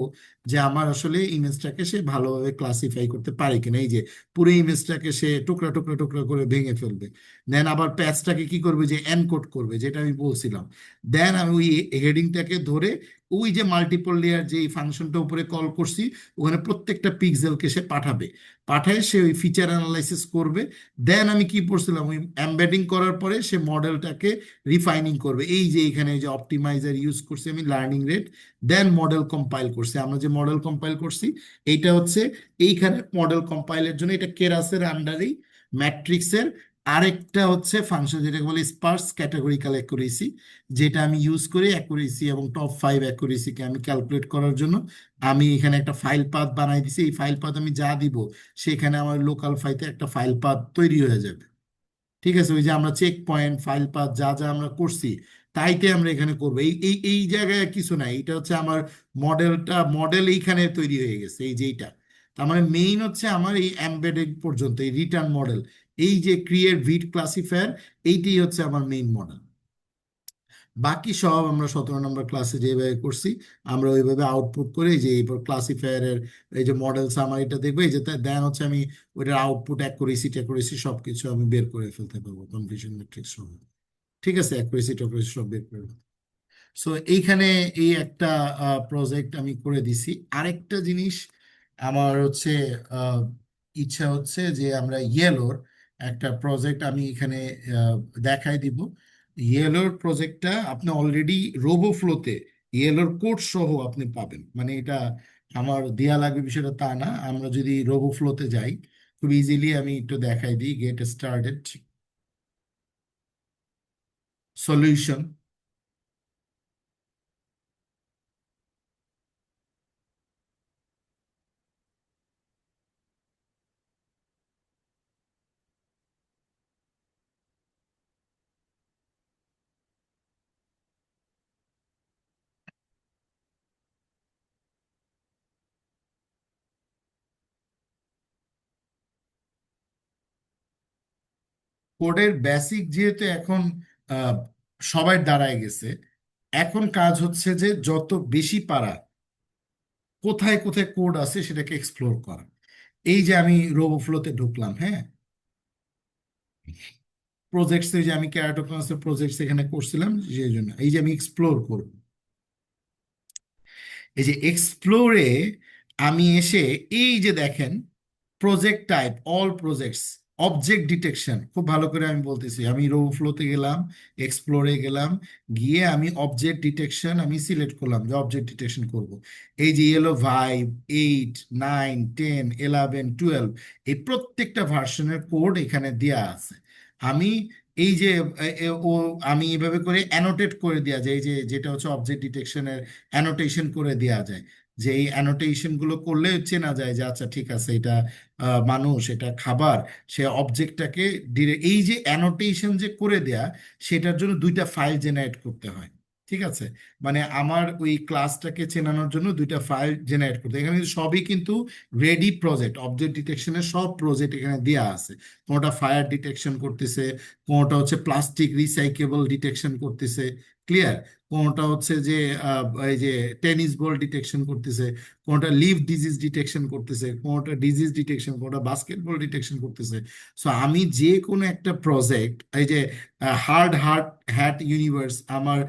যে আমার আসলে ইমেজটাকে সে ভালোভাবে ক্লাসিফাই করতে পারে কিনা। এই যে পুরো ইমেজটাকে সে টুকরা টুকরা টুকরা করে ভেঙে ফেলবে। দেন আবার প্যাচটাকে কি করবে, যে এনকোড করবে, যেটা আমি বলছিলাম। দেন আমি ওই হেডিংটাকে ধরে ওই যে মাল্টিপল লেয়ার যে ফাংশনটা উপরে কল করছি, ওখানে প্রত্যেকটা পিক্সেলকে সে পাঠাবে। পাঠায় সে ওই ফিচার অ্যানালাইসিস করবে। দেন আমি কি পড়ছিলাম, ওই এমবেডিং করার পরে সে মডেলটাকে রিফাইনিং করবে। এই যে এখানে যে অপটিমাইজার ইউজ করছি আমি, লার্নিং রেট, দেন মডেল কম্পাইল করছে। আমরা যে মডেল কম্পাইল করছি এইটা হচ্ছে এইখানে মডেল কম্পাইলের জন্য, এটা কেরাসের আন্ডারেই ম্যাট্রিক্সের আরেকটা হচ্ছে ফাংশন, যেটাকে বলে স্পার্স ক্যাটাগরিক্যাল অ্যাকুরেসি, যেটা আমি ইউজ করি অ্যাকুরেসি এবং টপ 5 অ্যাকুরেসিকে আমি ক্যালকুলেট করার জন্য। আমি এখানে একটা ফাইল পাথ বানাই দিছি। এই ফাইল পাথ আমি যা দিব, সেখানে আমার লোকাল ফাইতে একটা ফাইল পাথ তৈরি হয়ে যাবে। ঠিক আছে। ওই যে আমরা চেক পয়েন্ট, ফাইল পাথ যা যা আমরা করছি তাইতে আমরা এখানে করবো। এই এই এই জায়গায় কিছু নাই। এটা হচ্ছে আমার মডেলটা, মডেল এইখানে তৈরি হয়ে গেছে, এই যে এইটা। তার মানে মেইন হচ্ছে আমার এই এমবেডেড পর্যন্ত, এই রিটার্ন মডেল, এই যে ক্রিয়েট ভিট ক্লাসিফায়ার, এইটাই হচ্ছে আমার মেইন মডেল। বাকি সব আমরা 17 নম্বর ক্লাসে যেভাবে করছি, আমরা ওইভাবে আউটপুট করে যে এই ক্লাসিফায়ারের এই যে মডেল সামারিটা দেখবো, এই যে দেন হচ্ছে আমি ওইটার আউটপুট অ্যাকুরেসি ট্যাকুরেসি সবকিছু আমি বের করে ফেলতে পারবো, কনফিউশন ম্যাট্রিক্স সহ। ঠিক আছে, অ্যাকুরেসি ট্যাকুরেসি সব বের করে। সো এইখানে এই একটা প্রজেক্ট আমি করে দিছি। আরেকটা জিনিস আমার হচ্ছে আহ, ইচ্ছা হচ্ছে যে আমরা ইয়েলোর একটা প্রজেক্ট আমি এখানে আহ, দেখাই দিব। ইয়েলোর প্রজেক্টটা আপনি অলরেডি রোবোফ্লোতে ইয়েলোর কোড সহ আপনি পাবেন। মানে এটা আমার দেয়া লাগবে বিষয়টা তা না। আমরা যদি রোবোফ্লোতে যাই, খুব ইজিলি আমি একটু দেখাই দিই। Get started, solution. কোডের বেসিক যেহেতু এখন আহ, সবার দাঁড়ায় গেছে, এখন কাজ হচ্ছে যে যত বেশি পারা কোথায় কোথায় কোড আছে সেটাকে এক্সপ্লোর করা। এই যে আমি রোবোফ্লোতে ঢুকলাম, হ্যাঁ, প্রজেক্টস, এই যে আমি ক্যারাটোকনসের প্রজেক্টস এখানে করছিলাম, সেই জন্য এই যে আমি এক্সপ্লোর করব। এই যে এক্সপ্লোরে আমি এসে এই যে দেখেন project type, all projects, object detection, খুব ভালো করে আমি বলতেছি, আমি রো ফ্লোতে গেলাম, এক্সপ্লোরে গেলাম, গিয়ে আমি অবজেক্ট ডিটেকশন আমি সিলেক্ট করলাম যে অবজেক্ট ডিটেকশন করব। এই যে ইয়েলো ভাইব 8, 9, 10, 11, 12, এই প্রত্যেকটা ভার্সনের কোড এখানে দেয়া আছে। আমি এই যে ও আমি এভাবে করে অ্যানোটেট করে দেওয়া যায়, এই যে যেটা হচ্ছে অবজেক্ট ডিটেকশনের অ্যানোটেশন করে দেওয়া যায়, যে এই অ্যানোটেশন গুলো করলে চেনা যায় যে আচ্ছা ঠিক আছে এটা মানুষ, এটা খাবার, সে অবজেক্টটাকে এই যে অ্যানোটেশন যে করে দেয়া, সেটার জন্য দুইটা ফাইল জেনারেট করতে হয়। ঠিক আছে, মানে আমার ওই ক্লাসটাকে চেনানোর জন্য দুইটা ফাইল জেনারেট করতে হয়। এখানে কিন্তু সবই কিন্তু রেডি প্রজেক্ট, অবজেক্ট ডিটেকশনের সব প্রজেক্ট এখানে দেওয়া আছে। কোনোটা ফায়ার ডিটেকশন করতেছে, কোনোটা হচ্ছে প্লাস্টিক রিসাইকেবল ডিটেকশন করতেছে, ক্লিয়ার, কোনোটা হচ্ছে যে এই যে টেনিস বল ডিটেকশন করতেছে, কোনোটা লিভ ডিজিজ ডিটেকশন করতেছে, কোনোটা ডিজিজ ডিটেকশন, কোনোটা বাস্কেটবল ডিটেকশন করতেছে। সো আমি যে কোনো একটা প্রজেক্ট, এই যে হার্ড হার্ট হ্যাট ইউনিভার্স, আমার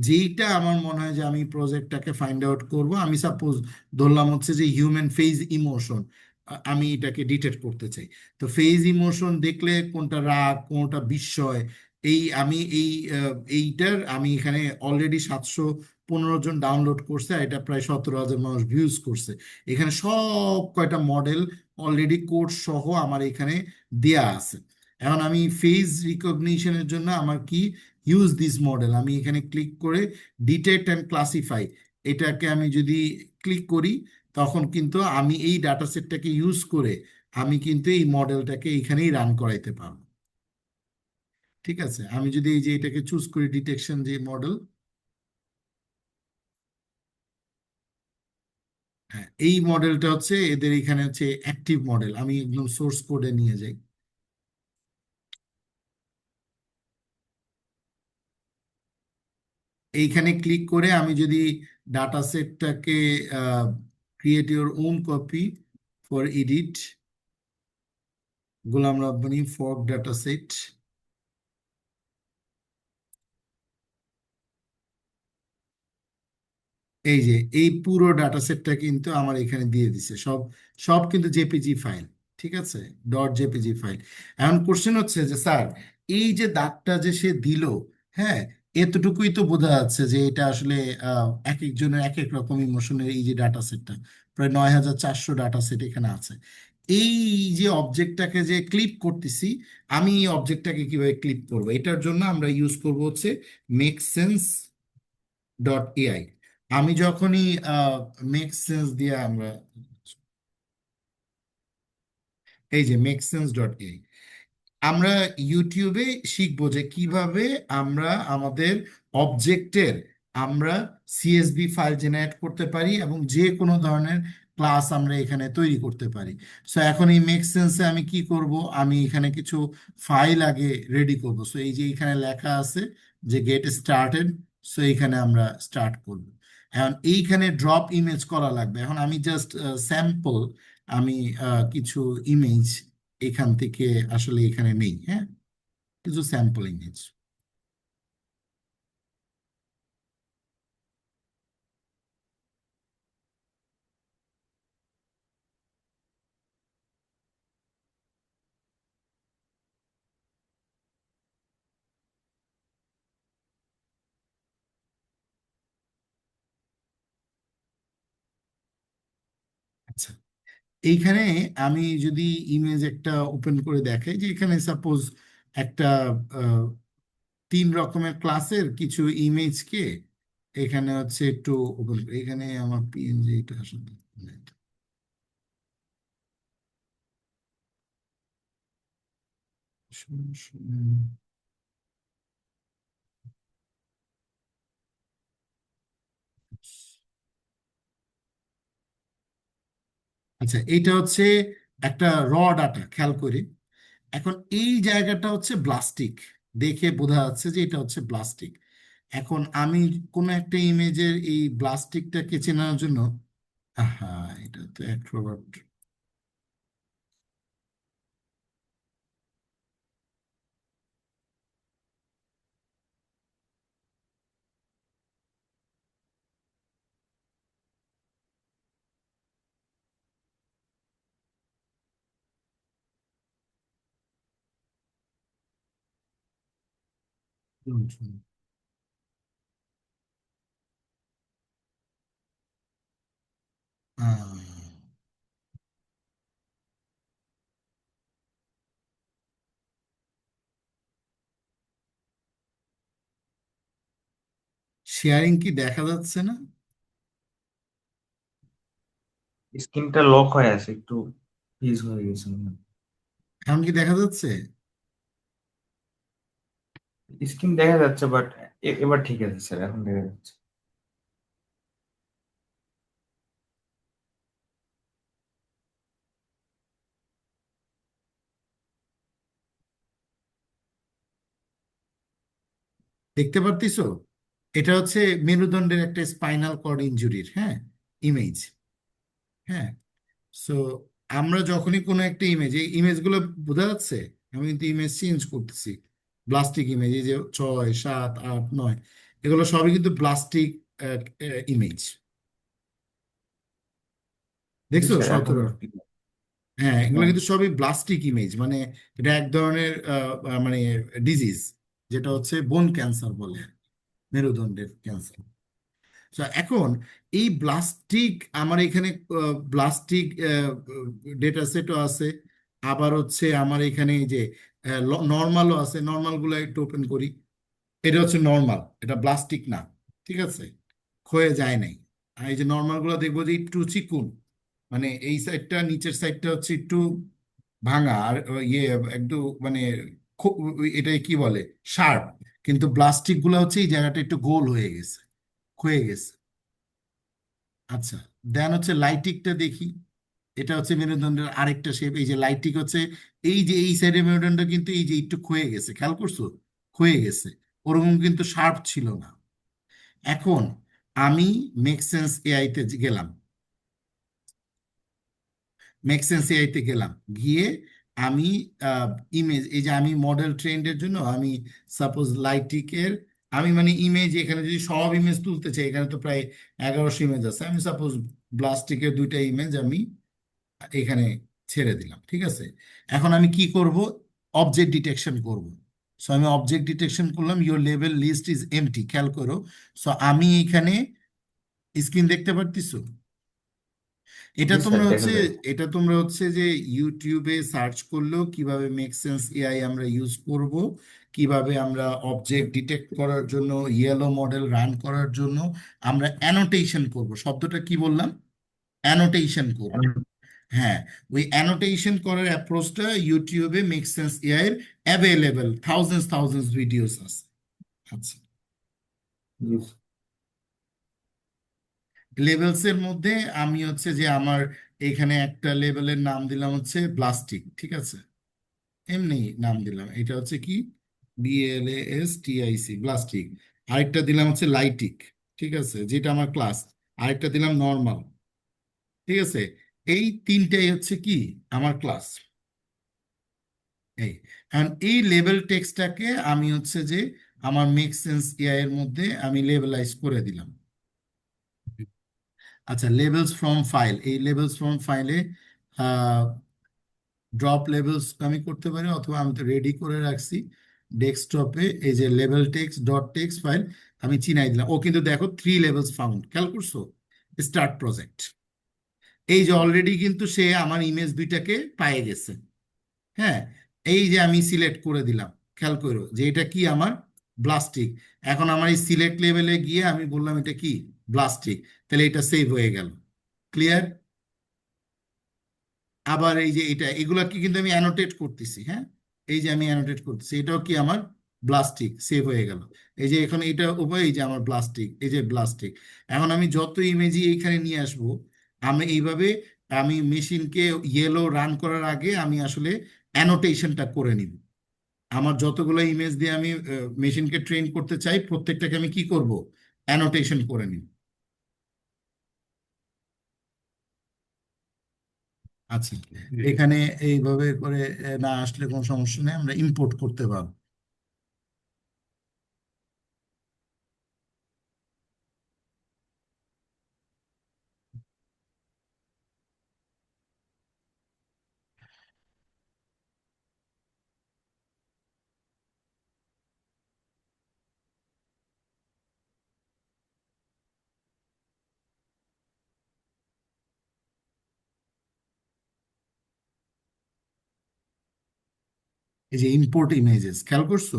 যেইটা আমার মনে হয় যে আমি প্রজেক্টটাকে ফাইন্ড আউট করব, আমি সাপোজ ধরলাম হচ্ছে যে হিউম্যান ফেজ ইমোশন, আমি এটাকে ডিটেক্ট করতে চাই। তো ফেজ ইমোশন দেখলে কোনটা রাগ, কোনটা বিস্ময়, এই আমি এইটার আমি এখানে অলরেডি 715 জন ডাউনলোড করছে, আর এটা প্রায় 17,000 মানুষ ভিউজ করছে। এখানে সব কয়টা মডেল অলরেডি কোড সহ আমার এখানে দেয়া আছে। এখন আমি ফেস রিকগনিশনের জন্য আমার কি, ইউজ দিস মডেল, আমি এখানে ক্লিক করে ডিটেক্ট অ্যান্ড ক্লাসিফাই, এটাকে আমি যদি ক্লিক করি, তখন কিন্তু আমি এই ডাটা সেটটাকে ইউজ করে আমি কিন্তু এই মডেলটাকে এখানেই রান করাইতে পারবো। ঠিক আছে, আমি যদি এই যে এটাকে চুজ করি ডিটেকশন যে মডেল, হ্যাঁ এই মডেলটা হচ্ছে এদের এখানে হচ্ছে অ্যাক্টিভ মডেল, আমি একদম সোর্স কোডে নিয়ে যাই। এইখানে ক্লিক করে আমি যদি ডাটা সেটটাকে create your own copy for edit, Golam Rabbani for data set, এই যে এই পুরো ডাটা সেটটা কিন্তু আমার এখানে দিয়ে দিছে, সব সব কিন্তু জেপিজি ফাইল। ঠিক আছে, ডট জেপিজি ফাইল। এখন কোশ্চেন হচ্ছে যে স্যার, এই যে দাগটা যে সে দিল, হ্যাঁ, এতটুকুই তো বোঝা যাচ্ছে যে এটা আসলে এক একজনের এক এক রকম ইমোশনের, এই যে ডাটা সেটটা প্রায় 9,400 ডাটা সেট এখানে আছে। এই যে অবজেক্টটাকে যে ক্লিপ করতেছি, আমি এই অবজেক্টটাকে কিভাবে ক্লিপ করবো, এটার জন্য আমরা ইউজ করব হচ্ছে মেক সেন্স ডট এআই। আমি যখনই মেক সেন্স দিয়ে আমরা, এই যে মেক সেন্স ডট এআই, আমরা ইউটিউবে শিখবো যে কিভাবে আমরা আমাদের অবজেক্টের আমরা সিএসভি ফাইল জেনারেট করতে পারি এবং যে কোনো ধরনের ক্লাস আমরা এখানে তৈরি করতে পারি। সো এখন এই মেক সেন্সে আমি কি করব, আমি এখানে কিছু ফাইল আগে রেডি করব। সো এই যে এখানে লেখা আছে যে গেট স্টার্টেড, সো এইখানে আমরা স্টার্ট করব। এখন এইখানে ড্রপ ইমেজ করা লাগবে। এখন আমি জাস্ট স্যাম্পল, আমি কিছু ইমেজ এখান থেকে আসলে এখানে নেই, হ্যাঁ, কিছু স্যাম্পল ইমেজ। আচ্ছা, এইখানে আমি যদি ইমেজ একটা ওপেন করে দেখাই, যে এখানে সাপোজ একটা আহ, 3 রকমের ক্লাসের কিছু ইমেজকে এখানে হচ্ছে একটু ওপেন, এখানে আমার পিএনজি এটা আসলে আচ্ছা, এটা হচ্ছে একটা র ডাটা, খেয়াল করি। এখন এই জায়গাটা হচ্ছে ব্লাস্টিক, দেখে বোঝা যাচ্ছে যে এটা হচ্ছে ব্লাস্টিক। এখন আমি কোনো একটা ইমেজের এই ব্লাস্টিকটাকে চেনার জন্য, হ্যাঁ এটা তো অ্যাক্রোবাট, শেয়ারিং কি দেখা যাচ্ছে না? স্ক্রিনটা লক হয়ে আছে, একটু ফ্রিজ হয়ে গেছে মনে হয়। এখন কি দেখা যাচ্ছে? স্ক্রিন দেখা যাচ্ছে, বাট এবার ঠিক আছে স্যার, এখন দেখা যাচ্ছে। দেখতে পারতিছো? এটা হচ্ছে মেরুদণ্ডের একটা স্পাইনাল কর্ড ইনজুরির, হ্যাঁ, ইমেজ। হ্যাঁ, সো আমরা যখনই কোনো একটা ইমেজ, এই ইমেজগুলো বোঝা যাচ্ছে, আমি কিন্তু ইমেজ চেঞ্জ করতেছি। ব্লাস্টিক ইমেজ, এই যে 6, 7, 8, 9, এগুলো সবই কিন্তু ব্লাস্টিক ইমেজ। জি দেখছো স্যার, এখন 17? ঠিক আছে। হ্যাঁ, এগুলো হ্যাঁ। কিন্তু সবই ব্লাস্টিক ইমেজ, মানে এটা এক ধরনের মানে ডিজিজ, যেটা হচ্ছে বোন ক্যান্সার বলে, মেরুদণ্ডের ক্যান্সার। তো এখন এই ব্লাস্টিক আমার এখানে, ব্লাস্টিক ডেটা সেটও আছে, আবার হচ্ছে আমার এখানে এই যে নর্মালও আছে। নর্মালগুলো একটু ওপেন করি। এটা হচ্ছে নর্মাল, এটা ব্লাস্টিক না, ঠিক আছে, ক্ষয়ে যায় নাই। আর এই যে নর্মালগুলো দেখবো যে একটু চিকুন, মানে এই সাইডটা, নিচের সাইডটা হচ্ছে একটু ভাঙা, আর ইয়ে একটু মানে এটা কি বলে, শার্প। কিন্তু ব্লাস্টিক গুলো হচ্ছে এই জায়গাটা একটু গোল হয়ে গেছে, ক্ষয়ে গেছে। আচ্ছা, দেন হচ্ছে লাইটিকটা দেখি। এটা হচ্ছে মেরুদণ্ডের আরেকটা শেপ। এই যে লাইটিক হচ্ছে, এই যে এই সাইডের মেরুদণ্ড কিন্তু এই যে একটু ক্ষয়ে গেছে, খেয়াল করছো? ক্ষয়ে গেছে, ওরকম কিন্তু শার্প ছিল না। এখন আমি মেক সেন্স এআই তে গেলাম। মেক্সেন্স এআইতে গেলাম, গিয়ে আমি ইমেজ, এই যে আমি মডেল ট্রেন্ডের জন্য আমি সাপোজ লাইটিকের, আমি মানে ইমেজ, এখানে যদি সব ইমেজ তুলতে চাই, এখানে তো প্রায় 1100 ইমেজ আছে, আমি সাপোজ ব্লাস্টিকের দুইটা ইমেজ আমি এখানে ছেড়ে দিলাম, ঠিক আছে। এখন আমি কি করব? অবজেক্ট ডিটেকশন করব। সো আমি অবজেক্ট ডিটেকশন করলাম, ইওর লেভেল লিস্ট ইজ এমটি, খেয়াল করো। সো আমি এখানে স্ক্রিন দেখতে পারতেছো? এটা জি স্যার, তোমরা দেখা হচ্ছে, যায়। এটা তোমরা হচ্ছে যে ইউটিউবে সার্চ করলেও কিভাবে মেক সেন্স এআই আমরা ইউজ করব, কিভাবে আমরা অবজেক্ট ডিটেক্ট করার জন্য, ইয়েলো মডেল রান করার জন্য আমরা অ্যানোটেশন করব। শব্দটা কি বললাম? অ্যানোটেশন করব। হ্যাঁ, ওই অ্যানোটেশন করার অ্যাপ্রোচটা ইউটিউবে মেক সেন্স এআই এর অ্যাভেলেবেল, থাউজেন্ডস থাউজেন্ডস ভিডিওস আছে। আচ্ছা, জি। লেভেলস এর মধ্যে আমি হচ্ছে যে আমার এখানে একটা লেভেলের নাম দিলাম হচ্ছে ব্লাস্টিক, ঠিক আছে, এমনি নাম দিলাম। এটা হচ্ছে কি, BLASTIC, ব্লাস্টিক। আরেকটা দিলাম হচ্ছে লাইটিক, ঠিক আছে, যেটা আমার ক্লাস। আরেকটা দিলাম নর্মাল, ঠিক আছে। এই তিনটাই হচ্ছে কি আমার ক্লাস। এই, এখন এই লেভেল টেক্সটটাকে আমি হচ্ছে যে আমার মেক সেন্স এআই এর মধ্যে আমি লেভেলাইজ করে দিলাম। আচ্ছা, লেভেলস ফ্রম ফাইল, এই লেভেলস ফ্রম ফাইলে ড্রপ লেভেলস আমি করতে পারি, অথবা আমি তো রেডি করে রাখছি ডেস্কটপে, এই যে level text dot text file, আমি চিনাই দিলাম। ও কিন্তু দেখো 3 লেভেলস ফাউন্ড, খেয়াল করছো? স্টার্ট প্রজেক্ট, এই যে অলরেডি কিন্তু সে আমার ইমেজ দুইটাকে পায়ে গেছে। হ্যাঁ, এই যে আমি সিলেক্ট করে দিলাম, খেয়াল করো যে এটা কি আমার ব্লাস্টিক। এখন আমার এই সিলেক্ট লেভেলে গিয়ে আমি বললাম এটা কি ব্লাস্টিক, তাহলে এটা সেভ হয়ে গেল। ক্লিয়ার? আবার এই যে এটা, এগুলাকে কিন্তু আমি অ্যানোটেট করতেছি, হ্যাঁ, এই যে আমি অ্যানোটেট করতেছি, এটাও কি আমার ব্লাস্টিক, সেভ হয়ে গেল। এই যে এখন এটা উভয়, এই যে আমার ব্লাস্টিক, এই যে ব্লাস্টিক। এখন আমি যত ইমেজই এখানে নিয়ে আসবো, আমি এইভাবে, আমি মেশিনকে ইয়েলো রান করার আগে আমি আসলে অ্যানোটেশনটা করে নিব। আমার যতগুলো ইমেজ দিয়ে আমি মেশিনকে ট্রেন করতে চাই, প্রত্যেকটাকে আমি কি করব? অ্যানোটেশন করে নিব। আচ্ছা, এখানে এইভাবে করে না আসলে কোনো সমস্যা নেই, আমরা ইম্পোর্ট করতে পারবো। এই যে ইম্পোর্ট ইমেজেস, খেয়াল করছো?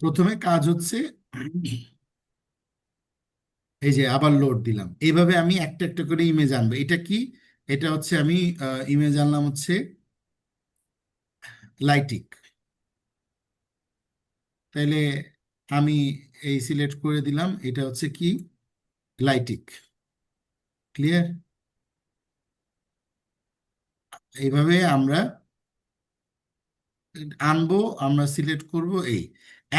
প্রথমে কাজ হচ্ছে এই যে আবার লোড দিলাম, এইভাবে আমি একটা একটা করে ইমেজ আনবো। এটা কি? এটা হচ্ছে আমি ইমেজ আনলাম হচ্ছে লাইটিক। তাইলে আমি এই সিলেক্ট করে দিলাম, এটা হচ্ছে কি? লাইটিক। ক্লিয়ার? এইভাবে আমরা আনবো, আমরা সিলেক্ট করব এই।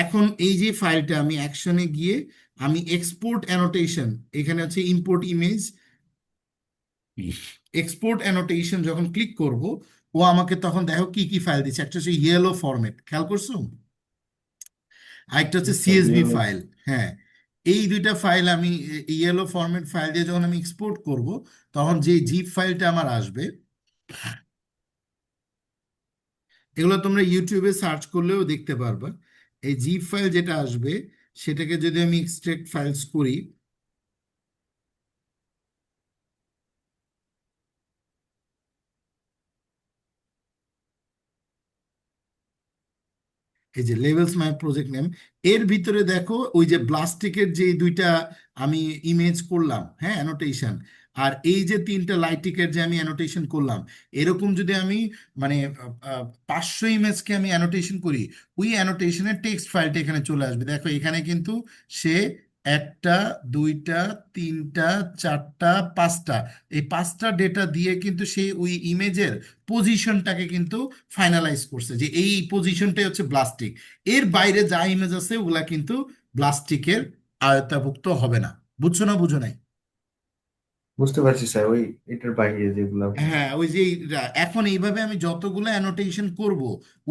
এখন এই যে ফাইলটা আমি অ্যাকশনে গিয়ে আমি এক্সপোর্ট অ্যানোটেশন, এখানে হচ্ছে ইম্পোর্ট ইমেজ, এক্সপোর্ট অ্যানোটেশন যখন ক্লিক করব, ও আমাকে তখন দেখো কি কি ফাইল দিচ্ছে। একটা হচ্ছে ইয়েলো ফরম্যাট, খেয়াল করছো? আরেকটা হচ্ছে আচ্ছা, সিএসভি ইয়েলো। ফাইল। হ্যাঁ, এই দুইটা ফাইল আমি ইয়েলো ফরম্যাট ফাইল দিয়ে যখন আমি এক্সপোর্ট করব, তখন যে জিপ ফাইলটা আমার আসবে, এগুলো তোমরা ইউটিউবে সার্চ করলেও দেখতে পারবা। এই জিপ ফাইল যেটা আসবে, সেটাকে যদি আমি এক্সট্রাক্ট ফাইলস করি, এই যে লেভেলস মাই প্রজেক্ট নেম, এর ভিতরে দেখো ওই যে ব্লাস্টিকের যে দুইটা আমি ইমেজ করলাম, হ্যাঁ, অ্যানোটেশন, আর এই যে তিনটা লাইটিকের যে আমি অ্যানোটেশন করলাম, এরকম যদি আমি মানে 500 ইমেজকে আমি অ্যানোটেশন করি, ওই অ্যানোটেশনের টেক্সট ফাইলটা এখানে চলে আসবে। দেখো এখানে কিন্তু সে একটা, দুইটা, তিনটা, চারটা, পাঁচটা, এই পাঁচটা ডেটা দিয়ে কিন্তু সেই ওই ইমেজের পজিশনটাকে কিন্তু ফাইনালাইজ করছে যে এই পজিশনটাই হচ্ছে ব্লাস্টিক। এর বাইরে যা ইমেজ আছে ওগুলা কিন্তু ব্লাস্টিকের আয়তাভুক্ত হবে না। বুঝছো না বুঝো নাই? বুঝতে পারছি স্যার, ওই এটার বাইরে যেগুলো আপনি। হ্যাঁ, ওই যে এখন এইভাবে আমি যতগুলো অ্যানোটেশন করব,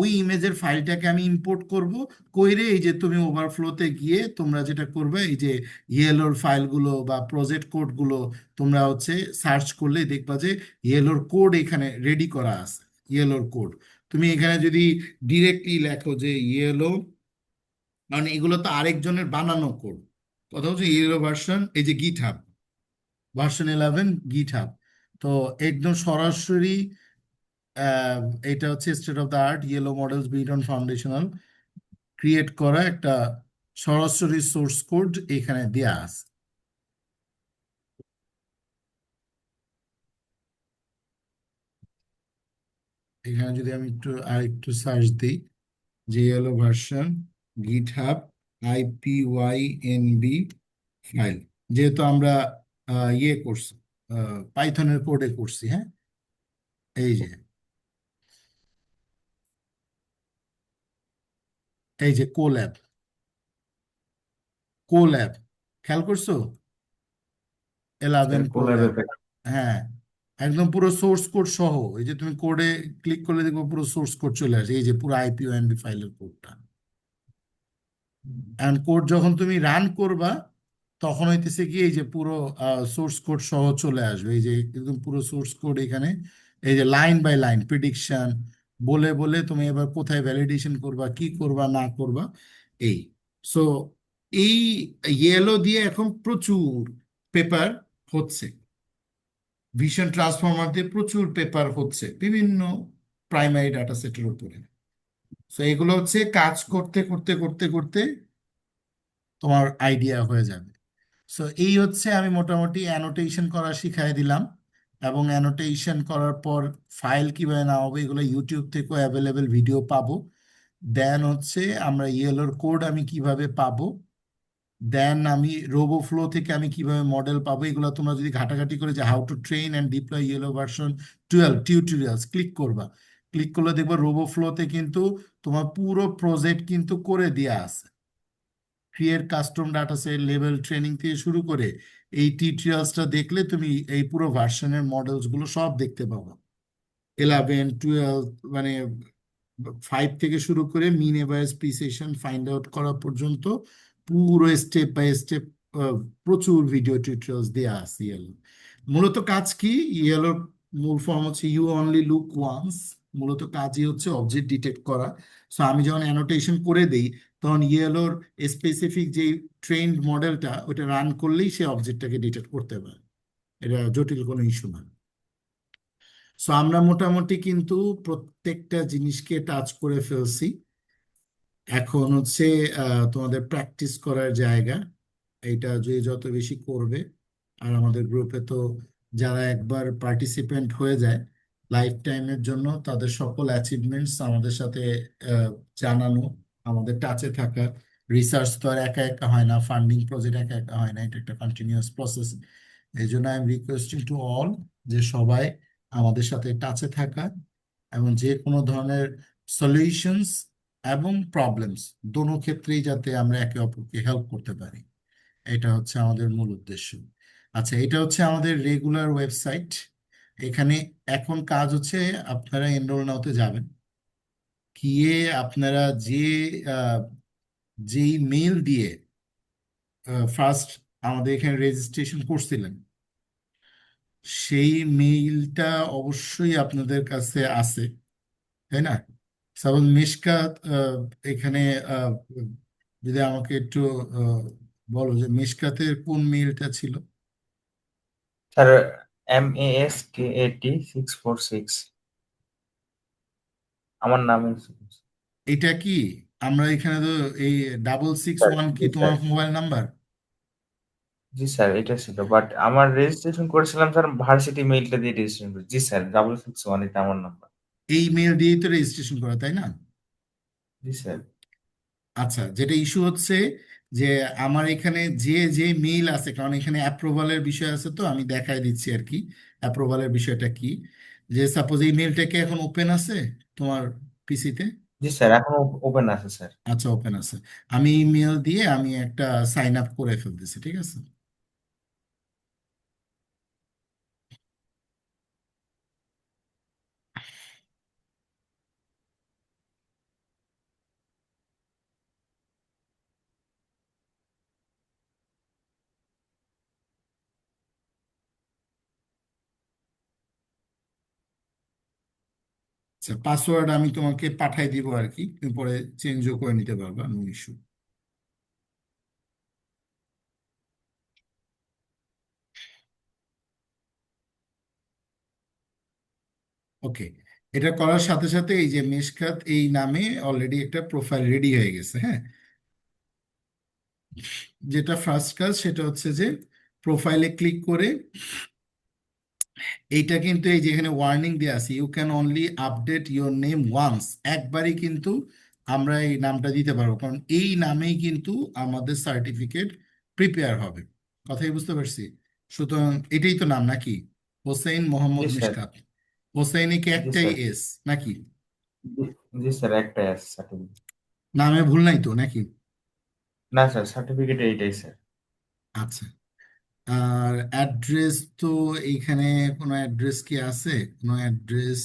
ওই ইমেজের ফাইলটাকে আমি ইম্পোর্ট করব, কইরে এই যে তুমি ওভারফ্লোতে গিয়ে তোমরা যেটা করবে, এই যে ইয়েলোর ফাইলগুলো বা প্রজেক্ট কোডগুলো তোমরা হচ্ছে সার্চ করলে দেখবা যে ইয়েলোর কোড এখানে রেডি করা আছে। ইয়েলোর কোড তুমি এখানে যদি ডিরেক্টলি লেখো যে ইয়েলো, মানে এগুলো তো আরেকজনের বানানো কোড। কথা হচ্ছে ইয়েলো ভার্সন, এই যে গিট হাব ভার্সন 11 গিট হাব, তো একদম সরাসরি আহ, এটা হচ্ছে state of the art YOLO models build on foundational create করা একটা সরাসরি সোর্স কোড এখানে দেয়া আছে। এখানে যদি আমি একটু আর একটু সার্চ দিই, যে ইয়েলো ভার্সন গিট হাব IPYNB ফাইল, যেহেতু আমরা ইয়ে করছি, পাইথনের কোডে করছি, হ্যাঁ, এই যে, এই যে কোল্যাব, কোল্যাব, খেয়াল করছো? স্যার 11 কোল্যাবে কোল্যাব। হ্যাঁ, একদম পুরো সোর্স কোড সহ, এই যে তুমি কোডে ক্লিক করলে দেখবো পুরো সোর্স কোড চলে আসে, এই যে পুরো IPONB ফাইলের কোডটা। এন্ড কোড যখন তুমি রান করবা, তখন হইতেছে কি এই যে পুরো সোর্স কোড সহ চলে আসবে, এই যে একদম পুরো সোর্স কোড এখানে, এই যে লাইন বাই লাইন প্রিডিকশন বলে বলে তুমি এবার কোথায় ভ্যালিডেশন করবা, কি করবা না করবা, এই। সো এই ইয়েলো দিয়ে এখন প্রচুর পেপার হচ্ছে, ভিশন ট্রান্সফর্মার দিয়ে প্রচুর পেপার হচ্ছে বিভিন্ন প্রাইমারি ডাটা সেটের উপরে। সো এগুলো হচ্ছে কাজ করতে করতে করতে করতে তোমার আইডিয়া হয়ে যাবে। সো এই হচ্ছে আমি মোটামুটি অ্যানোটেশন করা শিখাই দিলাম, এবং অ্যানোটেশন করার পর ফাইল কিভাবে নেওয়া হবে এগুলো ইউটিউব থেকেও অ্যাভেলেবেল ভিডিও পাবো। দেন হচ্ছে আমরা ইয়েলোর কোড আমি কিভাবে পাবো, দেন আমি রোবোফ্লো থেকে আমি কিভাবে মডেল পাবো, এগুলো তোমরা যদি ঘাটাঘাটি করে যে how to train and deploy yellow version 12 tutorials click করবা, ক্লিক করলে দেখবো রোবোফ্লোতে কিন্তু তোমার পুরো প্রজেক্ট কিন্তু করে দেয়া আছে, create custom data set level training থেকে শুরু করে এই টিউটোরিয়ালসটা দেখলে তুমি এই পুরো ভার্সনের মডেলস গুলো সব দেখতে পাবো। 11 12 মানে 5 থেকে শুরু করে মিন এভারেজ প্রিসিশন ফাইন্ড আউট করা পর্যন্ত পুরো স্টেপ বাই স্টেপ প্রচুর ভিডিও টিউটোরিয়ালস দেওয়া আছে ইয়েলো। মূলত কাজ কি? ইয়েলোর মূল ফর্ম হচ্ছে ইউ অনলি লুক ওয়ান্স। মূলত কাজই হচ্ছে অবজেক্ট ডিটেক্ট করা। সো আমি যখন অ্যানোটেশন করে দেই, তখন ইয়েলোর স্পেসিফিক যে ট্রেন্ড মডেলটা ওটা রান করলেই সে অবজেক্টটাকে ডিটেক্ট করতে পারে। এটা জটিল কোনো ইস্যু না। সো আমরা মোটামুটি কিন্তু প্রত্যেকটা জিনিসকে টাচ করে ফেলছি। এখন হচ্ছে তোমাদের প্র্যাকটিস করার জায়গা। এটা যে যত বেশি করবে, আর আমাদের গ্রুপে তো যারা একবার পার্টিসিপেন্ট হয়ে যায় লাইফ টাইমের জন্য, তাদের সকল অ্যাচিভমেন্টস আমাদের সাথে আহ, জানানো, আমাদের টাচে থাকা। রিসার্চ তো আর একা একা হয় না, ফান্ডিং প্রজেক্ট একা একা হয় না, এটা একটা কন্টিনিউয়াস প্রসেস। এই জন্য I am requesting to all যে সবাই আমাদের সাথে টাচে থাকা, এবং যে কোনো ধরনের সলিউশনস এবং প্রবলেমস দোনো ক্ষেত্রেই যাতে আমরা একে অপরকে হেল্প করতে পারি, এটা হচ্ছে আমাদের মূল উদ্দেশ্য। আচ্ছা, এটা হচ্ছে আমাদের রেগুলার ওয়েবসাইট। এখানে এখন কাজ হচ্ছে, আপনারা এনরোল নাওতে যাবেন, গিয়ে আপনারা আহ, যেই মেইল দিয়ে ফার্স্ট আমাদের এখানে রেজিস্ট্রেশন করছিলেন, সেই মেইলটা অবশ্যই আপনাদের কাছে আছে, তাই না? সাপোজ মিশকাত এখানে আহ, যদি আমাকে একটু আহ, বলো যে মিশকাতের কোন মেইলটা ছিল। স্যার, MASKAT 646 আমার নামে। এটা কি আমরা এখানে তো এই 661 কি জি তোমার স্যার। Mobile number? জি স্যার, এটা ছিল, বাট আমার রেজিস্ট্রেশন করেছিলাম স্যার ভার্সিটি মেইলটা দিয়ে রেজিস্ট্রেশন করি। জি স্যার, 661 এটা আমার নাম্বার। এই মেইল দিয়েই তো রেজিস্ট্রেশন করা, তাই না? জি স্যার। আচ্ছা, যেটা ইস্যু হচ্ছে যে আমার এখানে যে মেইল আছে, কারণ এখানে অ্যাপ্রুভালের বিষয় আছে, তো আমি দেখাই দিচ্ছি আর কি অ্যাপ্রুভালের বিষয়টা কি। যে সাপোজ এই মেইলটা কি এখন ওপেন আছে তোমার পিসিতে? জি স্যার, এখনো ওপেন আছে স্যার। আচ্ছা, ওপেন আছে। আমি ইমেল দিয়ে আমি একটা সাইন আপ করে ফেলতেছি, ঠিক আছে? আচ্ছা, পাসওয়ার্ড আমি তোমাকে পাঠাই দিব আর কি, তুমি পরে চেঞ্জও করে নিতে পারবা, নো ইস্যু। ওকে, এটা করার সাথে সাথে এই যে মেশকাত এই নামে অলরেডি একটা প্রোফাইল রেডি হয়ে গেছে, হ্যাঁ। যেটা ফার্স্ট কাজ সেটা হচ্ছে যে প্রোফাইলে ক্লিক করে এইটা কিন্তু এই যে এখানে ওয়ার্নিং দেওয়া আছে, you can only update your name once. একবারই কিন্তু আমরা এই নামটা দিতে পারবো, কারণ এই নামেই কিন্তু আমাদের সার্টিফিকেট প্রিপেয়ার হবে। কথাই বুঝতে পারছি? সুতরাং এটাই তো নাম নাকি, হোসেইন জি মোহাম্মদ স্যার। মিশকাত। হোসেইনে কি জি একটাই স্যার। এস নাকি? জি। জি স্যার, একটাই আছে সার্টিফিকেট। নামে ভুল নাই তো নাকি? না স্যার, সার্টিফিকেট এইটাই স্যার। আচ্ছা, আর অ্যাড্রেস তো এইখানে কোনো অ্যাড্রেস কি আছে? কোনো অ্যাড্রেস?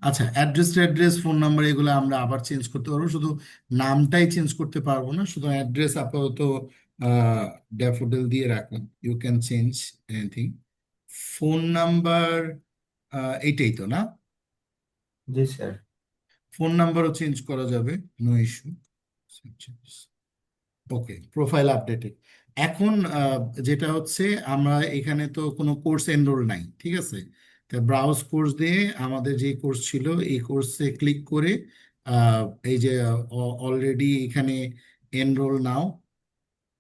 আচ্ছা, অ্যাড্রেস অ্যাড্রেস ফোন নাম্বার এগুলো আমরা আবার চেঞ্জ করতে পারবো, শুধু নামটাই চেঞ্জ করতে পারবো না। শুধু অ্যাড্রেস আপাতত ড্যাফোডিল দিয়ে রাখুন, you can change anything. Phone number এইটাই তো না? জি স্যার। ফোন নাম্বারও চেঞ্জ করা যাবে, no issue. Okay, profile updated. এখন যেটা হচ্ছে, আমরা এখানে তো কোনো কোর্স এনরোল নাই, ঠিক আছে? তা ব্রাউজ কোর্স দিয়ে আমাদের যে কোর্স ছিল এই কোর্সে ক্লিক করে আহ, এই যে অলরেডি এখানে এনরোল নাও,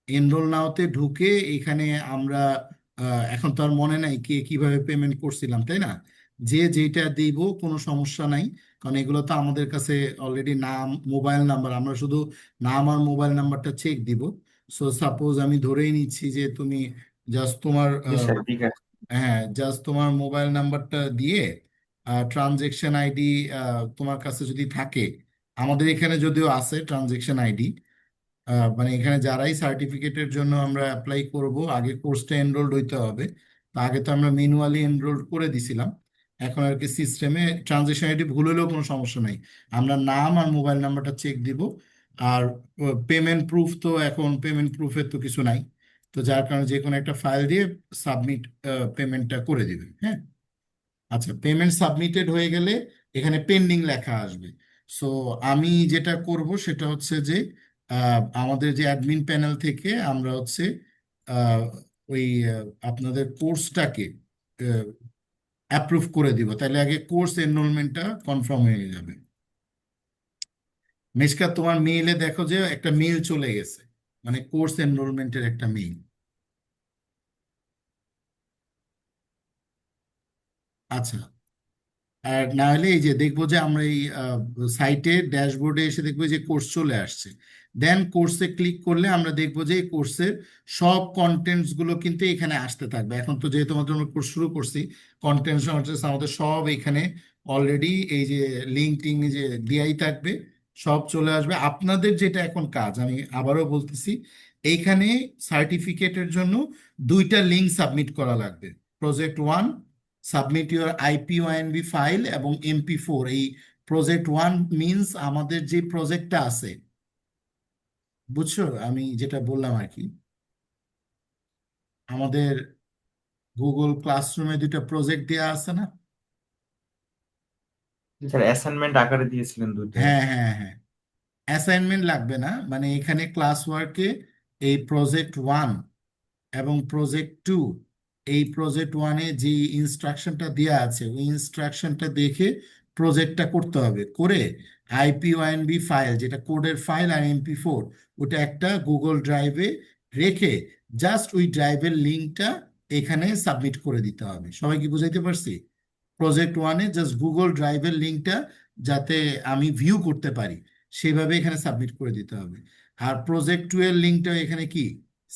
এনরোল নাওতে ঢুকে এখানে আমরা এখন তো আর মনে নাই কে কিভাবে পেমেন্ট করছিলাম, তাই না? যে যেটা দিব কোনো সমস্যা নাই, কারণ এগুলো তো আমাদের কাছে অলরেডি নাম মোবাইল নাম্বার, আমরা শুধু নাম আর মোবাইল নাম্বারটা চেক দিব। সো সাপোজ আমি ধরেই নিচ্ছি যে তুমি জাস্ট তোমার জি স্যার, ঠিক আছে। হ্যাঁ, জাস্ট তোমার মোবাইল নাম্বারটা দিয়ে ট্রানজেকশন আইডি তোমার কাছে যদি থাকে, আমাদের এখানে যদিও আছে ট্রানজেকশন আইডি, মানে এখানে যারাই সার্টিফিকেটের জন্য আমরা অ্যাপ্লাই করব আগে কোর্সটা এনরোলড হইতে হবে। তো আগে তো আমরা ম্যানুয়ালি এনরোল করে দিছিলাম, এখন আর কি সিস্টেমে ট্রানজেকশন আইডি ভুল হলেও কোনো সমস্যা নাই, আমরা নাম আর মোবাইল নাম্বারটা চেক দিব। আর পেমেন্ট প্রুফ তো এখন পেমেন্ট প্রুফের তো কিছু নাই, তো যার কারণে যে কোনো একটা ফাইল দিয়ে সাবমিট পেমেন্টটা করে দিবেন, হ্যাঁ। আচ্ছা, পেমেন্ট সাবমিটেড হয়ে গেলে এখানে পেন্ডিং লেখা আসবে। সো আমি যেটা করব সেটা হচ্ছে যে আমাদের যে অ্যাডমিন প্যানেল থেকে আমরা হচ্ছে আহ, ওই আপনাদের কোর্সটাকে অ্যাপ্রুভ করে দিব, তাহলে আগে কোর্স এনরোলমেন্টটা কনফার্ম হয়ে যাবে। মিশকা, তোমার মেইলে দেখো যে একটা মেইল চলে গেছে, মানে কোর্স এনরোলমেন্টের একটা মেইল। আচ্ছা, আর না হলে এই যে দেখবো যে আমরা এই সাইটে ড্যাশবোর্ডে এসে দেখবো যে কোর্স চলে আসছে। দেন কোর্সে ক্লিক করলে আমরা দেখবো যে এই কোর্সের সব কন্টেন্টস গুলো কিন্তু এখানে আসতে থাকবে। এখন তো যেহেতু আমাদের আমরা কোর্স শুরু করছি, কন্টেন্টস আমাদের সব এখানে অলরেডি এই যে লিঙ্ক টিঙ্ক যে দেয়াই থাকবে, সব চলে আসবে। আপনাদের যেটা এখন কাজ, আমি আবারও বলতেছি, এইখানে সার্টিফিকেটের জন্য দুইটা লিঙ্ক সাবমিট করা লাগবে। Project one, submit your IPYNB file, এবং MP4। এই প্রজেক্ট ওয়ান মিনস আমাদের যে প্রজেক্টটা আছে, বুঝছো আমি যেটা বললাম আর কি, আমাদের গুগল ক্লাসরুমে দুটো প্রজেক্ট দেওয়া আছে না? স্যার অ্যাসাইনমেন্ট আকারে দিয়েছিলেন দুইটাই। হ্যাঁ, হ্যাঁ, হ্যাঁ। অ্যাসাইনমেন্ট লাগবে না, মানে এখানে ক্লাস ওয়ার্কে এই প্রজেক্ট ওয়ান এবং প্রজেক্ট টু, এই প্রজেক্ট ওয়ানে যে ইনস্ট্রাকশনটা দেওয়া আছে ওই ইনস্ট্রাকশনটা দেখে প্রজেক্টটা করতে হবে। করে আইপিওএনবি ফাইল, যেটা কোডের ফাইল, আর MP4, ওটা একটা গুগল ড্রাইভে রেখে জাস্ট ওই ড্রাইভের লিঙ্কটা এখানে সাবমিট করে দিতে হবে। সবাই কি বুঝাইতে পারছি? প্রজেক্ট ওয়ানে জাস্ট গুগল ড্রাইভের লিঙ্কটা যাতে আমি ভিউ করতে পারি সেভাবে এখানে সাবমিট করে দিতে হবে। আর প্রজেক্ট টু এর লিঙ্কটা এখানে কি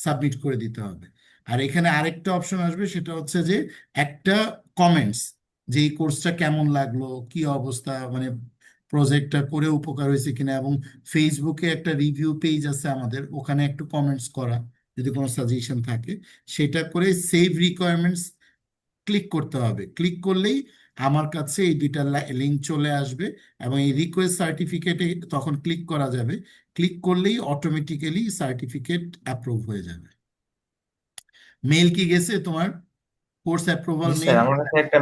সাবমিট করে দিতে হবে। আর এখানে আরেকটা অপশন আসবে, সেটা হচ্ছে যে একটা কমেন্টস, যে এই কোর্সটা কেমন লাগলো, কি অবস্থা, মানে প্রজেক্টটা করে উপকার হয়েছে কিনা, এবং ফেসবুকে একটা রিভিউ পেজ আছে আমাদের, ওখানে একটু কমেন্টস করা, যদি কোনো সাজেশন থাকে সেটা করে সেভ রিকোয়ারমেন্টস ক্লিক করতে হবে। ক্লিক করলেই আমার কাছে এই দুইটা লিঙ্ক চলে আসবে, এবং এই রিকোয়েস্ট সার্টিফিকেটে তখন ক্লিক করা যাবে। ক্লিক করলেই অটোমেটিক্যালি সার্টিফিকেট অ্যাপ্রুভ হয়ে যাবে। মেল কি গেছে তোমার? কোর্স অ্যাপ্রুভাল জি স্যার, মেল? আমার কাছে একটা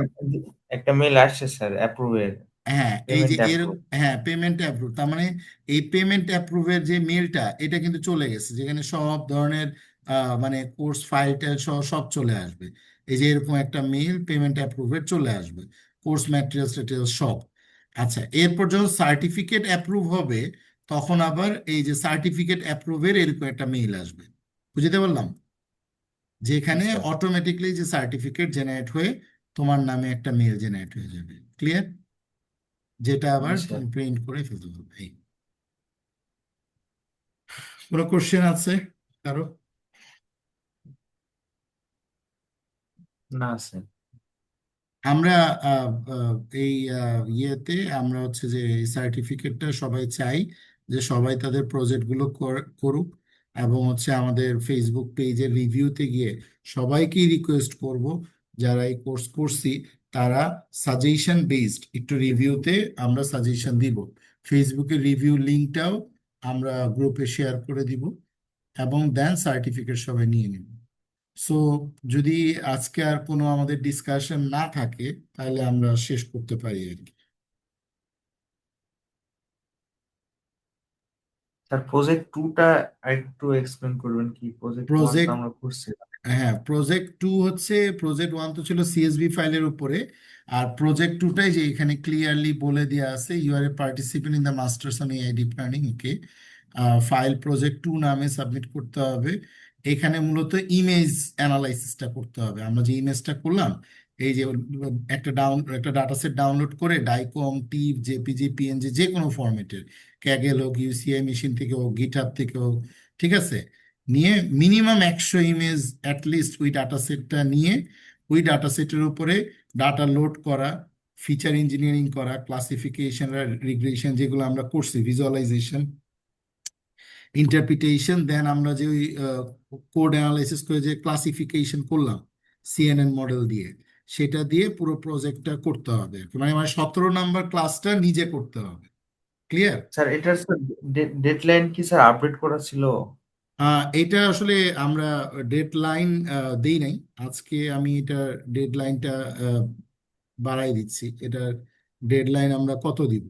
একটা মেল আসছে স্যার অ্যাপ্রুভের, হ্যাঁ, এই যে পেমেন্ট এর, অ্যাপ্রুভ। হ্যাঁ, পেমেন্ট অ্যাপ্রুভ, তার মানে এই পেমেন্ট অ্যাপ্রুভের যে মেলটা, এটা কিন্তু চলে গেছে, যেখানে সব ধরনের মানে কোর্স ফাইলটা সব সব চলে আসবে। এই যে এরকম একটা মেল পেমেন্ট অ্যাপ্রুভের চলে আসবে, কোর্স ম্যাটেরিয়ালস টেটেরিয়ালস সব। আচ্ছা, এরপর যখন সার্টিফিকেট অ্যাপ্রুভ হবে, তখন আবার এই যে সার্টিফিকেট অ্যাপ্রুভের এরকম একটা মেইল আসবে। বুঝতে পারলাম? জি যেখানে স্যার। অটোমেটিকলি যে সার্টিফিকেট জেনারেট হয়ে তোমার নামে একটা মেল জেনারেট হয়ে যাবে। ক্লিয়ার? যেটা আবার জি স্যার। তুমি প্রিন্ট করে ফেলতে হবে। এই, কোনো কোশ্চেন আছে কারো? না স্যার। আমরা আহ, আহ, এই ইয়েতে আমরা হচ্ছে যে এই সার্টিফিকেটটা সবাই চাই যে সবাই তাদের প্রজেক্টগুলো করুক, এবং হচ্ছে আমাদের ফেসবুক পেজের রিভিউতে গিয়ে সবাইকেই রিকোয়েস্ট করব, যারা এই কোর্স করছি তারা সাজেশন বেসড একটু রিভিউতে আমরা সাজেশন দিব। ফেসবুকের রিভিউ লিঙ্কটাও আমরা গ্রুপে শেয়ার করে দিব, এবং দেন সার্টিফিকেট সবাই নিয়ে নেব। সো যদি আজকে আর কোনো আমাদের ডিসকাশন না থাকে, তাহলে আমরা শেষ করতে পারি আর কি। স্যার প্রজেক্ট টুটা আরেকটু এক্সপ্লেন করবেন কি? প্রজেক্ট ওয়ান তো প্রজেক্ট, আমরা করছি। হ্যাঁ, প্রজেক্ট টু হচ্ছে, প্রজেক্ট ওয়ান তো ছিল CSV ফাইলের উপরে, আর প্রজেক্ট টুটাই যে এখানে ক্লিয়ারলি বলে দেওয়া আছে, you are a participant in the masters on AI deep learning, okay. File project two নামে সাবমিট করতে হবে। এখানে মূলত ইমেজ অ্যানালাইসিসটা করতে হবে। আমরা যে ইমেজটা করলাম, এই যে একটা ডাটা সেট ডাউনলোড করে ডাইকম, টিফ, জেপিজি, PNG, যে কোনো ফরম্যাটের, ক্যাগেল হোক, UCI মেশিন থেকে হোক, গিটহাব থেকে হোক, ঠিক আছে, নিয়ে মিনিমাম 100 ইমেজ অ্যাটলিস্ট ওই ডাটা সেটটা নিয়ে ওই ডাটা সেটের উপরে ডাটা লোড করা, ফিচার ইঞ্জিনিয়ারিং করা, ক্লাসিফিকেশন আর রিগ্রেশন যেগুলো আমরা করছি, ভিজুয়ালাইজেশন, ইন্টারপ্রিটেশন, দেন আমরা যে ওই কোড অ্যানালাইসিস করে যে ক্লাসিফিকেশন করলাম CNN মডেল দিয়ে, সেটা দিয়ে পুরো প্রজেক্টটা করতে হবে। মানে মানে 17 নাম্বার ক্লাসটা নিজে করতে হবে। ক্লিয়ার? স্যার এটার স্যার ডেডলাইন কি স্যার আপডেট করা ছিল? এটা আসলে আমরা ডেডলাইন দেই নাই। আজকে আমি এটা ডেডলাইনটা বাড়াই দিচ্ছি। এটা ডেডলাইন আমরা কত দিব?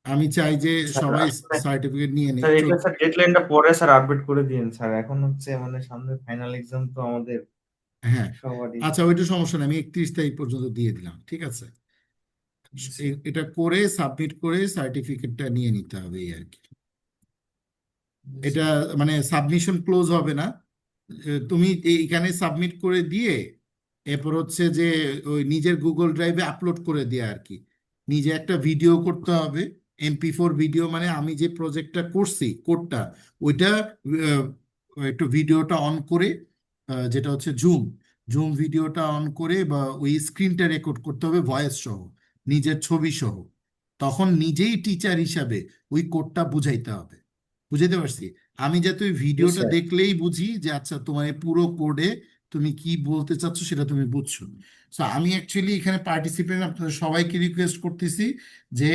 আমি চাই যে স্যার সবাই আসলে সার্টিফিকেট নিয়ে নিক স্যার এটা স্যার ডেডলাইনটা পরে স্যার আপডেট করে দিন স্যার, এখন হচ্ছে মানে সামনে ফাইনাল এক্সাম তো আমাদের হ্যাঁ, সবারই। আচ্ছা, ওইটা সমস্যা নেই, আমি 31 তারিখ পর্যন্ত দিয়ে দিলাম, ঠিক আছে। জি স্যার। এটা করে সাবমিট করে সার্টিফিকেটটা নিয়ে নিতে হবে এই আর কি। জি এটা স্যার। মানে সাবমিশন ক্লোজ হবে না। তুমি এইখানে সাবমিট করে দিয়ে এরপর হচ্ছে যে ওই নিজের গুগল ড্রাইভে আপলোড করে দেয়া আর কি। নিজে একটা ভিডিও করতে হবে, MP4 ভিডিও, মানে আমি যে প্রজেক্টটা করছি কোডটা, ওইটা আহ, একটু ভিডিওটা অন করে, যেটা হচ্ছে জুম, জুম ভিডিওটা অন করে বা ওই স্ক্রিনটা রেকর্ড করতে হবে ভয়েস সহ, নিজের ছবি সহ। তখন নিজেই টিচার হিসাবে ওই কোডটা বুঝাইতে হবে। বুঝাইতে পারছি? আমি যাতে ওই জি ভিডিওটা স্যার। দেখলেই বুঝি যে আচ্ছা তোমার এই পুরো কোডে তুমি কি বলতে চাচ্ছ সেটা তুমি বুঝছো। সো আমি অ্যাকচুয়ালি এখানে পার্টিসিপেন্ট আপনাদের সবাইকে রিকোয়েস্ট করতেছি যে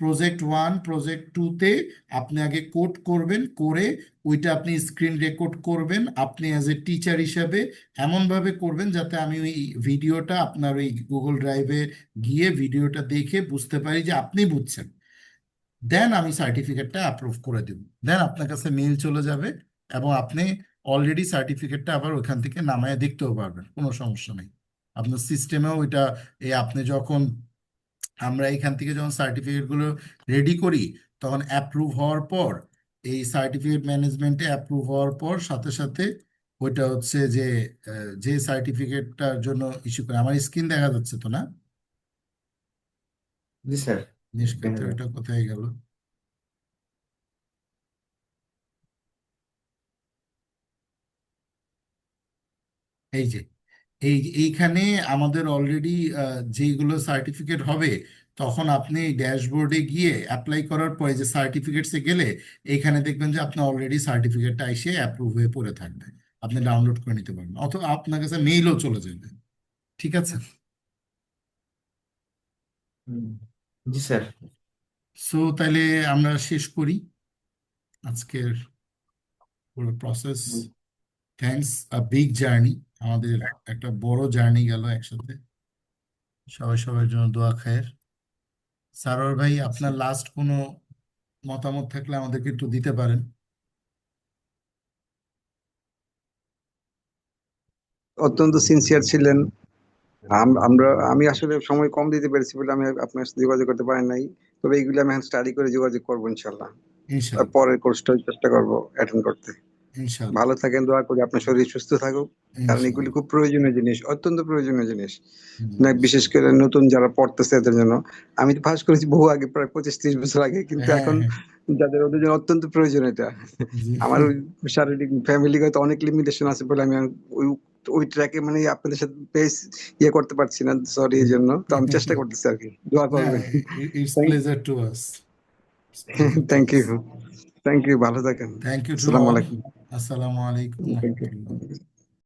প্রজেক্ট 1 প্রজেক্ট 2-তে আপনি আগে কোড করবেন, করে ওইটা আপনি স্ক্রিন রেকর্ড করবেন আপনি অ্যাজ এ টিচার হিসাবে। এমনভাবে করবেন যাতে আমি ওই ভিডিওটা আপনার ওই গুগল ড্রাইভে গিয়ে ভিডিওটা দেখে বুঝতে পারি যে আপনি বুঝছেন। দেন আমি সার্টিফিকেটটা অ্যাপ্রুভ করে দেব। দেন আপনার কাছে মেইল চলে যাবে এবং আপনি অলরেডি সার্টিফিকেটটা আবার ওইখান থেকে নামায় দেখতেও পারবেন, কোনো সমস্যা নেই। আপনার সিস্টেমেও ওইটা আপনি যখন, আমরা এখান থেকে যখন সার্টিফিকেটগুলো রেডি করি তখন অ্যাপ্রুভ হওয়ার পর, এই সার্টিফিকেট ম্যানেজমেন্টে অ্যাপ্রুভ হওয়ার পর সাথে সাথে ওইটা হচ্ছে যে যে সার্টিফিকেটটার জন্য ইস্যু করে, আমার স্ক্রিন দেখা যাচ্ছে তো না? জি স্যার। নিষ্কাতে দেখা ওইটা যাচ্ছে। কোথায় গেল? এই যে এইখানে আমাদের অলরেডি যেগুলো সার্টিফিকেট হবে, তখন আপনি ড্যাশবোর্ডে গিয়ে অ্যাপ্লাই করার পরে যে সার্টিফিকেটসে গেলে এইখানে দেখবেন যে আপনি অলরেডি সার্টিফিকেটটা এসে অ্যাপ্রুভ হয়ে পড়ে থাকবে। আপনি ডাউনলোড করে নিতে পারবেন অথবা আপনার কাছে মেইলও চলে যাবে। ঠিক আছে। হুম। জি স্যার। সো তাহলে আমরা শেষ করি আজকের পুরো process. Thanks, a big journey, আমাদের একটা বড় জার্নি গেল একসাথে। সবাই সবার জন্য দোয়া খায়ের। সারোয়ার ভাই, আপনার লাস্ট কোনো মতামত থাকলে আমাদেরকে একটু দিতে পারেন। অত্যন্ত সিনসিয়ার ছিলেন। আমি আসলে সময় কম দিতে পেরেছি বলে আমি আপনার সাথে যোগাযোগ করতে পারি নাই। তবে এইগুলো আমি স্টাডি করে যোগাযোগ করবো ইনশাল্লাহ। আর ইনশাল্লাহ। পরের কোর্সটা চেষ্টা করবো অ্যাটেন্ড করতে। ইনশাল্লাহ। ভালো থাকেন, দোয়া করি আপনার শরীর সুস্থ থাকুক। কারণ এগুলি ইনশাল্লাহ। খুব প্রয়োজনীয় জিনিস, অত্যন্ত প্রয়োজনীয় জিনিস। না, বিশেষ ইনশাল্লাহ। করে নতুন যারা পড়তেছে এদের জন্য। আমি তো পাস করেছি বহু আগে, প্রায় 25-30 বছর আগে, কিন্তু হ্যাঁ, এখন হ্যাঁ। ওদের জন্য অত্যন্ত প্রয়োজন এটা। জি। আমার ওই শারীরিক ফ্যামিলিগত অনেক লিমিটেশন আছে বলে আমি ওই ওই ট্র্যাকে মানে আপনাদের সাথে বেশ ইয়ে করতে পারছি না, সরি এই জন্য। তো আমি চেষ্টা করতেছি আর কি, দোয়া না, করবেন। It's pleasure to us. Pleasure to thank us. You. Thank you, ভালো থাকেন। থ্যাংক ইউ টু আসসালামু অল। আলাইকুম। আসসালামু আলাইকুম থ্যাংক রহমতুল্লাহ। ইউ।